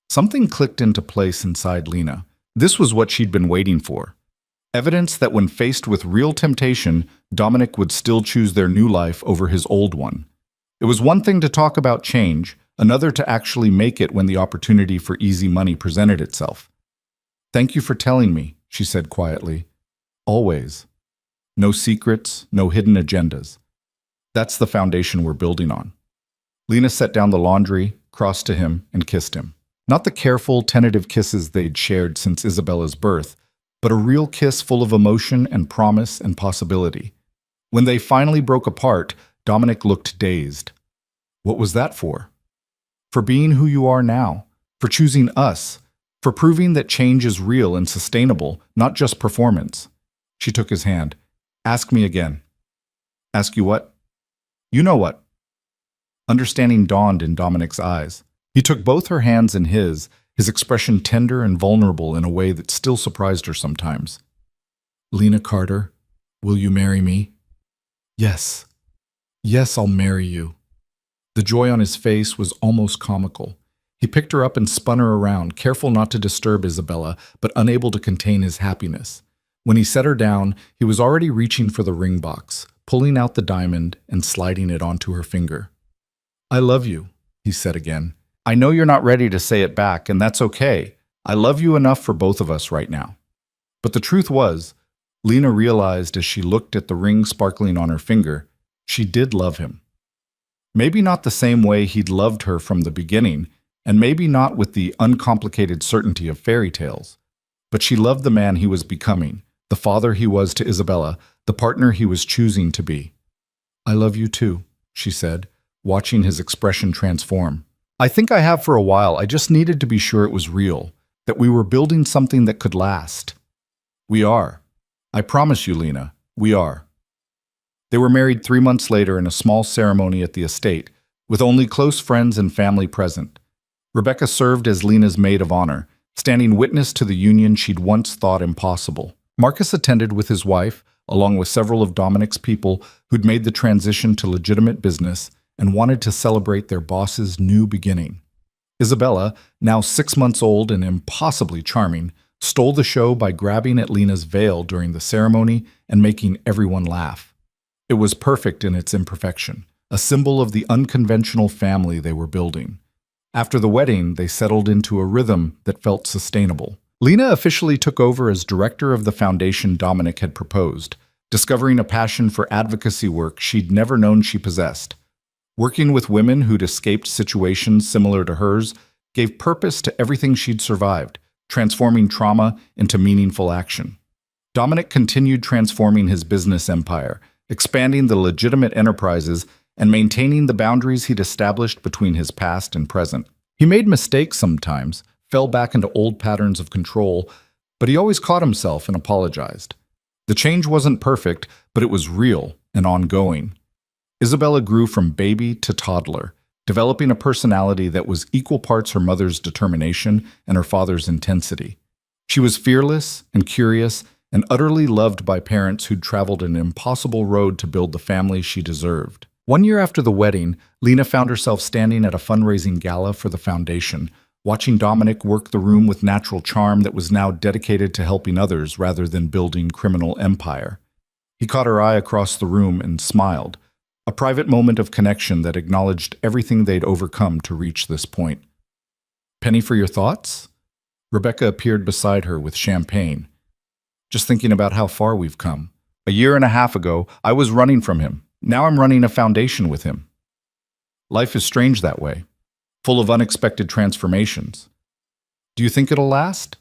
Something clicked into place inside Lena. This was what she'd been waiting for. Evidence that when faced with real temptation, Dominic would still choose their new life over his old one. It was one thing to talk about change, another to actually make it when the opportunity for easy money presented itself. "Thank you for telling me," she said quietly. "Always. No secrets, no hidden agendas. That's the foundation we're building on." Lena set down the laundry, crossed to him, and kissed him. Not the careful, tentative kisses they'd shared since Isabella's birth, but a real kiss full of emotion and promise and possibility. When they finally broke apart, Dominic looked dazed. "What was that for?" "For being who you are now, for choosing us, for proving that change is real and sustainable, not just performance." She took his hand. "Ask me again." "Ask you what?" "You know what." Understanding dawned in Dominic's eyes. He took both her hands in his expression tender and vulnerable in a way that still surprised her sometimes. "Lena Carter, will you marry me?" "Yes. Yes, I'll marry you." The joy on his face was almost comical. He picked her up and spun her around, careful not to disturb Isabella, but unable to contain his happiness. When he set her down, he was already reaching for the ring box, pulling out the diamond and sliding it onto her finger. "I love you," he said again. "I know you're not ready to say it back, and that's okay. I love you enough for both of us right now." But the truth was, Lena realized as she looked at the ring sparkling on her finger, she did love him. Maybe not the same way he'd loved her from the beginning, and maybe not with the uncomplicated certainty of fairy tales. But she loved the man he was becoming, the father he was to Isabella, the partner he was choosing to be. "I love you too," she said, watching his expression transform. "I think I have for a while. I just needed to be sure it was real, that we were building something that could last." "We are. I promise you, Lena, we are." They were married 3 months later in a small ceremony at the estate, with only close friends and family present. Rebecca served as Lena's maid of honor, standing witness to the union she'd once thought impossible. Marcus attended with his wife, along with several of Dominic's people who'd made the transition to legitimate business and wanted to celebrate their boss's new beginning. Isabella, now 6 months old and impossibly charming, stole the show by grabbing at Lena's veil during the ceremony and making everyone laugh. It was perfect in its imperfection, a symbol of the unconventional family they were building. After the wedding, they settled into a rhythm that felt sustainable. Lena officially took over as director of the foundation Dominic had proposed, discovering a passion for advocacy work she'd never known she possessed. Working with women who'd escaped situations similar to hers gave purpose to everything she'd survived, transforming trauma into meaningful action. Dominic continued transforming his business empire, expanding the legitimate enterprises and maintaining the boundaries he'd established between his past and present. He made mistakes sometimes, fell back into old patterns of control, but he always caught himself and apologized. The change wasn't perfect, but it was real and ongoing. Isabella grew from baby to toddler, developing a personality that was equal parts her mother's determination and her father's intensity. She was fearless and curious and utterly loved by parents who'd traveled an impossible road to build the family she deserved. 1 year after the wedding, Lena found herself standing at a fundraising gala for the foundation, watching Dominic work the room with natural charm that was now dedicated to helping others rather than building criminal empire. He caught her eye across the room and smiled, a private moment of connection that acknowledged everything they'd overcome to reach this point. Penny for your thoughts? Rebecca appeared beside her with champagne. Just thinking about how far we've come. A year and a half ago, I was running from him. Now I'm running a foundation with him. Life is strange that way, full of unexpected transformations. Do you think it'll last?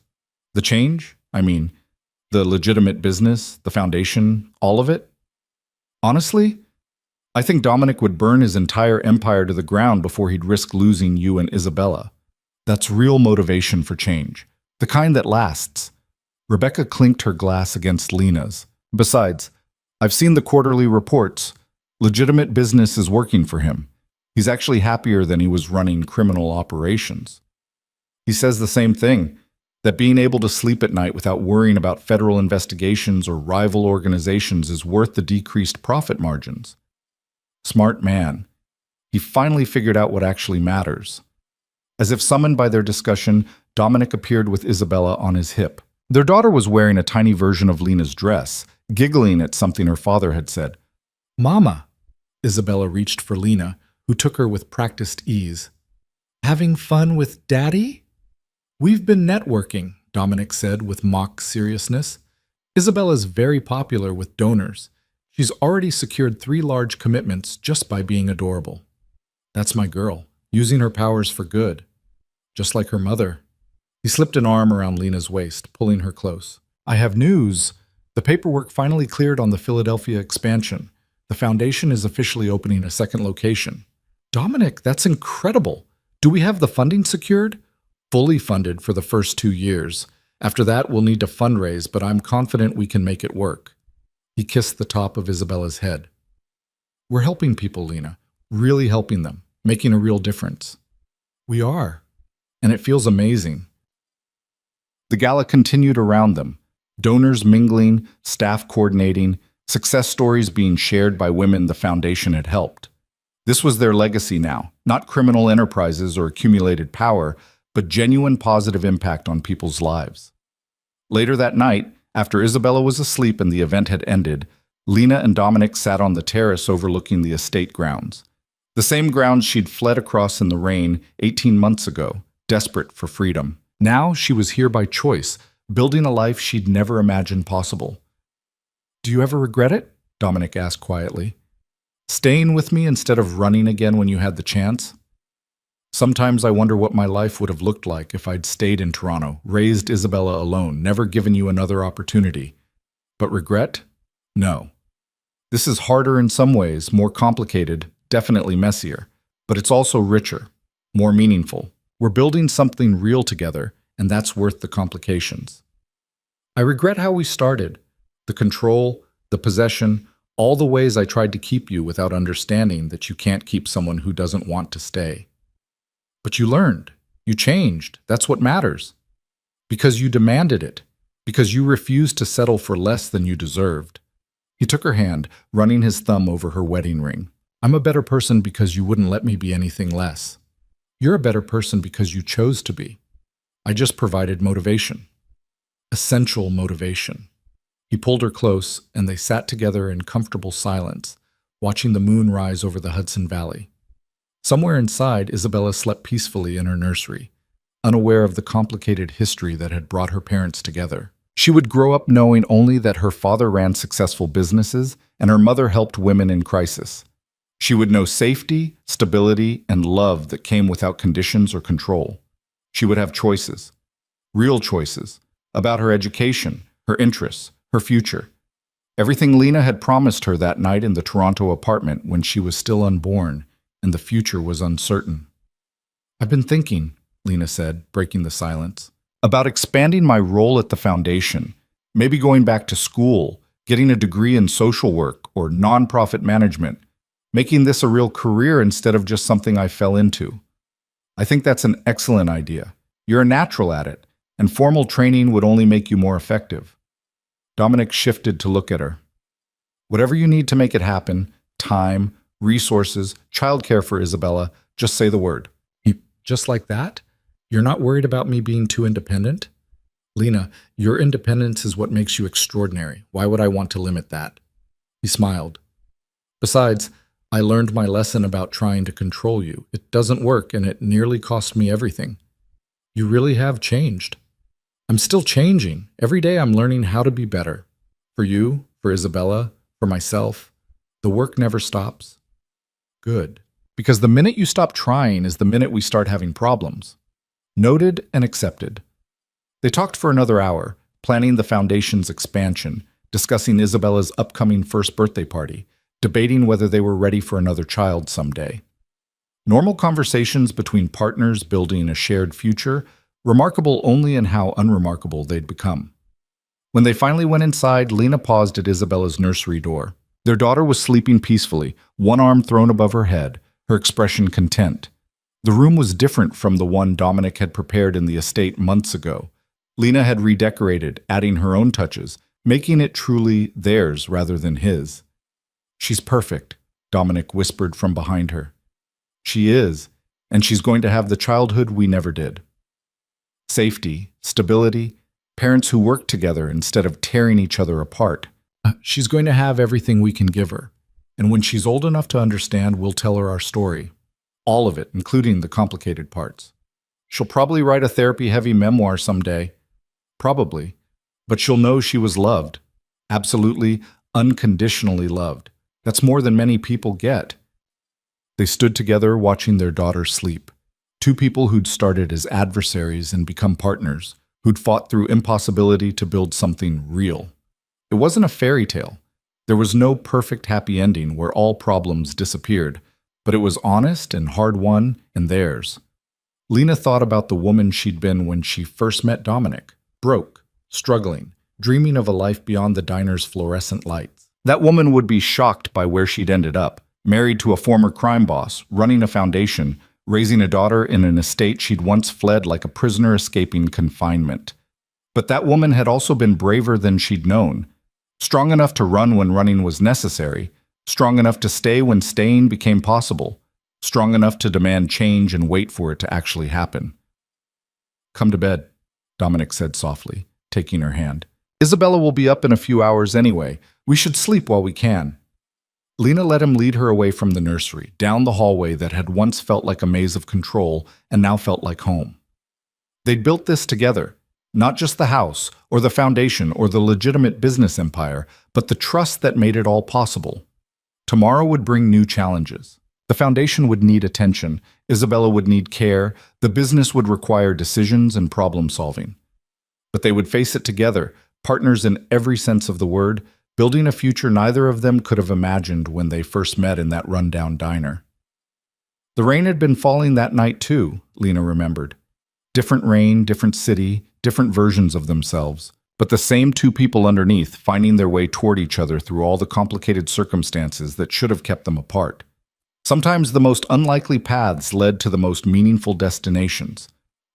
The change? I mean, the legitimate business, the foundation, all of it? Honestly, I think Dominic would burn his entire empire to the ground before he'd risk losing you and Isabella. That's real motivation for change, the kind that lasts. Rebecca clinked her glass against Lena's. Besides, I've seen the quarterly reports. Legitimate business is working for him. He's actually happier than he was running criminal operations. He says the same thing, that being able to sleep at night without worrying about federal investigations or rival organizations is worth the decreased profit margins. Smart man. He finally figured out what actually matters. As if summoned by their discussion, Dominic appeared with Isabella on his hip. Their daughter was wearing a tiny version of Lena's dress, giggling at something her father had said. "Mama!" Isabella reached for Lena, who took her with practiced ease. "Having fun with Daddy?" "We've been networking," Dominic said with mock seriousness. "Isabella's very popular with donors. She's already secured 3 large commitments just by being adorable. That's my girl, using her powers for good. Just like her mother." He slipped an arm around Lena's waist, pulling her close. "I have news. The paperwork finally cleared on the Philadelphia expansion. The foundation is officially opening a second location." "Dominic, that's incredible. Do we have the funding secured?" "Fully funded for the first 2 years. After that, we'll need to fundraise, but I'm confident we can make it work." He kissed the top of Isabella's head. "We're helping people, Lena. Really helping them. Making a real difference." "We are. And it feels amazing." The gala continued around them. Donors mingling, staff coordinating, success stories being shared by women the foundation had helped. This was their legacy now, not criminal enterprises or accumulated power, but genuine positive impact on people's lives. Later that night, after Isabella was asleep and the event had ended, Lena and Dominic sat on the terrace overlooking the estate grounds. The same grounds she'd fled across in the rain 18 months ago, desperate for freedom. Now she was here by choice, building a life she'd never imagined possible. "Do you ever regret it?" Dominic asked quietly. "Staying with me instead of running again when you had the chance?" "Sometimes I wonder what my life would have looked like if I'd stayed in Toronto, raised Isabella alone, never given you another opportunity. But regret? No. This is harder in some ways, more complicated, definitely messier, but it's also richer, more meaningful. We're building something real together, and that's worth the complications. I regret how we started, the control, the possession, all the ways I tried to keep you without understanding that you can't keep someone who doesn't want to stay. But you learned, you changed, that's what matters. Because you demanded it, because you refused to settle for less than you deserved." He took her hand, running his thumb over her wedding ring. "I'm a better person because you wouldn't let me be anything less. You're a better person because you chose to be. I just provided motivation. Essential motivation." He pulled her close, and they sat together in comfortable silence, watching the moon rise over the Hudson Valley. Somewhere inside, Isabella slept peacefully in her nursery, unaware of the complicated history that had brought her parents together. She would grow up knowing only that her father ran successful businesses and her mother helped women in crisis. She would know safety, stability, and love that came without conditions or control. She would have choices, real choices, about her education, her interests, her future. Everything Lena had promised her that night in the Toronto apartment when she was still unborn, and the future was uncertain. "I've been thinking," Lena said, breaking the silence, "about expanding my role at the foundation, maybe going back to school, getting a degree in social work or nonprofit management, making this a real career instead of just something I fell into. I think that's an excellent idea. You're a natural at it, and formal training would only make you more effective." Dominic shifted to look at her. "Whatever you need to make it happen, time, resources, childcare for Isabella, just say the word." "Just like that? You're not worried about me being too independent? Lena, your independence is what makes you extraordinary. Why would I want to limit that? He smiled. Besides, I learned my lesson about trying to control you. It doesn't work, and it nearly cost me everything. You really have changed. I'm still changing. Every day I'm learning how to be better. For you, for Isabella, for myself. The work never stops. Good. Because the minute you stop trying is the minute we start having problems. Noted and accepted. They talked for another hour, planning the foundation's expansion, discussing Isabella's upcoming first birthday party, debating whether they were ready for another child someday. Normal conversations between partners building a shared future, remarkable only in how unremarkable they'd become. When they finally went inside, Lena paused at Isabella's nursery door. Their daughter was sleeping peacefully, one arm thrown above her head, her expression content. The room was different from the one Dominic had prepared in the estate months ago. Lena had redecorated, adding her own touches, making it truly theirs rather than his. She's perfect, Dominic whispered from behind her. She is, and she's going to have the childhood we never did. Safety, stability, parents who work together instead of tearing each other apart. She's going to have everything we can give her, and when she's old enough to understand, we'll tell her our story. All of it, including the complicated parts. She'll probably write a therapy-heavy memoir someday. Probably. But she'll know she was loved. Absolutely, unconditionally loved. That's more than many people get. They stood together watching their daughter sleep. Two people who'd started as adversaries and become partners, who'd fought through impossibility to build something real. It wasn't a fairy tale. There was no perfect happy ending where all problems disappeared, but it was honest and hard-won and theirs. Lena thought about the woman she'd been when she first met Dominic, broke, struggling, dreaming of a life beyond the diner's fluorescent lights. That woman would be shocked by where she'd ended up, married to a former crime boss, running a foundation, raising a daughter in an estate she'd once fled like a prisoner escaping confinement. But that woman had also been braver than she'd known, strong enough to run when running was necessary, strong enough to stay when staying became possible, strong enough to demand change and wait for it to actually happen. Come to bed, Dominic said softly, taking her hand. Isabella will be up in a few hours anyway. We should sleep while we can. Lena let him lead her away from the nursery, down the hallway that had once felt like a maze of control and now felt like home. They'd built this together, not just the house or the foundation or the legitimate business empire, but the trust that made it all possible. Tomorrow would bring new challenges. The foundation would need attention, Isabella would need care, the business would require decisions and problem solving. But they would face it together, partners in every sense of the word, building a future neither of them could have imagined when they first met in that rundown diner. The rain had been falling that night too, Lena remembered. Different rain, different city, different versions of themselves, but the same two people underneath finding their way toward each other through all the complicated circumstances that should have kept them apart. Sometimes the most unlikely paths led to the most meaningful destinations.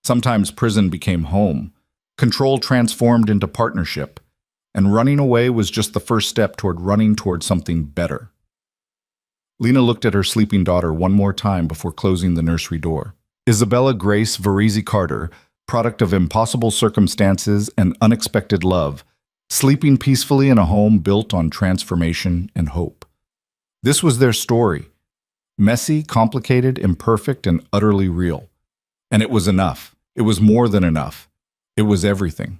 Sometimes prison became home. Control transformed into partnership. And running away was just the first step toward running toward something better. Lena looked at her sleeping daughter one more time before closing the nursery door. Isabella Grace Varese Carter, product of impossible circumstances and unexpected love, sleeping peacefully in a home built on transformation and hope. This was their story. Messy, complicated, imperfect, and utterly real. And it was enough. It was more than enough. It was everything.